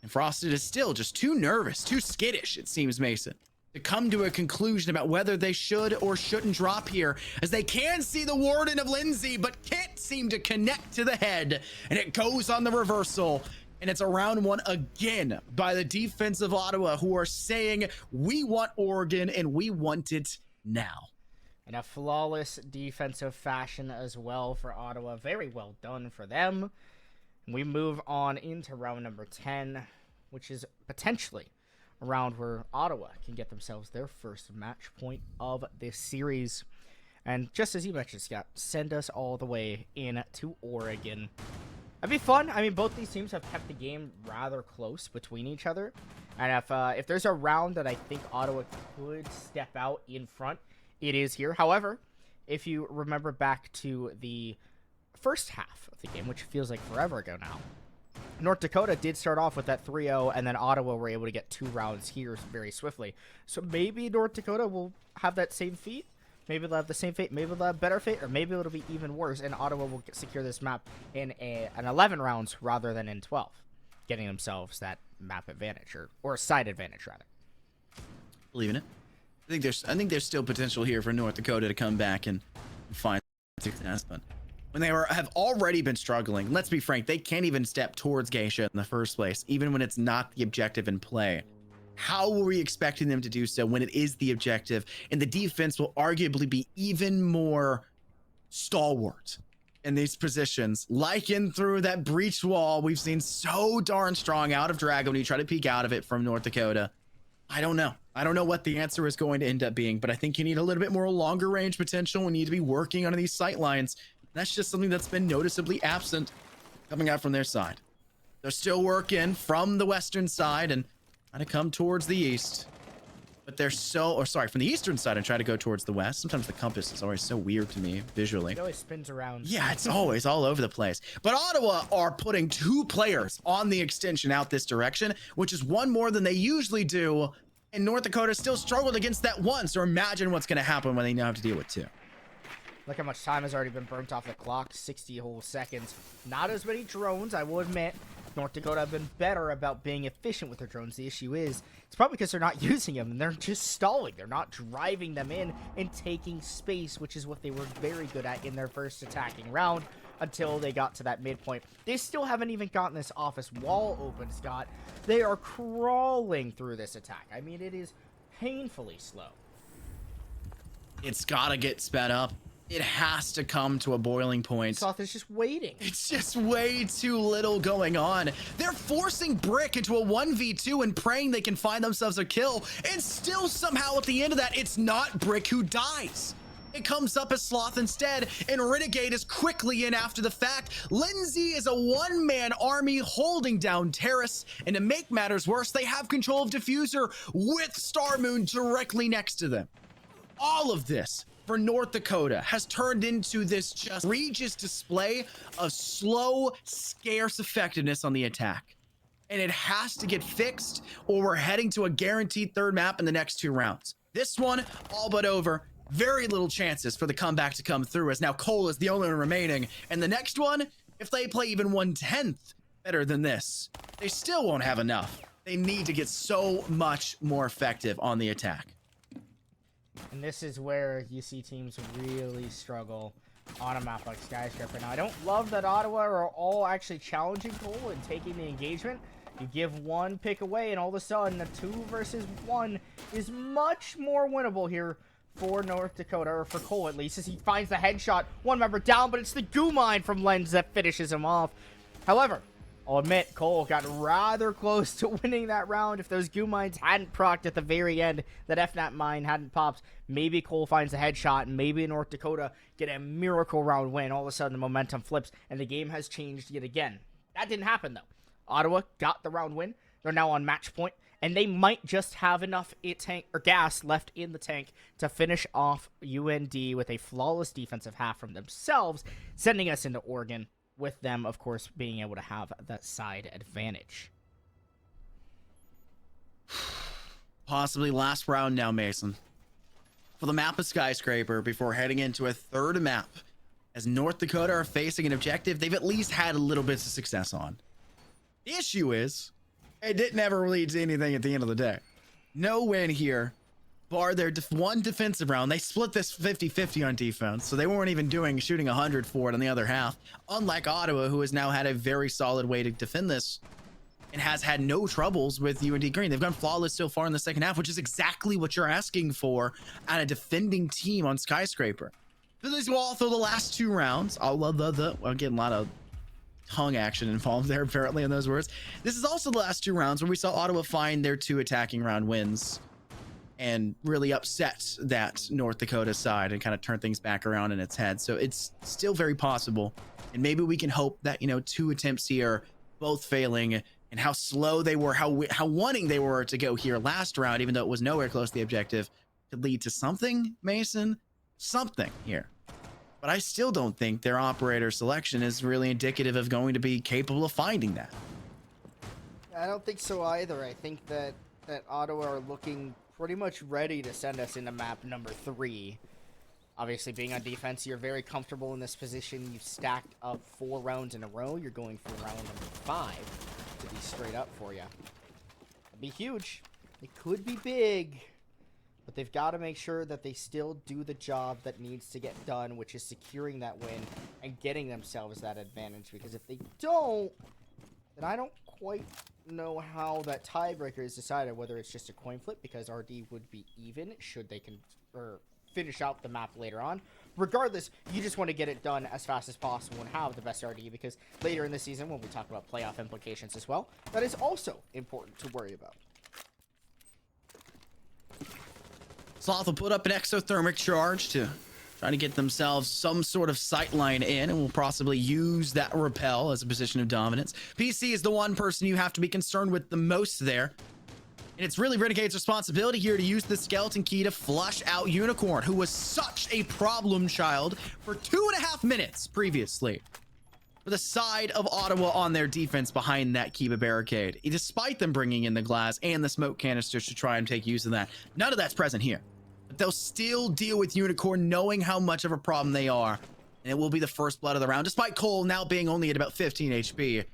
S2: And Frosted is still just too nervous, too skittish, it seems, Mason, to come to a conclusion about whether they should or shouldn't drop here, as they can see the Warden of Lindsay, but can't seem to connect to the head. And it goes on the reversal. And it's a round 1 again by the defense of Ottawa, who are saying, we want Oregon and we want it now.
S1: In a flawless defensive fashion as well for Ottawa. Very well done for them. We move on into round number 10, which is potentially a round where Ottawa can get themselves their first match point of this series. And just as you mentioned, Scott, send us all the way into Oregon. That'd be fun. I mean, both these teams have kept the game rather close between each other. And if there's a round that I think Ottawa could step out in front, it is here. However, if you remember back to the first half of the game, which feels like forever ago now, North Dakota did start off with that 3-0, and then Ottawa were able to get 2 rounds here very swiftly. So maybe North Dakota will have that same feat. Maybe they'll have the same fate, maybe they'll have better fate, or maybe it'll be even worse, and Ottawa will secure this map in an 11 rounds rather than in 12, getting themselves that map advantage, or a side advantage, rather.
S2: Believe in it. I think there's still potential here for North Dakota to come back and find success, but when they have already been struggling, let's be frank, they can't even step towards Geisha in the first place, even when it's not the objective in play. How were we expecting them to do so when it is the objective? And the defense will arguably be even more stalwart in these positions. Like in through that breach wall, we've seen so darn strong out of Dragon when you try to peek out of it from North Dakota. I don't know. I don't know what the answer is going to end up being, but I think you need a little bit more longer range potential. We need to be working on these sight lines. That's just something that's been noticeably absent coming out from their side. They're still working from the western side and trying to come towards the east. But they're from the eastern side and try to go towards the west. Sometimes the compass is always so weird to me visually.
S1: It always spins around.
S2: Yeah, it's always all over the place. But Ottawa are putting 2 players on the extension out this direction, which is 1 more than they usually do. And North Dakota still struggled against that 1. So imagine what's going to happen when they now have to deal with 2.
S1: Look how much time has already been burnt off the clock. 60 whole seconds. Not as many drones, I will admit. North Dakota have been better about being efficient with their drones. The issue is, it's probably because they're not using them and they're just stalling. They're not driving them in and taking space, which is what they were very good at in their first attacking round until they got to that midpoint. They still haven't even gotten this office wall open, Scott. They are crawling through this attack. I mean, it is painfully slow.
S2: It's got to get sped up. It has to come to a boiling point.
S1: South is just waiting.
S2: It's just way too little going on. They're forcing Brick into a 1v2 and praying they can find themselves a kill. And still somehow at the end of that, it's not Brick who dies. It comes up as Sloth instead, and Renegade is quickly in after the fact. Lindsay is a 1-man army holding down Terrace, and to make matters worse, they have control of Diffuser with Star Moon directly next to them. All of this for North Dakota has turned into this just egregious display of slow, scarce effectiveness on the attack. And it has to get fixed, or we're heading to a guaranteed 3rd map in the next 2 rounds. This one, all but over. Very little chances for the comeback to come through, as now Cole is the only one remaining. And the next one, if they play even 1/10 better than this, they still won't have enough. They need to get so much more effective on the attack.
S1: And this is where you see teams really struggle on a map like Skyscraper. Now, I don't love that Ottawa are all actually challenging Cole and taking the engagement. You give 1 pick away, and all of a sudden, a 2 versus 1 is much more winnable here for North Dakota, or for Cole at least, as he finds the headshot. 1 member down, but it's the goo mine from Lens that finishes him off. However, I'll admit, Cole got rather close to winning that round. If those goo mines hadn't procced at the very end, that FNAT mine hadn't popped, maybe Cole finds a headshot, and maybe North Dakota get a miracle round win. All of a sudden, the momentum flips, and the game has changed yet again. That didn't happen, though. Ottawa got the round win. They're now on match point, and they might just have enough gas left in the tank to finish off UND with a flawless defensive half from themselves, sending us into Oregon, with them, of course, being able to have that side advantage.
S2: Possibly last round now, Mason. For the map of Skyscraper before heading into a 3rd map. As North Dakota are facing an objective they've at least had a little bits of success on. The issue is, it didn't ever lead to anything at the end of the day. No win here. Bar their 1 defensive round. They split this 50-50 on defense, so they weren't even shooting 100 for it on the other half. Unlike Ottawa, who has now had a very solid way to defend this and has had no troubles with UND Green. They've gone flawless so far in the second half, which is exactly what you're asking for at a defending team on Skyscraper. So this will also the last 2 rounds. I'm getting a lot of tongue action involved there apparently in those words. This is also the last 2 rounds where we saw Ottawa find their 2 attacking round wins and really upset that North Dakota side and kind of turn things back around in its head. So it's still very possible. And maybe we can hope that, 2 attempts here, both failing, and how slow they were, how wanting they were to go here last round, even though it was nowhere close to the objective, could lead to something, Mason, something here. But I still don't think their operator selection is really indicative of going to be capable of finding that.
S1: I don't think so either. I think that Ottawa are looking pretty much ready to send us into map number 3. Obviously, being on defense, you're very comfortable in this position. You've stacked up 4 rounds in a row. You're going for round number 5 to be straight up for you. It'd be huge. It could be big. But they've got to make sure that they still do the job that needs to get done, which is securing that win and getting themselves that advantage. Because if they don't, then I don't quite know how that tiebreaker is decided, whether it's just a coin flip because RD would be even should they finish out the map later on. Regardless, you just want to get it done as fast as possible and have the best RD, because later in the season, when we talk about playoff implications as well, that is also important to worry about.
S2: Sloth will put up an exothermic charge to trying to get themselves some sort of sight line in, and will possibly use that repel as a position of dominance. PC is the one person you have to be concerned with the most there. And it's really Renegade's responsibility here to use the skeleton key to flush out Unicorn, who was such a problem child for 2.5 minutes previously. For the side of Ottawa on their defense behind that Kiba barricade. Despite them bringing in the glass and the smoke canisters to try and take use of that, none of that's present here. But they'll still deal with Unicorn knowing how much of a problem they are. And it will be the first blood of the round, despite Cole now being only at about 15 HP.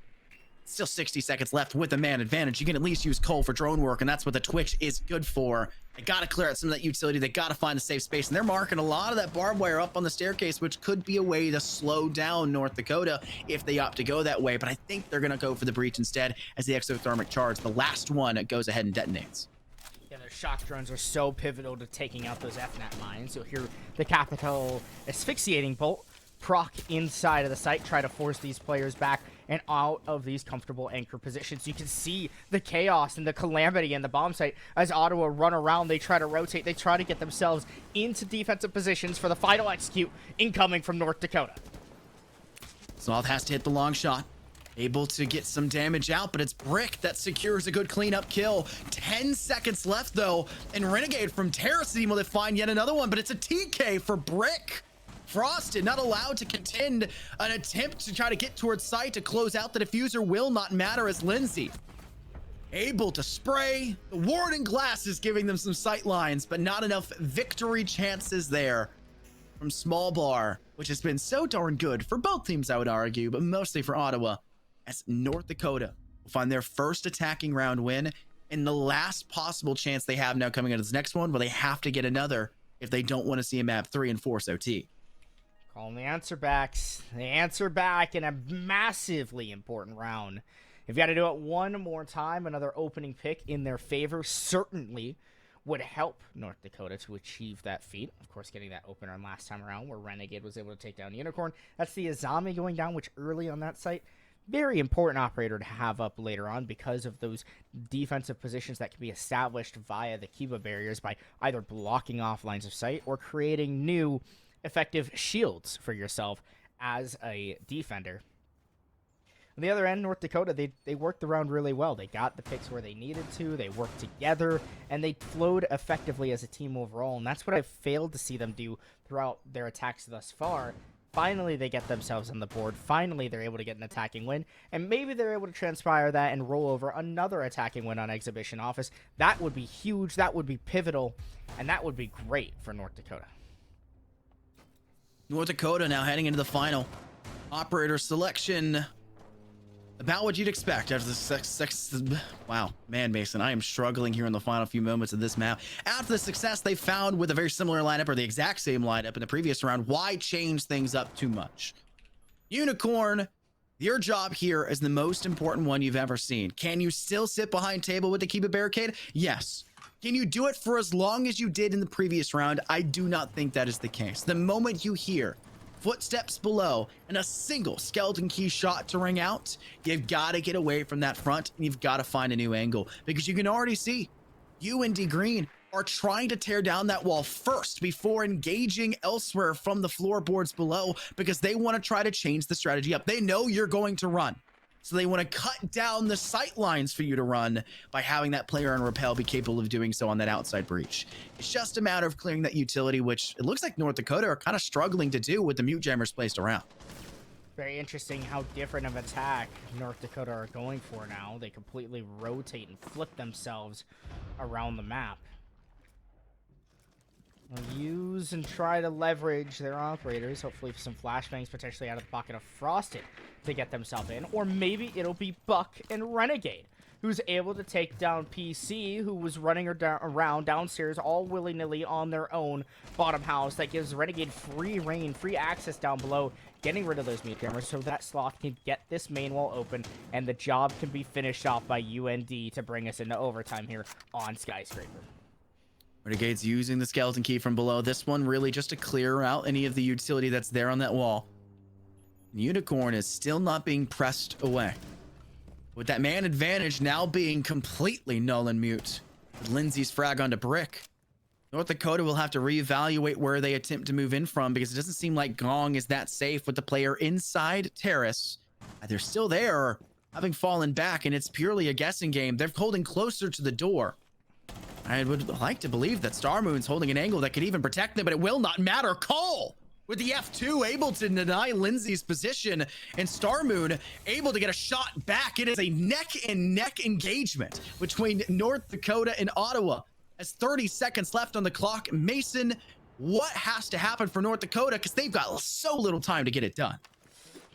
S2: Still 60 seconds left with a man advantage. You can at least use Cole for drone work, and that's what the Twitch is good for. They gotta clear out some of that utility. They gotta find a safe space, and they're marking a lot of that barbed wire up on the staircase, which could be a way to slow down North Dakota if they opt to go that way. But I think they're gonna go for the breach instead, as the exothermic charge, the last one, goes ahead and detonates.
S1: Yeah, their shock drones are so pivotal to taking out those FNAT mines. You'll hear the Capital asphyxiating bolt proc inside of the site, try to force these players back and out of these comfortable anchor positions. You can see the chaos and the calamity in the bomb site as Ottawa run around. They try to rotate. They try to get themselves into defensive positions for the final execute incoming from North Dakota.
S2: Sloth has to hit the long shot. Able to get some damage out, but it's Brick that secures a good cleanup kill. 10 seconds left, though, and Renegade from Terrace able to find yet another one, but it's a TK for Brick. Frosted not allowed to contend. An attempt to try to get towards site to close out the diffuser will not matter, as Lindsay able to spray. The warning glass is giving them some sight lines, but not enough victory chances there from Small Bar, which has been so darn good for both teams, I would argue, but mostly for Ottawa, as North Dakota will find their first attacking round win and the last possible chance they have now coming into this next one, where they have to get another if they don't want to see a map 3 and force OT.
S1: Calling the answer backs. They answer back in a massively important round. If you got to do it one more time, another opening pick in their favor certainly would help North Dakota to achieve that feat. Of course, getting that opener last time around where Renegade was able to take down Unicorn. That's the Azami going down, which early on that site, very important operator to have up later on because of those defensive positions that can be established via the Kiba barriers by either blocking off lines of sight or creating new effective shields for yourself as a defender. On the other end, North Dakota, they worked the round really well. They got the picks where they needed to, they worked together, and they flowed effectively as a team overall, and that's what I've failed to see them do throughout their attacks thus far. Finally, they get themselves on the board. Finally, they're able to get an attacking win, and maybe they're able to transpire that and roll over another attacking win on Exhibition Office. That would be huge, that would be pivotal, and that would be great for North Dakota.
S2: North Dakota now heading into the final. Operator selection. About what you'd expect after the wow, man, Mason, I am struggling here in the final few moments of this map. After the success they found with a very similar lineup, or the exact same lineup in the previous round, why change things up too much? Unicorn, your job here is the most important one you've ever seen. Can you still sit behind table with the Kiba barricade? Yes. Can you do it for as long as you did in the previous round? I do not think that is the case. The moment you hear footsteps below and a single skeleton key shot to ring out, you've got to get away from that front and you've got to find a new angle, because you can already see UND Green are trying to tear down that wall first before engaging elsewhere from the floorboards below, because they want to try to change the strategy up. They know you're going to run, so they want to cut down the sight lines for you to run by having that player on repel be capable of doing so on that outside breach. It's just a matter of clearing that utility, which it looks like North Dakota are kind of struggling to do with the mute jammers placed around.
S1: Very interesting how different of attack North Dakota are going for now. They completely rotate and flip themselves around the map. They'll use and try to leverage their operators, hopefully some flashbangs potentially out of the pocket of Frosted to get themselves in. Or maybe it'll be Buck and Renegade, who's able to take down PC, who was running around downstairs all willy-nilly on their own bottom house. That gives Renegade free reign, free access down below, getting rid of those mute jammers so that Sloth can get this main wall open and the job can be finished off by UND to bring us into overtime here on Skyscraper.
S2: Renegade's using the skeleton key from below. This one really just to clear out any of the utility that's there on that wall. Unicorn is still not being pressed away, with that man advantage now being completely null and mute. With Lindsay's frag onto Brick. North Dakota will have to reevaluate where they attempt to move in from, because it doesn't seem like Gong is that safe with the player inside Terrace. They're still there, having fallen back, and it's purely a guessing game. They're holding closer to the door. I would like to believe that Star Moon's holding an angle that could even protect them, but it will not matter. Cole with the F2 able to deny Lindsay's position, and Star Moon able to get a shot back. It is a neck-and-neck engagement between North Dakota and Ottawa. As 30 seconds left on the clock, Mason, what has to happen for North Dakota? Because they've got so little time to get it done.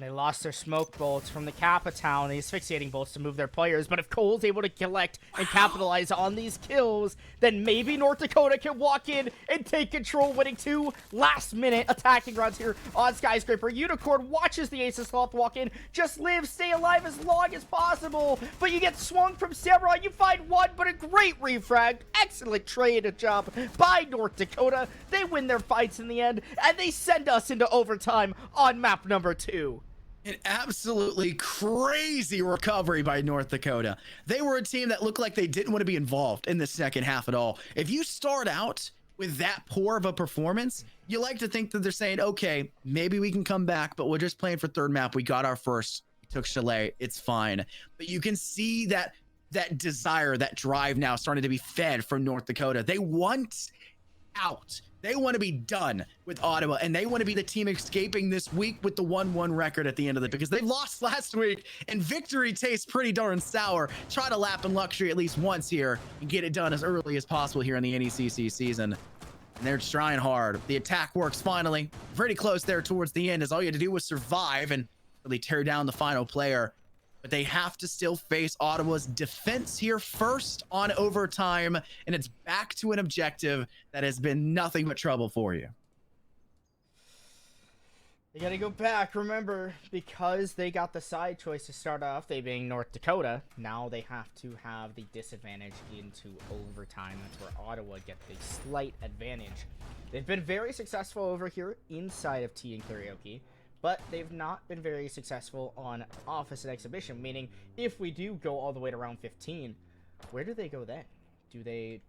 S1: They lost their smoke bolts from the Kappa Town, the asphyxiating bolts to move their players, but if Cole's able to collect and capitalize on these kills, then maybe North Dakota can walk in and take control, winning 2 last-minute attacking rounds here on Skyscraper. Unicorn watches the Ace of Sloth walk in, just live, stay alive as long as possible, but you get swung from Samurai, you find 1, but a great refrag, excellent trade job by North Dakota. They win their fights in the end, and they send us into overtime on map number 2.
S2: An absolutely crazy recovery by North Dakota. They were a team that looked like they didn't want to be involved in the second half at all. If you start out with that poor of a performance, you like to think that they're saying, okay, maybe we can come back, but we're just playing for third map. We got our first, we took Chalet, it's fine. But you can see that desire, that drive now starting to be fed from North Dakota. They want out. They want to be done with Ottawa, and they want to be the team escaping this week with the 1-1 record at the end of it, because they lost last week, and victory tastes pretty darn sour. Try to lap in luxury at least once here and get it done as early as possible here in the NECC season. And they're trying hard. The attack works finally. Pretty close there towards the end, as all you had to do was survive and really tear down the final player. But they have to still face Ottawa's defense here first on overtime, and it's back to an objective that has been nothing but trouble for you.
S1: They gotta go back, remember, because they got the side choice to start off, they being North Dakota, now they have to have the disadvantage into overtime. That's where Ottawa get the slight advantage. They've been very successful over here inside of Tea and Karaoke, but they've not been very successful on Office and Exhibition, meaning if we do go all the way to round 15, where do they go then? Do they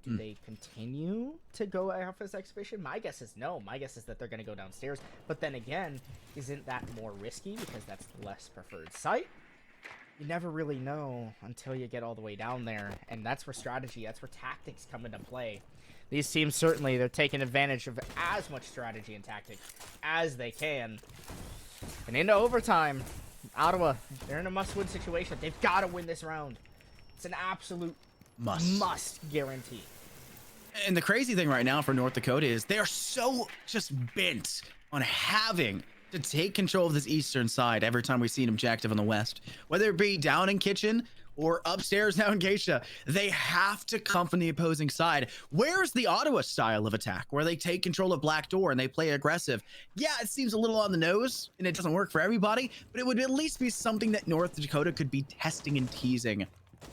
S1: continue to go Office Exhibition? My guess is no. My guess is that they're going to go downstairs. But then again, isn't that more risky because that's the less preferred site? You never really know until you get all the way down there, and that's where strategy, that's where tactics come into play. These teams certainly, they're taking advantage of as much strategy and tactics as they can. And into overtime, Ottawa, they're in a must-win situation. They've got to win this round. It's an absolute must guarantee.
S2: And the crazy thing right now for North Dakota is they are so just bent on having to take control of this eastern side every time we see an objective on the west. Whether it be down in Kitchen or upstairs now in Geisha, they have to come from the opposing side. Where's the Ottawa style of attack, where they take control of Black Door and they play aggressive? Yeah, it seems a little on the nose, and it doesn't work for everybody, but it would at least be something that North Dakota could be testing and teasing.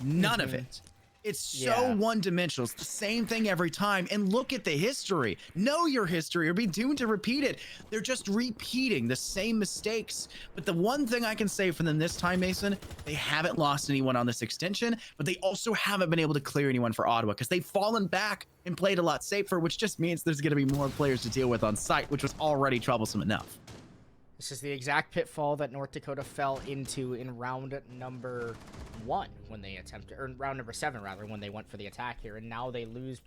S2: None of it. It's so one-dimensional. It's the same thing every time. And look at the history. Know your history or be doomed to repeat it. They're just repeating the same mistakes. But the one thing I can say for them this time, Mason, they haven't lost anyone on this extension, but they also haven't been able to clear anyone for Ottawa because they've fallen back and played a lot safer, which just means there's going to be more players to deal with on site, which was already troublesome enough.
S1: This is the exact pitfall that North Dakota fell into in round number 1 when they attempted, or round number 7 rather, when they went for the attack here, and now they lose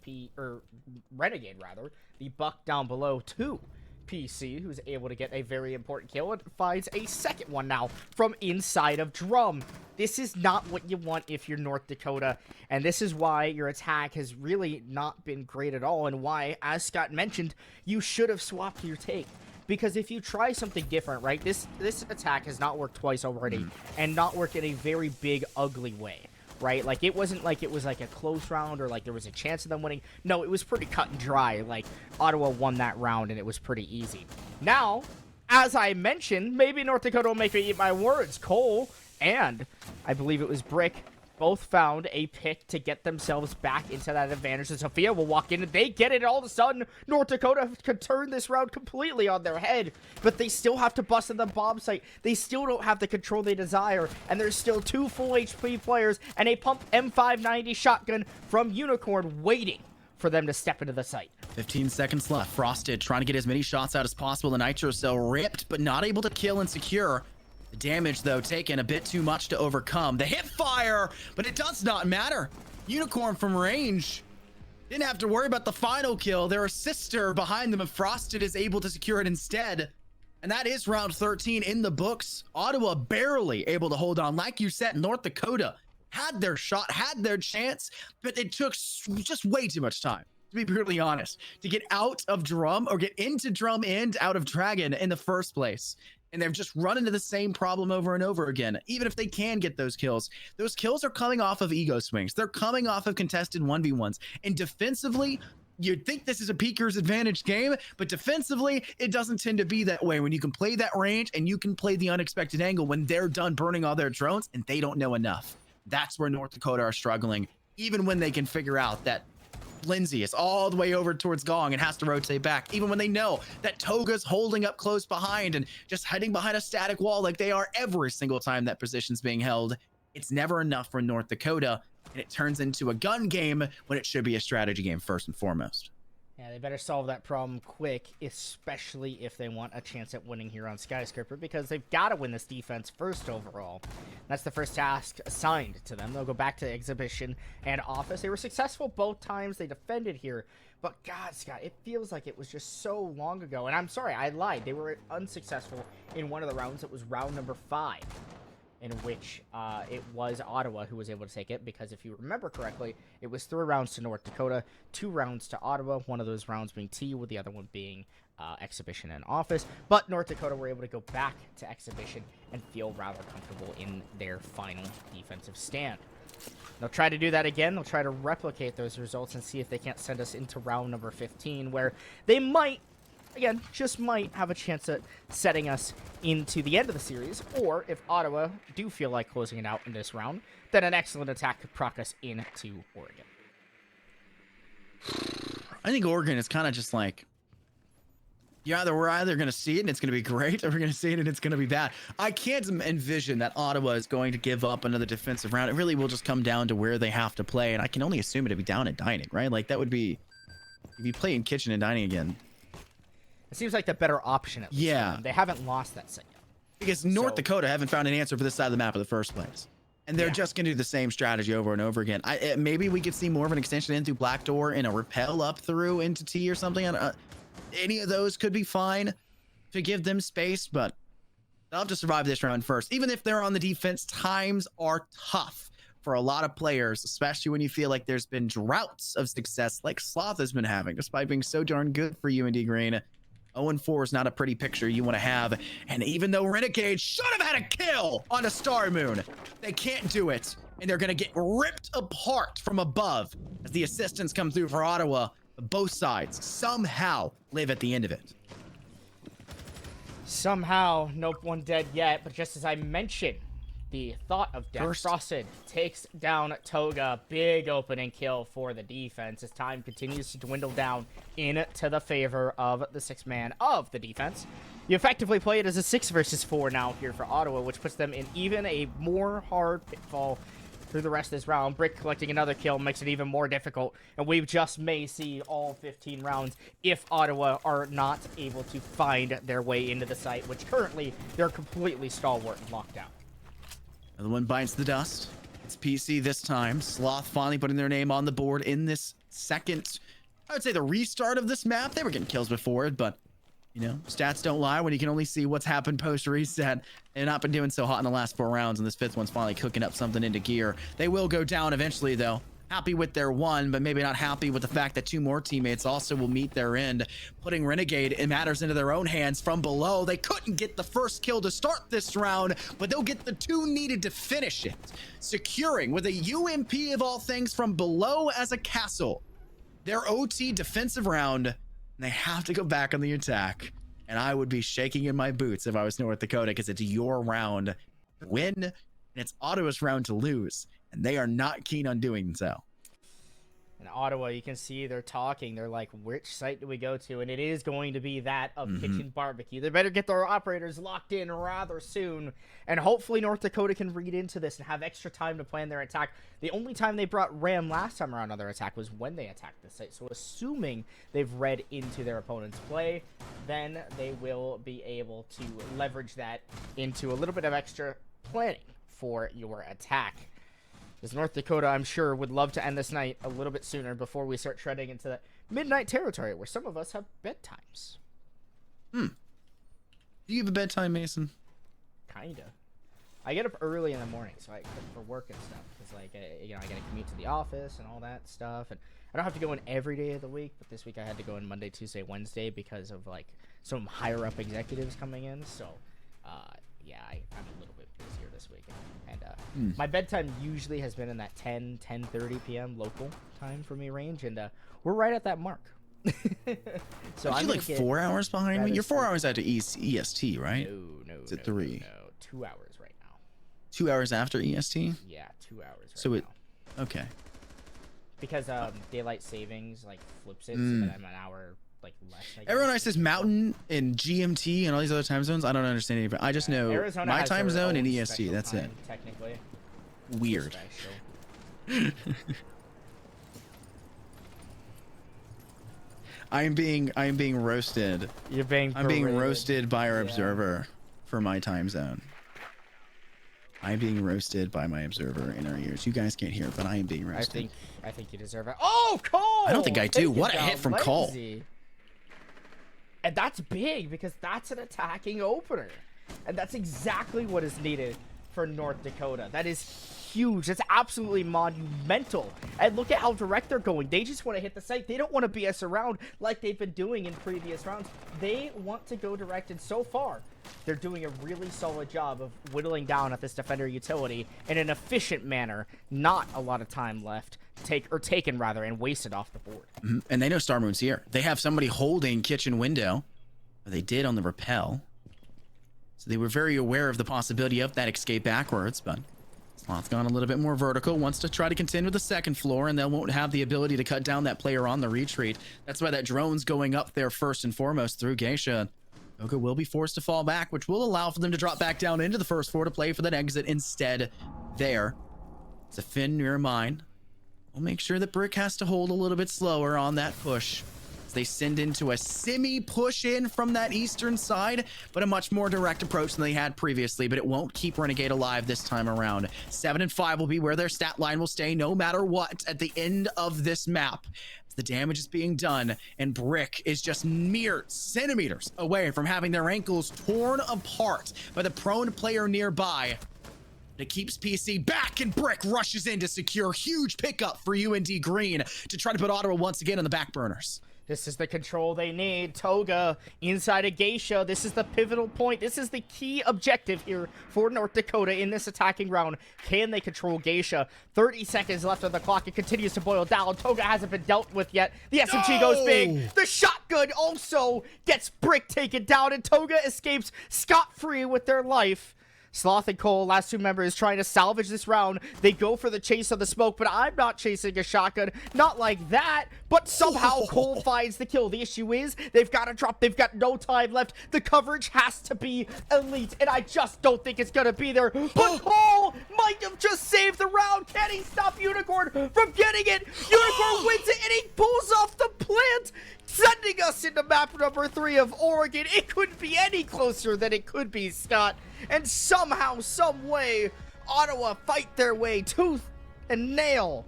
S1: Renegade rather, the buck down below to PC, who's able to get a very important kill and finds a second one now from inside of Drum. This is not what you want if you're North Dakota, and this is why your attack has really not been great at all, and why, as Scott mentioned, you should have swapped your take. Because if you try something different, right, this attack has not worked twice already, and not worked in a very big, ugly way, right? Like, it wasn't like it was like a close round or like there was a chance of them winning. No, it was pretty cut and dry. Like, Ottawa won that round, and it was pretty easy. Now, as I mentioned, maybe North Dakota will make me eat my words. Cole and I believe it was Brick both found a pick to get themselves back into that advantage. And Sophia will walk in and they get it. All of a sudden, North Dakota could turn this round completely on their head, but they still have to bust in the bomb site. They still don't have the control they desire, and there's still 2 full HP players and a pump M590 shotgun from Unicorn waiting for them to step into the site.
S2: 15 seconds left. Frosted trying to get as many shots out as possible. The Nitro Cell ripped, but not able to kill and secure. The damage, though, taken a bit too much to overcome. The hip fire, but it does not matter. Unicorn from range. Didn't have to worry about the final kill. Their sister behind them, and Frosted is able to secure it instead. And that is round 13 in the books. Ottawa barely able to hold on. Like you said, North Dakota had their shot, had their chance, but it took just way too much time, to be brutally honest, to get out of Drum or get into Drum and out of Dragon in the first place. And they've just run into the same problem over and over again. Even if they can get those kills are coming off of ego swings. They're coming off of contested 1v1s. And defensively, you'd think this is a peeker's advantage game, but defensively, it doesn't tend to be that way when you can play that range and you can play the unexpected angle when they're done burning all their drones and they don't know enough. That's where North Dakota are struggling, even when they can figure out that Lindsay is all the way over towards Gong and has to rotate back, even when they know that Toga's holding up close behind and just hiding behind a static wall like they are every single time that position's being held. It's never enough for North Dakota, and it turns into a gun game when it should be a strategy game first and foremost.
S1: Yeah, they better solve that problem quick, especially if they want a chance at winning here on Skyscraper, because they've got to win this defense first overall. That's the first task assigned to them. They'll go back to Exhibition and Office. They were successful both times they defended here, but God, Scott, it feels like it was just so long ago. And I'm sorry, I lied. They were unsuccessful in one of the rounds. It was round number 5. In which it was Ottawa who was able to take it, because if you remember correctly, it was 3 rounds to North Dakota, 2 rounds to Ottawa, one of those rounds being T, with the other one being Exhibition and Office. But North Dakota were able to go back to Exhibition and feel rather comfortable in their final defensive stand. They'll try to do that again. They'll try to replicate those results and see if they can't send us into round number 15, where they might, again, just might have a chance at setting us into the end of the series, or if Ottawa do feel like closing it out in this round, then an excellent attack could proc us into Oregon.
S2: I think Oregon is kind of just like, we're either going to see it and it's going to be great, or we're going to see it and it's going to be bad. I can't envision that Ottawa is going to give up another defensive round. It really will just come down to where they have to play, and I can only assume it'd be down at dining, right? Like, that would be, if you play in kitchen and dining again,
S1: it seems like the better option at least.
S2: Yeah.
S1: They haven't lost that set yet.
S2: Because North Dakota haven't found an answer for this side of the map in the first place. And they're just going to do the same strategy over and over again. Maybe we could see more of an extension in through Black Door and a rappel up through into T or something. Any of those could be fine to give them space, but they'll have to survive this round first. Even if they're on the defense, times are tough for a lot of players, especially when you feel like there's been droughts of success like Sloth has been having, despite being so darn good for UND Green. 0-4 is not a pretty picture you want to have. And even though Renegade should have had a kill on a Star Moon, they can't do it. And they're going to get ripped apart from above as the assistance come through for Ottawa. Both sides somehow live at the end of it.
S1: Somehow, nope, one dead yet. But just as I mentioned, the thought of death, Frosted takes down Toga. Big opening kill for the defense as time continues to dwindle down into the favor of the 6-man of the defense. You effectively play it as a 6 versus 4 now here for Ottawa, which puts them in even a more hard pitfall through the rest of this round. Brick collecting another kill makes it even more difficult, and we just may see all 15 rounds if Ottawa are not able to find their way into the site, which currently they're completely stalwart and locked down.
S2: Another one bites the dust. It's PC this time. Sloth finally putting their name on the board in this second, I would say, the restart of this map. They were getting kills before it, but, you know, stats don't lie when you can only see what's happened post-reset. They've not been doing so hot in the last 4 rounds, and this 5th one's finally cooking up something into gear. They will go down eventually, though. Happy with their 1, but maybe not happy with the fact that 2 more teammates also will meet their end, putting Renegade and Matters into their own hands from below. They couldn't get the first kill to start this round, but they'll get the 2 needed to finish it, securing with a UMP of all things from below as a castle their OT defensive round, and they have to go back on the attack. And I would be shaking in my boots if I was North Dakota, because it's your round to win, and it's Ottawa's round to lose. And they are not keen on doing so.
S1: In Ottawa, you can see they're talking. They're like, which site do we go to? And it is going to be that of Kitchen Barbecue. They better get their operators locked in rather soon. And hopefully North Dakota can read into this and have extra time to plan their attack. The only time they brought Ram last time around on their attack was when they attacked the site. So assuming they've read into their opponent's play, then they will be able to leverage that into a little bit of extra planning for your attack. Because North Dakota, I'm sure, would love to end this night a little bit sooner before we start treading into that midnight territory where some of us have bedtimes.
S2: Do you have a bedtime, Mason?
S1: Kinda. I get up early in the morning, so I cook for work and stuff. Because, like, I gotta commute to the office and all that stuff. And I don't have to go in every day of the week, but this week I had to go in Monday, Tuesday, Wednesday because of, like, some higher-up executives coming in. So, yeah, I'm a little bit busier this week. And my bedtime usually has been in that 10:30 p.m. local time for me range, and we're right at that mark. So
S2: I'm like 4 hours behind me. You're 4 hours after EST, right?
S1: No.
S2: Is it 3?
S1: No, 2 hours right now.
S2: 2 hours after EST?
S1: Yeah, 2 hours. Right
S2: So it,
S1: now.
S2: okay.
S1: Because daylight savings like flips it, so then I'm an hour like less.
S2: Everyone says Mountain and GMT and all these other time zones. I don't understand anything. I just know
S1: Arizona
S2: my
S1: has
S2: time
S1: their
S2: zone
S1: own
S2: and EST.
S1: special
S2: That's
S1: time,
S2: it.
S1: Technically.
S2: Weird.
S1: Special.
S2: I am being roasted. I'm being roasted by our observer for my time zone. I'm being roasted by my observer in our ears. You guys can't hear it, but I am being roasted.
S1: I think you deserve it. Oh, Cole!
S2: I don't think I do. What a hit from Cole.
S1: And that's big because that's an attacking opener. And that's exactly what is needed for North Dakota. That is huge. That's absolutely monumental. And look at how direct they're going. They just want to hit the site. They don't want to BS around like they've been doing in previous rounds. They want to go direct, and so far, they're doing a really solid job of whittling down at this defender utility in an efficient manner. Not a lot of time left taken and wasted off the board.
S2: And they know Star Moon's here. They have somebody holding kitchen window. They did on the rappel. So they were very aware of the possibility of that escape backwards, but Sloth's gone a little bit more vertical, wants to try to contend with the second floor, and they won't have the ability to cut down that player on the retreat. That's why that drone's going up there first and foremost through Geisha. Toga will be forced to fall back, which will allow for them to drop back down into the first floor to play for that exit instead there. It's a Finn near mine. We'll make sure that Brick has to hold a little bit slower on that push. They send into a semi-push in from that eastern side, but a much more direct approach than they had previously, but it won't keep Renegade alive this time around. 7 and 5 will be where their stat line will stay no matter what at the end of this map. The damage is being done, and Brick is just mere centimeters away from having their ankles torn apart by the prone player nearby. It keeps PC back, and Brick rushes in to secure huge pickup for UND Green to try to put Ottawa once again on the back burners.
S1: This is the control they need. Toga inside of Geisha. This is the pivotal point. This is the key objective here for North Dakota in this attacking round. Can they control Geisha? 30 seconds left on the clock. It continues to boil down. Toga hasn't been dealt with yet. The SMG goes big. The shotgun also gets Brick taken down, and Toga escapes scot-free with their life. Sloth and Cole, last two members, trying to salvage this round. They go for the chase of the smoke, but I'm not chasing a shotgun. Not like that, but somehow Cole finds the kill. The issue is they've got to drop. They've got no time left. The coverage has to be elite, and I just don't think it's going to be there. But Cole might have just saved the round. Can he stop Unicorn from getting it? Unicorn wins it, and he pulls off the plant, sending us into map number 3 of Oregon. It couldn't be any closer than it could be, Scott. And somehow, some way, Ottawa fight their way tooth and nail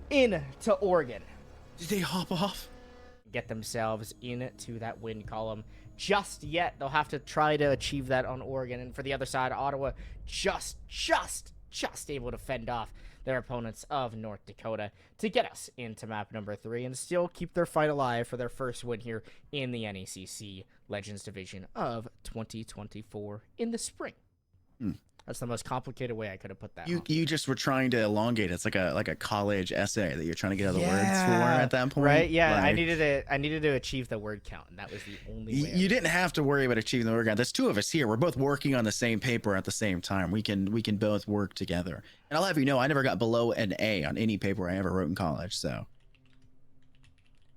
S1: into Oregon.
S2: Did they hop off?
S1: Get themselves into that win column. Just yet, they'll have to try to achieve that on Oregon. And for the other side, Ottawa just able to fend off their opponents of North Dakota to get us into map number 3 and still keep their fight alive for their first win here in the NECC Legends Division of 2024 in the spring. That's the most complicated way I could have put that.
S2: You just were trying to elongate. It's like a college essay that you're trying to get other words for at that point,
S1: right? Yeah,
S2: like,
S1: I needed to achieve the word count, and that was the only way.
S2: You didn't have to worry about achieving the word count. There's two of us here. We're both working on the same paper at the same time. We can both work together. And I'll have you know, I never got below an A on any paper I ever wrote in college. So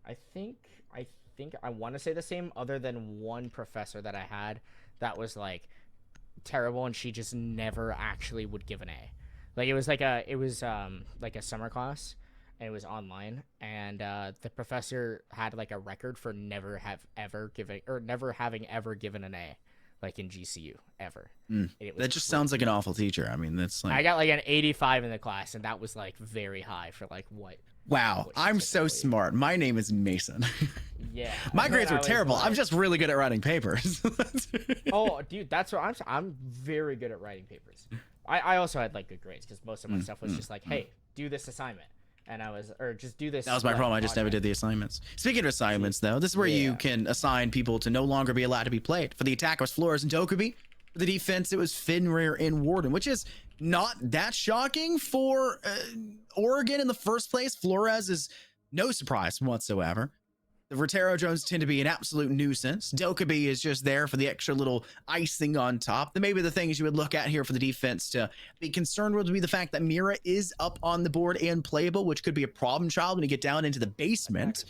S1: I want to say the same, other than one professor that I had that was like terrible, and she just never actually would give an A. Like it was like a summer class, and it was online, and the professor had like a record for never having ever given an A, like in GCU ever.
S2: That just sounds like an awful teacher. I mean, that's like
S1: I got like an 85 in the class, and that was like very high for like what.
S2: wow. I'm so smart. My name is Mason.
S1: Yeah,
S2: My grades were
S1: I was
S2: terrible.
S1: like-
S2: I'm just really good at writing papers.
S1: Oh, dude, that's what I'm very good at writing papers. I also had like good grades because most of my stuff was just like, hey, do this assignment, and just do this.
S2: That was my problem. I just never did the assignments. Speaking of assignments, though, this is where you can assign people to no longer be allowed to be played. For the attack, it was Flores and Dokubi. For the defense, it was Fenrir and Warden, which is not that shocking for Oregon in the first place. Flores is no surprise whatsoever. The Rotero drones tend to be an absolute nuisance. Dokubi is just there for the extra little icing on top. Then maybe the things you would look at here for the defense to be concerned with would be the fact that Mira is up on the board and playable, which could be a problem child when you get down into the basement.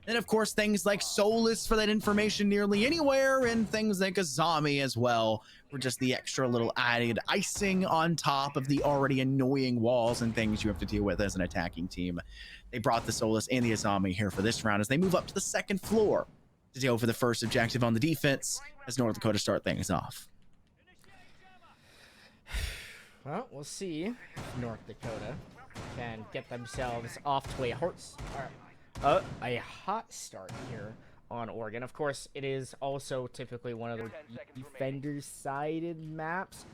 S2: And of course, things like Soulless for that information nearly anywhere, and things like Azami as well, for just the extra little added icing on top of the already annoying walls and things you have to deal with as an attacking team. They brought the Soulless and the Azami here for this round as they move up to the second floor to deal for the first objective on the defense as North Dakota start things off.
S1: Well, we'll see if North Dakota can get themselves off to a hot start here on Oregon. Of course, it is also typically one of the defender-sided maps,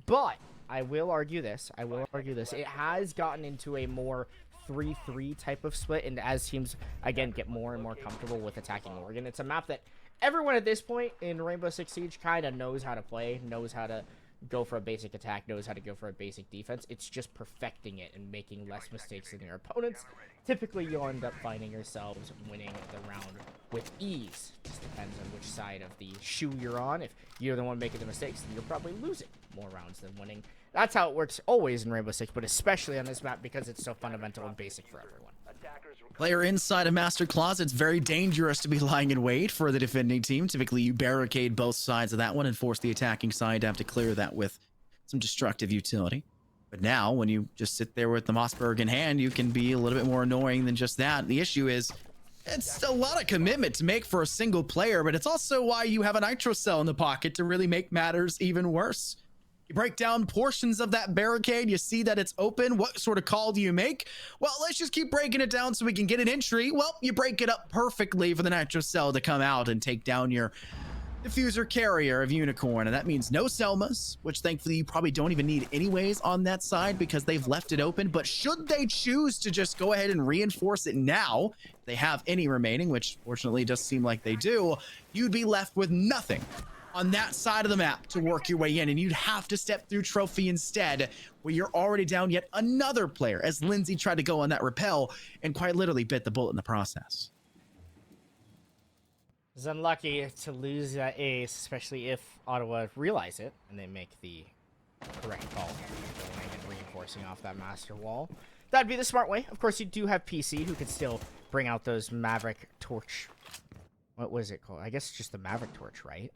S1: but I will argue this. It has gotten into a more 3-3 type of split, and as teams again get more and more comfortable with attacking Oregon, it's a map that everyone at this point in Rainbow Six Siege kind of knows how to play, knows how to go for a basic attack, knows how to go for a basic defense. It's just perfecting it and making less mistakes than your opponents. Typically, you'll end up finding yourselves winning the round with ease. Just depends on which side of the shoe you're on. If you're the one making the mistakes, then you're probably losing more rounds than winning. That's how it works always in Rainbow Six, but especially on this map because it's so fundamental and basic for everyone.
S2: Player inside a master closet. It's very dangerous to be lying in wait for the defending team. Typically, you barricade both sides of that one and force the attacking side to have to clear that with some destructive utility. But now, when you just sit there with the Mossberg in hand, you can be a little bit more annoying than just that. The issue is, it's a lot of commitment to make for a single player, but it's also why you have a nitro cell in the pocket to really make matters even worse. You break down portions of that barricade, you see that it's open. What sort of call do you make? Well, let's just keep breaking it down so we can get an entry. Well, you break it up perfectly for the nitro cell to come out and take down your diffuser carrier of Unicorn, and that means no Selmas, which thankfully you probably don't even need anyways on that side because they've left it open. But should they choose to just go ahead and reinforce it now, if they have any remaining, which fortunately does seem like they do, you'd be left with nothing on that side of the map to work your way in, and you'd have to step through Trophy instead, where you're already down yet another player, as Lindsay tried to go on that rappel and quite literally bit the bullet in the process.
S1: It's unlucky to lose that ace, especially if Ottawa realize it and they make the correct call, going and reinforcing off that master wall. That'd be the smart way. Of course, you do have PC who could still bring out those Maverick Torch. What was it called? I guess it's just the Maverick Torch, right?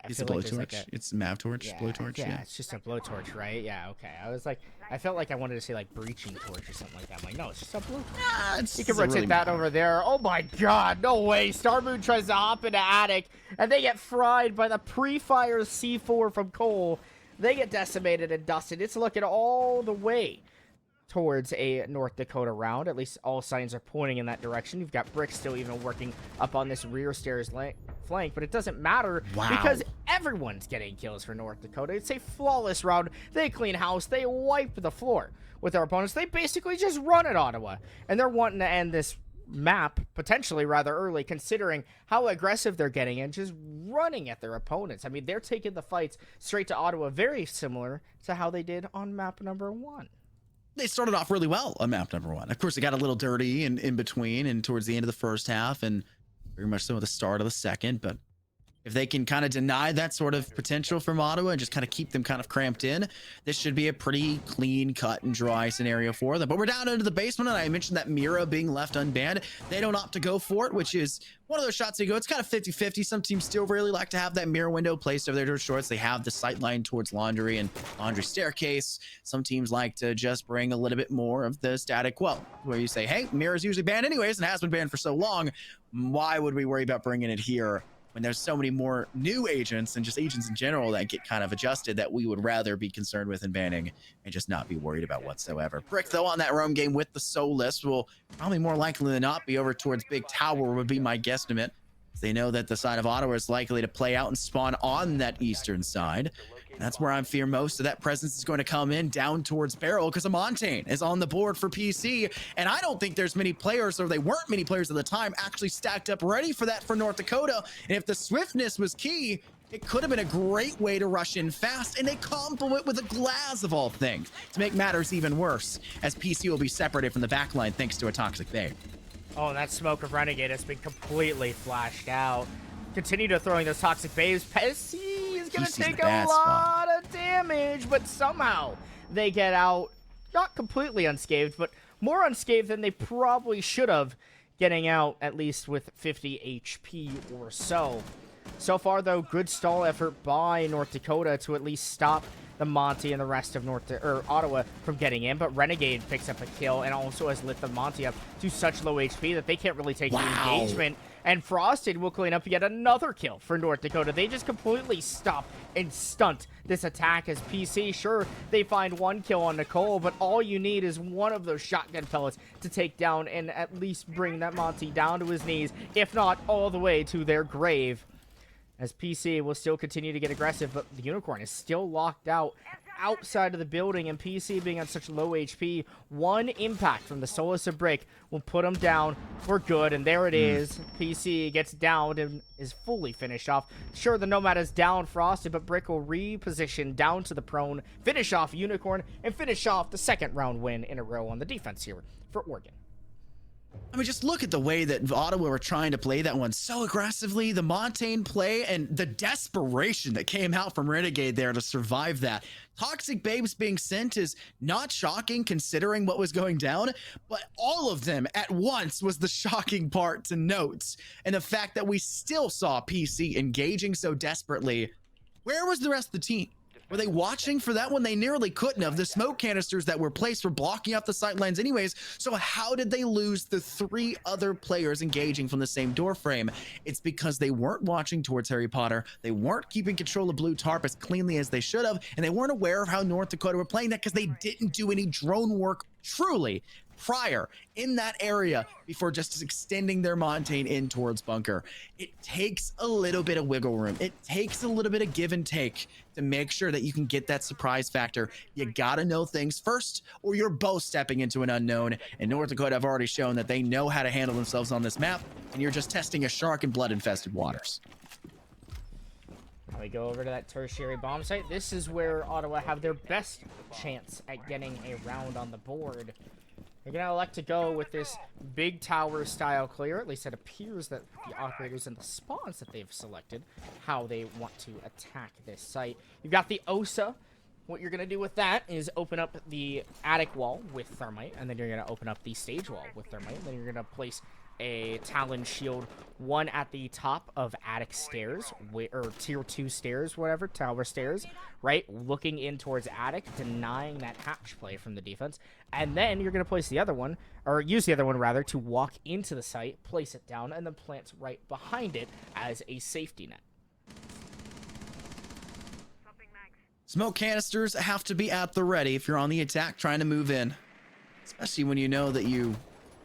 S2: It's a blowtorch. It's Mav torch,
S1: yeah,
S2: blowtorch.
S1: Yeah, it's just a blowtorch, right? Yeah, okay. I felt like I wanted to say like breaching torch or something like that. I'm like, no, it's just a blowtorch. You can rotate that over there. Oh my god, no way. Star Moon tries to hop into attic, and they get fried by the pre-fire C4 from Cole. They get decimated and dusted. It's looking all the way towards a North Dakota round. At least all signs are pointing in that direction. You've got Brick still even working up on this rear stairs flank, but it doesn't matter because everyone's getting kills for North Dakota. It's a flawless round. They clean house. They wipe the floor with their opponents. They basically just run at Ottawa, and they're wanting to end this map potentially rather early, considering how aggressive they're getting and just running at their opponents. I mean, they're taking the fights straight to Ottawa, very similar to how they did on map number 1.
S2: They started off really well on map number 1. Of course, it got a little dirty in between and towards the end of the first half and very much so at the start of the second, but If they can kind of deny that sort of potential from Ottawa and just kind of keep them kind of cramped in, this should be a pretty clean, cut and dry scenario for them. But we're down into the basement, and I mentioned that Mira being left unbanned. They don't opt to go for it, which is one of those shots they go. It's kind of 50-50. Some teams still really like to have that mirror window placed over their shorts. They have the sight line towards laundry and laundry staircase. Some teams like to just bring a little bit more of the static quo, where you say, hey, mirror's usually banned anyways and has been banned for so long. Why would we worry about bringing it here when there's so many more new agents and just agents in general that get kind of adjusted that we would rather be concerned with in banning and just not be worried about whatsoever. Brick, though, on that roam game with the soul list will probably more likely than not be over towards Big Tower would be my guesstimate. They know that the side of Ottawa is likely to play out and spawn on that eastern side. That's where I fear most of that presence is going to come in down towards Barrel, because Amontane is on the board for PC. And I don't think there's many players, or they weren't many players at the time, actually stacked up ready for that for North Dakota. And if the swiftness was key, it could have been a great way to rush in fast, and they combo it with a glass of all things to make matters even worse, as PC will be separated from the backline thanks to a Toxic Babe.
S1: Oh, and that smoke of Renegade has been completely flashed out. Continue to throwing those Toxic Babes. PC is going to take a lot of damage, but somehow they get out, not completely unscathed, but more unscathed than they probably should have, getting out at least with 50 HP or so. So far, though, good stall effort by North Dakota to at least stop the Monty and the rest of Ottawa from getting in, but Renegade picks up a kill and also has lit the Monty up to such low HP that they can't really take the engagement. And Frosted will clean up yet another kill for North Dakota. They just completely stop and stunt this attack as PC. Sure, they find one kill on Nicole, but all you need is one of those shotgun pellets to take down and at least bring that Monty down to his knees, if not all the way to their grave. As PC will still continue to get aggressive, but the Unicorn is still locked out outside of the building, and PC being on such low HP, one impact from the Solace of Brick will put him down for good, and there it is. PC gets downed and is fully finished off. Sure, the Nomad is down Frosted, but Brick will reposition down to the prone, finish off Unicorn, and finish off the second round win in a row on the defense here for Oregon.
S2: I mean, just look at the way that Ottawa were trying to play that one so aggressively. The Montaigne play and the desperation that came out from Renegade there to survive that. Toxic Babes being sent is not shocking considering what was going down, but all of them at once was the shocking part to note. And the fact that we still saw PC engaging so desperately. Where was the rest of the team? Were they watching for that one? They nearly couldn't have. The smoke canisters that were placed were blocking out the sight lines anyways. So how did they lose the three other players engaging from the same door frame? It's because they weren't watching towards Harry Potter. They weren't keeping control of Blue Tarp as cleanly as they should have. And they weren't aware of how North Dakota were playing that because they didn't do any drone work truly prior in that area before just extending their Montaigne in towards bunker. It takes a little bit of wiggle room. It takes a little bit of give and take to make sure that you can get that surprise factor. You gotta know things first, or you're both stepping into an unknown. And North Dakota have already shown that they know how to handle themselves on this map, and you're just testing a shark in blood-infested waters.
S1: We go over to that tertiary bomb site. This is where Ottawa have their best chance at getting a round on the board. They're going to elect to go with this big tower style clear. At least it appears that the operators and the spawns that they've selected, how they want to attack this site. You've got the OSA. What you're going to do with that is open up the attic wall with thermite, and then you're going to open up the stage wall with thermite, and then you're going to place a Talon shield, one at the top of attic stairs, or tier 2 stairs, whatever, tower stairs, right? Looking in towards attic, denying that hatch play from the defense. And then you're going to place the other one, or use the other one rather, to walk into the site, place it down, and then plant right behind it as a safety net.
S2: Smoke canisters have to be at the ready if you're on the attack trying to move in, especially when you know that you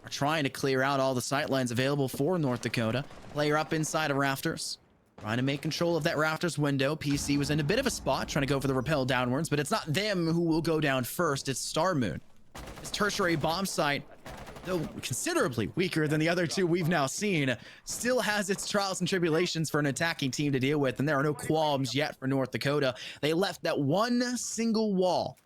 S2: are trying to clear out all the sight lines available for North Dakota. Player up inside of rafters, trying to make control of that rafters window. PC was in a bit of a spot trying to go for the rappel downwards, but it's not them who will go down first, it's Star Moon. This tertiary bomb site, though considerably weaker than the other two we've now seen, still has its trials and tribulations for an attacking team to deal with, and there are no qualms yet for North Dakota. They left that one single wall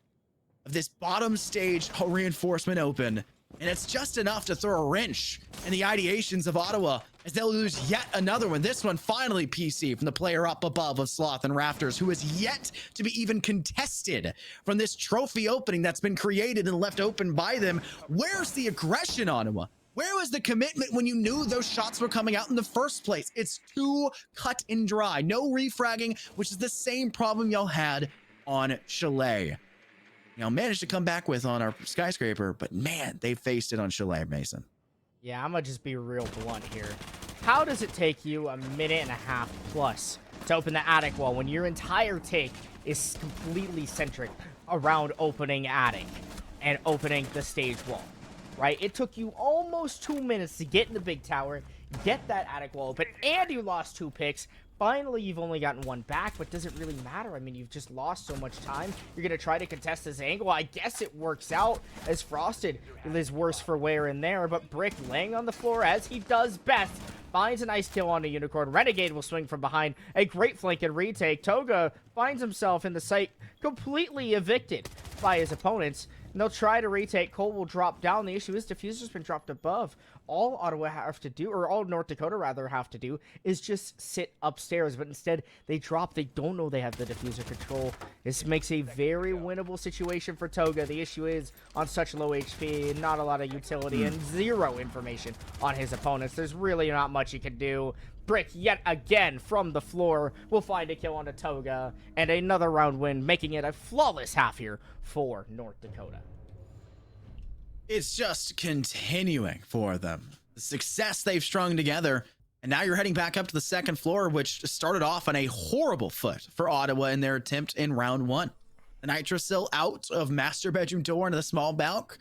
S2: of this bottom stage reinforcement open, And it's just enough to throw a wrench in the ideations of Ottawa as they'll lose yet another one. This one finally PC from the player up above of Sloth and Rafters, who is yet to be even contested from this trophy opening that's been created and left open by them. Where's the aggression, Ottawa? Where was the commitment when you knew those shots were coming out in the first place? It's too cut and dry. No refragging, which is the same problem y'all had on Chalet. Y'all managed to come back with on our skyscraper, but man, they faced it on Chalet, Mason.
S1: Yeah, I'm gonna just be real blunt here. How does it take you a minute and a half plus to open the attic wall when your entire take is completely centric around opening attic and opening the stage wall, right? It took you almost 2 minutes to get in the big tower, get that attic wall open, and you lost 2 picks. Finally, you've only gotten 1 back, but does it really matter? I mean, you've just lost so much time. You're going to try to contest this angle. I guess it works out as Frosted is worse for wear in there, but Brick laying on the floor as he does best. Finds a nice kill on a Unicorn. Renegade will swing from behind. A great flank and retake. Toga finds himself in the site completely evicted by his opponents. And they'll try to retake. Cole will drop down. The issue is Diffuser's been dropped above. All Ottawa have to do, or all North Dakota rather have to do, is just sit upstairs. But instead, they drop. They don't know they have the Diffuser control. This makes a very winnable situation for Toga. The issue is, on such low HP, not a lot of utility, and 0 information on his opponents. There's really not much he can do. Brick, yet again, from the floor, will find a kill on a Toga, and another round win, making it a flawless half here for North Dakota.
S2: It's just continuing for them. The success they've strung together, and now you're heading back up to the second floor, which started off on a horrible foot for Ottawa in their attempt in round 1. The Nitrosil out of master bedroom door into the small balk,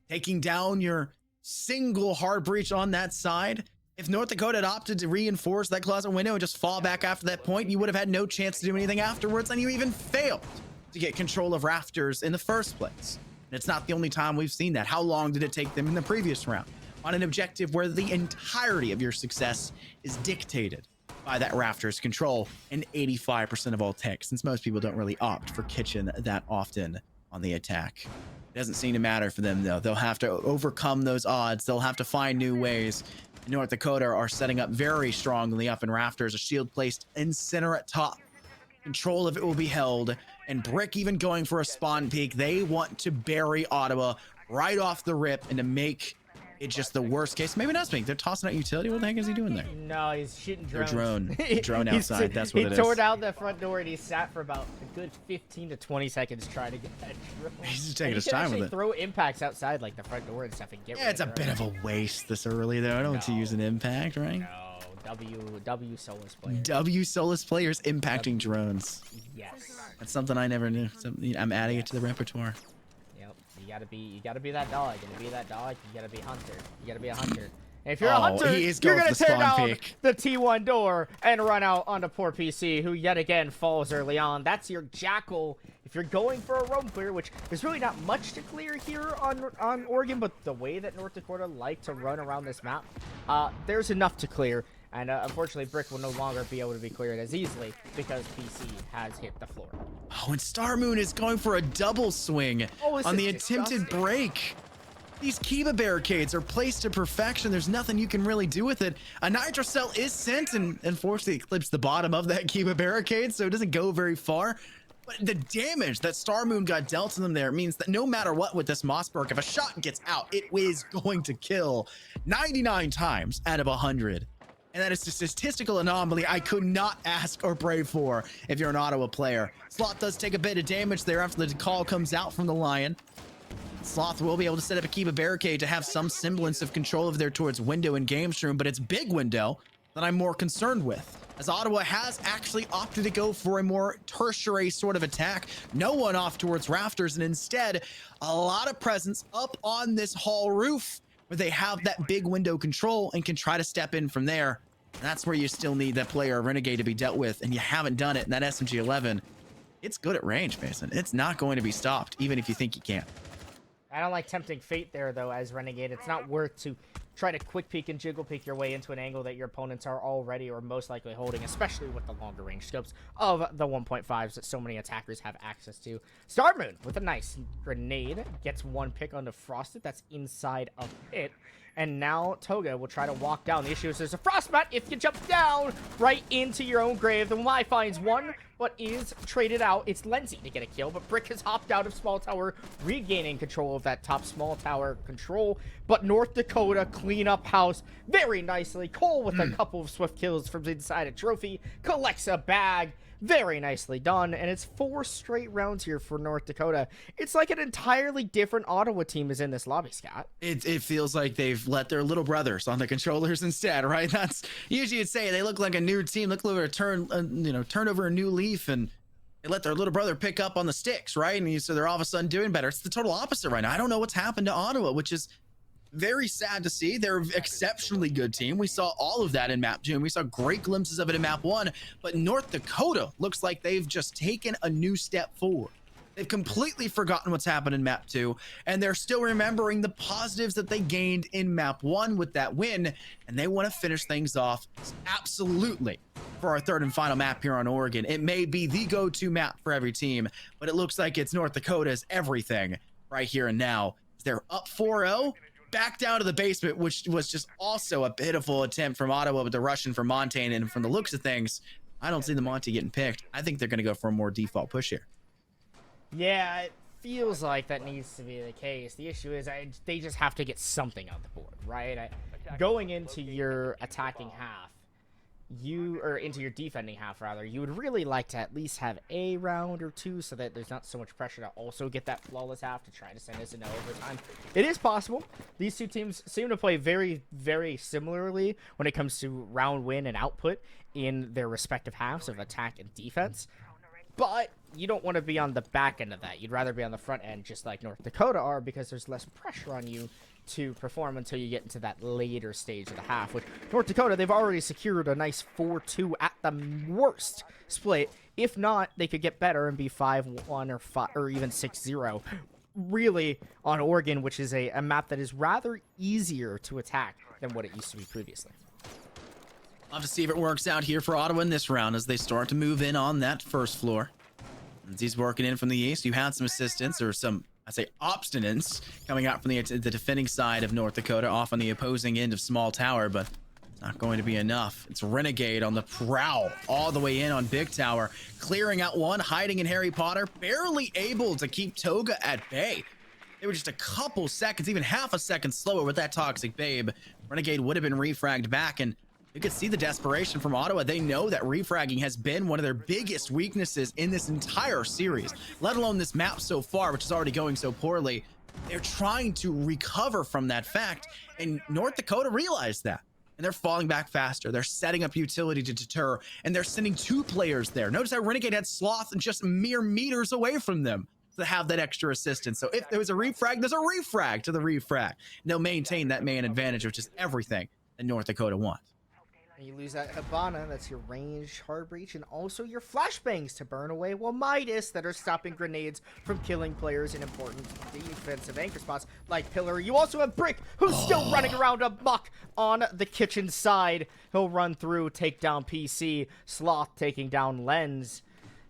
S2: taking down your single hard breach on that side. If North Dakota had opted to reinforce that closet window and just fall back after that point, you would have had no chance to do anything afterwards, and you even failed to get control of Rafters in the first place. And it's not the only time we've seen that. How long did it take them in the previous round? On an objective where the entirety of your success is dictated by that Rafters control and 85% of all tech, since most people don't really opt for kitchen that often on the attack. It doesn't seem to matter for them, though. They'll have to overcome those odds. They'll have to find new ways. North Dakota are setting up very strongly up in Rafters. A shield placed in center at top. Control of it will be held. And Brick even going for a spawn peek. They want to bury Ottawa right off the rip and to make it just the worst case. Maybe not speak. They're tossing out utility. What the heck is he doing there?
S1: No, he's shooting drones.
S2: Drone outside. That's what it is.
S1: He tore down the front door and he sat for about a good 15 to 20 seconds trying to get that drone.
S2: He's just taking his time with it.
S1: Throw impacts outside like the front door and stuff and get rid of
S2: it's a bit of a waste this early, though. I don't want to use an impact, right?
S1: No. W Solus players.
S2: W Solus players impacting drones.
S1: Yes.
S2: That's something I never knew. I'm adding it to the repertoire.
S1: Yep. You gotta be that dog. And to be that dog, you gotta be hunter. You gotta be a hunter. And if you're a hunter, you're gonna tear down the T1 door and run out onto poor PC, who yet again falls early on. That's your Jackal. If you're going for a roam clear, which there's really not much to clear here on Oregon, but the way that North Dakota like to run around this map, there's enough to clear. And unfortunately, Brick will no longer be able to be cleared as easily because PC has hit the floor.
S2: Oh, and Star Moon is going for a double swing on the attempted break. These Kiba barricades are placed to perfection. There's nothing you can really do with it. A Nitro Cell is sent and unfortunately clips the bottom of that Kiba barricade, so it doesn't go very far. But the damage that Star Moon got dealt to them there means that no matter what with this Mossberg, if a shot gets out, it is going to kill 99 times out of 100. And that is a statistical anomaly I could not ask or pray for if you're an Ottawa player. Sloth does take a bit of damage there after the call comes out from the Lion. Sloth will be able to set up a Kiba barricade to have some semblance of control of their towards window and game stream, but it's big window that I'm more concerned with, as Ottawa has actually opted to go for a more tertiary sort of attack. No one off towards Rafters, and instead a lot of presence up on this hall roof, where they have that big window control and can try to step in from there. And that's where you still need that player Renegade to be dealt with, and you haven't done it. And that SMG-11, it's good at range, Mason. It's not going to be stopped, even if you think you can.
S1: I don't like tempting fate there, though, as Renegade. It's not worth to try to quick peek and jiggle peek your way into an angle that your opponents are already or most likely holding, especially with the longer range scopes of the 1.5s that so many attackers have access to. Starmoon with a nice grenade gets one pick onto Frosted. That's inside of it. And now Toga will try to walk down. The issue is there's a frostbite. If you jump down right into your own grave, the Y finds one, but is traded out. It's Lenzy to get a kill, but Brick has hopped out of small tower, regaining control of that top small tower control. But North Dakota clean up house very nicely. Cole with a couple of swift kills from inside a trophy, collects a bag. Very nicely done, and it's 4 straight rounds here for North Dakota. It's like an entirely different Ottawa team is in this lobby, Scott.
S2: It feels like they've let their little brothers on the controllers instead, right? That's usually you'd say they look like a new team, look like a turn over a new leaf, and they let their little brother pick up on the sticks, right? And so they're all of a sudden doing better. It's the total opposite right now. I don't know what's happened to Ottawa, which is very sad to see. They're an exceptionally good team. We saw all of that in map 2, and we saw great glimpses of it in map 1, but North Dakota looks like they've just taken a new step forward. They've completely forgotten what's happened in map 2, and they're still remembering the positives that they gained in map 1 with that win, and they want to finish things off absolutely for our third and final map here on Oregon. It may be the go-to map for every team, but it looks like it's North Dakota's everything right here and now. They're up 4-0. Back down to the basement, which was just also a pitiful attempt from Ottawa with the Russian from Montaigne. And from the looks of things, I don't see the Monty getting picked. I think they're going to go for a more default push here.
S1: Yeah, it feels like that needs to be the case. The issue is they just have to get something on the board, right? Going into your attacking half, into your defending half rather, you would really like to at least have a round or two so that there's not so much pressure to also get that flawless half to try to send us into overtime. It is possible. These two teams seem to play very, very similarly when it comes to round win and output in their respective halves of attack and defense. But you don't want to be on the back end of that. You'd rather be on the front end just like North Dakota are, because there's less pressure on you to perform until you get into that later stage of the half. With North Dakota, they've already secured a nice 4-2 at the worst split. If not, they could get better and be 5-1 or even 6-0. Really, on Oregon, which is a map that is rather easier to attack than what it used to be previously.
S2: I'll have to see if it works out here for Ottawa in this round as they start to move in on that first floor. As he's working in from the east, you had some assistance or some, I say, obstinance coming out from the defending side of North Dakota off on the opposing end of small tower, but it's not going to be enough. It's Renegade on the prowl all the way in on big tower, clearing out one, hiding in Harry Potter, barely able to keep Toga at bay. They were just a couple seconds, even half a second slower with that Toxic Babe. Renegade would have been refragged back, and you could see the desperation from Ottawa. They know that refragging has been one of their biggest weaknesses in this entire series, let alone this map so far, which is already going so poorly. They're trying to recover from that fact, and North Dakota realized that, and they're falling back faster. They're setting up utility to deter, and they're sending 2 players there. Notice how Renegade had Sloth just mere meters away from them to have that extra assistance. So if there was a refrag, there's a refrag to the refrag. And they'll maintain that man advantage, which is everything that North Dakota wants.
S1: You lose that Habana, that's your range hard breach, and also your flashbangs to burn away Midas that are stopping grenades from killing players in important defensive anchor spots like Pillar. You also have Brick, who's still running around amok on the kitchen side. He'll run through, take down PC. Sloth taking down Lens.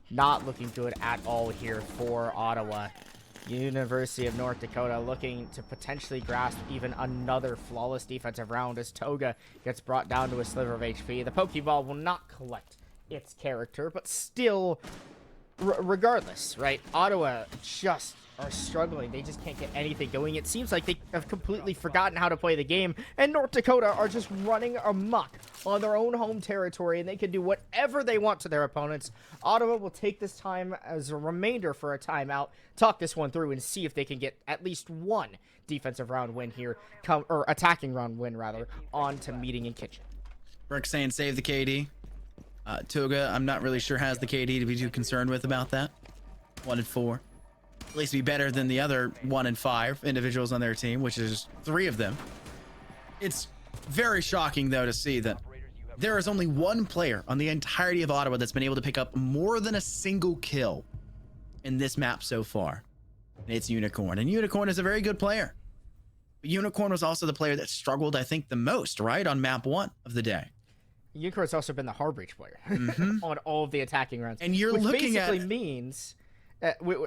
S1: Not looking good at all here for Ottawa. University of North Dakota looking to potentially grasp even another flawless defensive round as Toga gets brought down to a sliver of HP. The Pokeball will not collect its character, but still, regardless, right? Ottawa just are struggling. They just can't get anything going. It seems like they have completely forgotten how to play the game, and North Dakota are just running amok on their own home territory, and they can do whatever they want to their opponents. Ottawa will take this time as a remainder for a timeout, talk this one through, and see if they can get at least one defensive round win here, or attacking round win, rather, on to Meeting in Kitchen.
S2: Brick saying save the KD. Toga, I'm not really sure has the KD to be too concerned with about that. 1-4. At least be better than the other 1-5 individuals on their team, which is 3 of them. It's very shocking, though, to see that there is only one player on the entirety of Ottawa that's been able to pick up more than a single kill in this map so far. And it's Unicorn. And Unicorn is a very good player. Unicorn was also the player that struggled, I think, the most, right, on map 1 of the day.
S1: Unicorn's also been the hard breach player
S2: Mm-hmm.
S1: on all of the attacking rounds.
S2: And you're
S1: which
S2: looking
S1: basically
S2: at
S1: means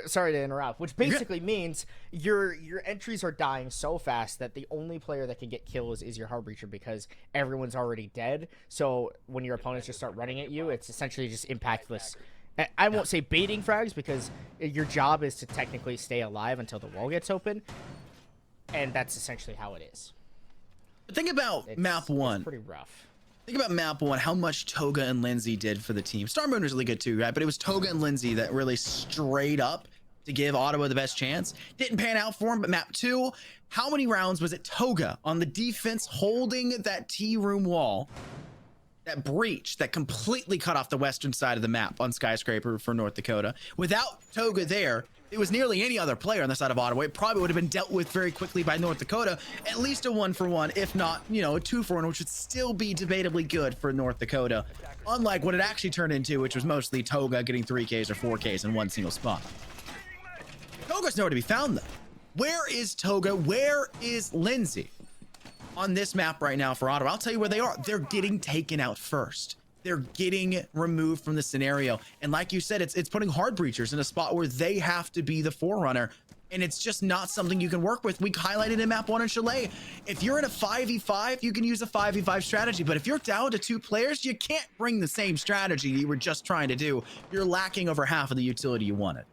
S1: sorry to interrupt, which basically means your entries are dying so fast that the only player that can get kills is your hard breacher because everyone's already dead. So when your opponents just start running at you, it's essentially just impactless. I won't say baiting frags because your job is to technically stay alive until the wall gets open, and that's essentially how it is.
S2: But think about map 1.
S1: It's pretty rough.
S2: Think about map 1, how much Toga and Lindsay did for the team. Star Moon was really good too, right? But it was Toga and Lindsay that really straight up to give Ottawa the best chance. Didn't pan out for him, but map 2, how many rounds was it Toga on the defense holding that T-room wall, that breach that completely cut off the western side of the map on Skyscraper for North Dakota? Without Toga there, it was nearly any other player on the side of Ottawa. It probably would have been dealt with very quickly by North Dakota. At least a 1-for-1, if not, a 2-for-1, which would still be debatably good for North Dakota. Unlike what it actually turned into, which was mostly Toga getting 3Ks or 4Ks in one single spot. Toga's nowhere to be found, though. Where is Toga? Where is Lindsay on this map right now for Ottawa? I'll tell you where they are. They're getting taken out first. They're getting removed from the scenario. And like you said, it's putting hard breachers in a spot where they have to be the forerunner. And it's just not something you can work with. We highlighted in map 1 in Chalet. If you're in a 5v5, you can use a 5v5 strategy. But if you're down to 2 players, you can't bring the same strategy you were just trying to do. You're lacking over half of the utility you wanted.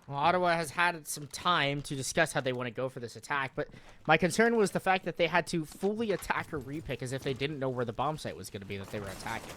S1: Well, Ottawa has had some time to discuss how they want to go for this attack, but my concern was the fact that they had to fully attack a repick as if they didn't know where the bomb site was going to be that they were attacking.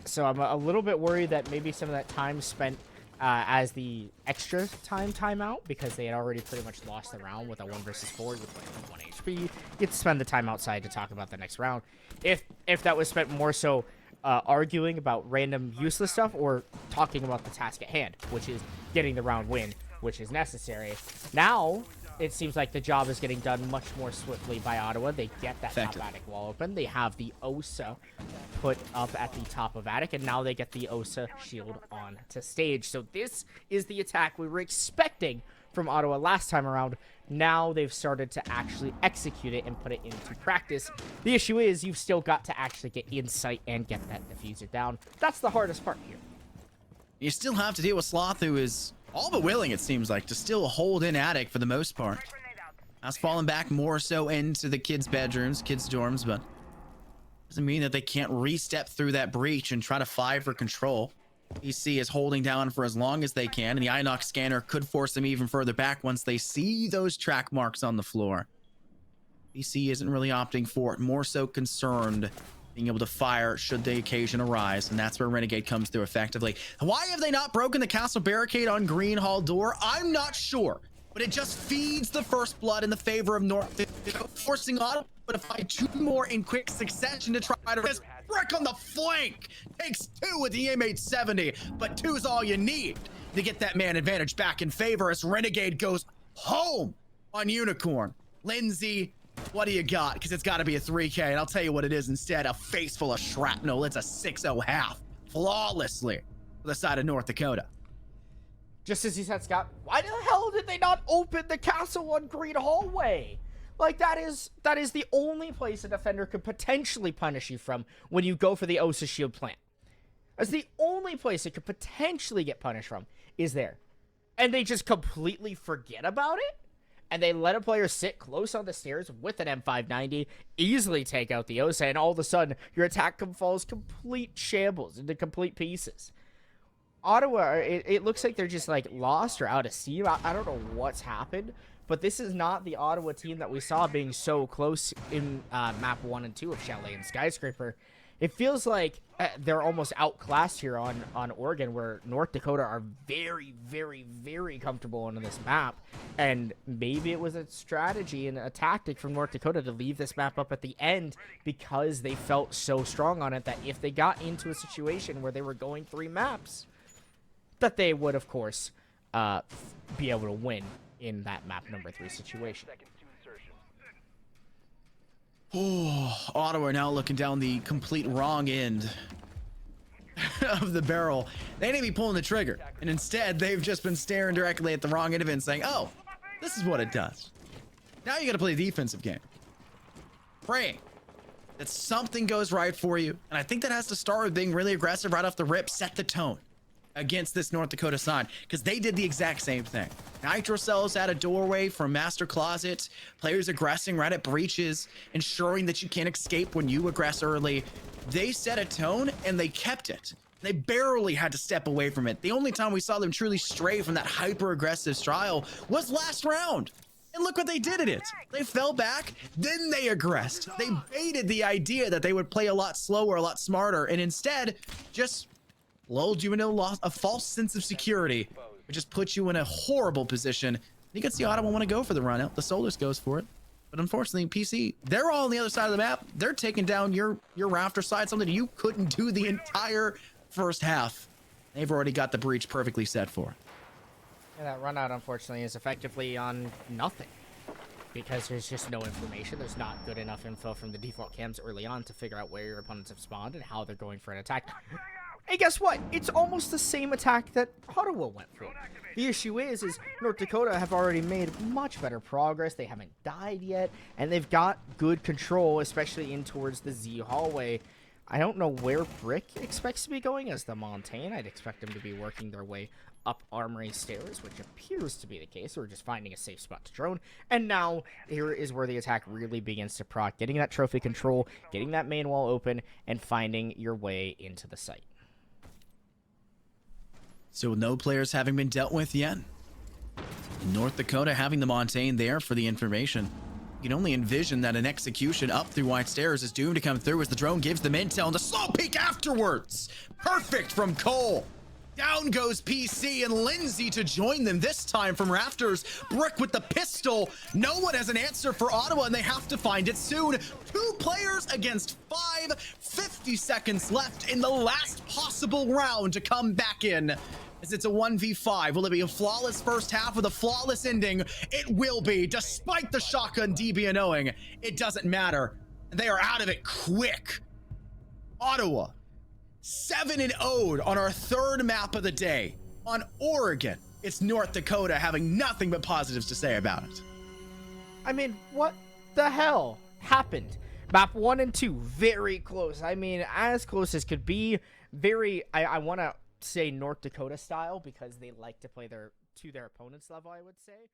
S1: So I'm a little bit worried that maybe some of that time spent as the extra timeout, because they had already pretty much lost the round with a 1 versus 4 with like 1 HP. You get to spend the time outside to talk about the next round. If that was spent more so arguing about random useless stuff or talking about the task at hand, which is getting the round win, which is necessary. Now, it seems like the job is getting done much more swiftly by Ottawa. They get that top attic wall open. They have the OSA put up at the top of attic, and now they get the OSA shield on to stage. So this is the attack we were expecting from Ottawa last time around. Now they've started to actually execute it and put it into practice. The issue is you've still got to actually get insight and get that diffuser down. That's the hardest part here.
S2: You still have to deal with Sloth, who is all but willing, it seems like, to still hold in attic for the most part. Has fallen back more so into the kids' bedrooms, kids' dorms, but doesn't mean that they can't re-step through that breach and try to fight for control. PC is holding down for as long as they can, and the Inox scanner could force them even further back once they see those track marks on the floor. PC isn't really opting for it, more so concerned being able to fire should the occasion arise, and that's where Renegade comes through effectively. Why have they not broken the castle barricade on Green Hall door? I'm not sure, but it just feeds the first blood in the favor of North, forcing Ottawa to fight 2 more in quick succession to try to risk brick on the flank. Takes 2 with the M870, but 2 is all you need to get that man advantage back in favor as Renegade goes home on Unicorn. Lindsay, what do you got? Because it's got to be a 3K, and I'll tell you what it is instead. A face full of shrapnel. It's a 6-0 half. Flawlessly for the side of North Dakota.
S1: Just as you said, Scott, why the hell did they not open the castle on Green Hallway? Like, that is the only place a defender could potentially punish you from when you go for the OSA shield plant. That's the only place it could potentially get punished from, is there. And they just completely forget about it? And they let a player sit close on the stairs with an M590, easily take out the OSA, and all of a sudden, your attack falls complete shambles into complete pieces. Ottawa, it looks like they're just, like, lost or out of steam. I don't know what's happened, but this is not the Ottawa team that we saw being so close in map 1 and 2 of Chalet and Skyscraper. It feels like they're almost outclassed here on Oregon, where North Dakota are very, very, very comfortable on this map. And maybe it was a strategy and a tactic from North Dakota to leave this map up at the end because they felt so strong on it that if they got into a situation where they were going 3 maps, that they would, of course, be able to win in that map number 3 situation.
S2: Oh, Ottawa now looking down the complete wrong end of the barrel. They didn't be pulling the trigger, and instead they've just been staring directly at the wrong end of it and saying, oh, this is what it does. Now you got to play a defensive game. Praying that something goes right for you. And I think that has to start with being really aggressive right off the rip. Set the tone against this North Dakota side, because they did the exact same thing. Nitro cells at a doorway from Master Closet, players aggressing right at breaches, ensuring that you can't escape when you aggress early. They set a tone and they kept it. They barely had to step away from it. The only time we saw them truly stray from that hyper aggressive style was last round. And look what they did at it. They fell back, then they aggressed. They baited the idea that they would play a lot slower, a lot smarter, and instead just lulled you into a false sense of security. It just puts you in a horrible position. You can see Ottawa want to go for the run out. The Solus goes for it. But unfortunately, PC, they're all on the other side of the map. They're taking down your rafter side, something you couldn't do the entire first half. They've already got the breach perfectly set for.
S1: Yeah, that run out, unfortunately, is effectively on nothing. Because there's just no information. There's not good enough info from the default cams early on to figure out where your opponents have spawned and how they're going for an attack. And guess what? It's almost the same attack that Ottawa went through. The issue is North Dakota have already made much better progress. They haven't died yet, and they've got good control, especially in towards the Z hallway. I don't know where Brick expects to be going as the Montaigne. I'd expect them to be working their way up Armory stairs, which appears to be the case. We're just finding a safe spot to drone. And now, here is where the attack really begins to proc. Getting that trophy control, getting that main wall open, and finding your way into the site.
S2: So no players having been dealt with yet. North Dakota having the Montaigne there for the information. You can only envision that an execution up through White Stairs is doomed to come through as the drone gives them intel and the slow peek afterwards. Perfect from Cole. Down goes PC and Lindsay to join them, this time from Rafters. Brick with the pistol. No one has an answer for Ottawa, and they have to find it soon. 2 players against 5. 50 seconds left in the last possible round to come back in. As it's a 1v5. Will it be a flawless first half with a flawless ending? It will be, despite the shotgun DB knowing it doesn't matter. They are out of it quick. Ottawa 7-0'd on our 3rd map of the day. On Oregon, it's North Dakota having nothing but positives to say about it.
S1: I mean, what the hell happened? Map 1 and 2, very close. I mean, as close as could be. Very, I want to say North Dakota style because they like to play to their opponent's level, I would say.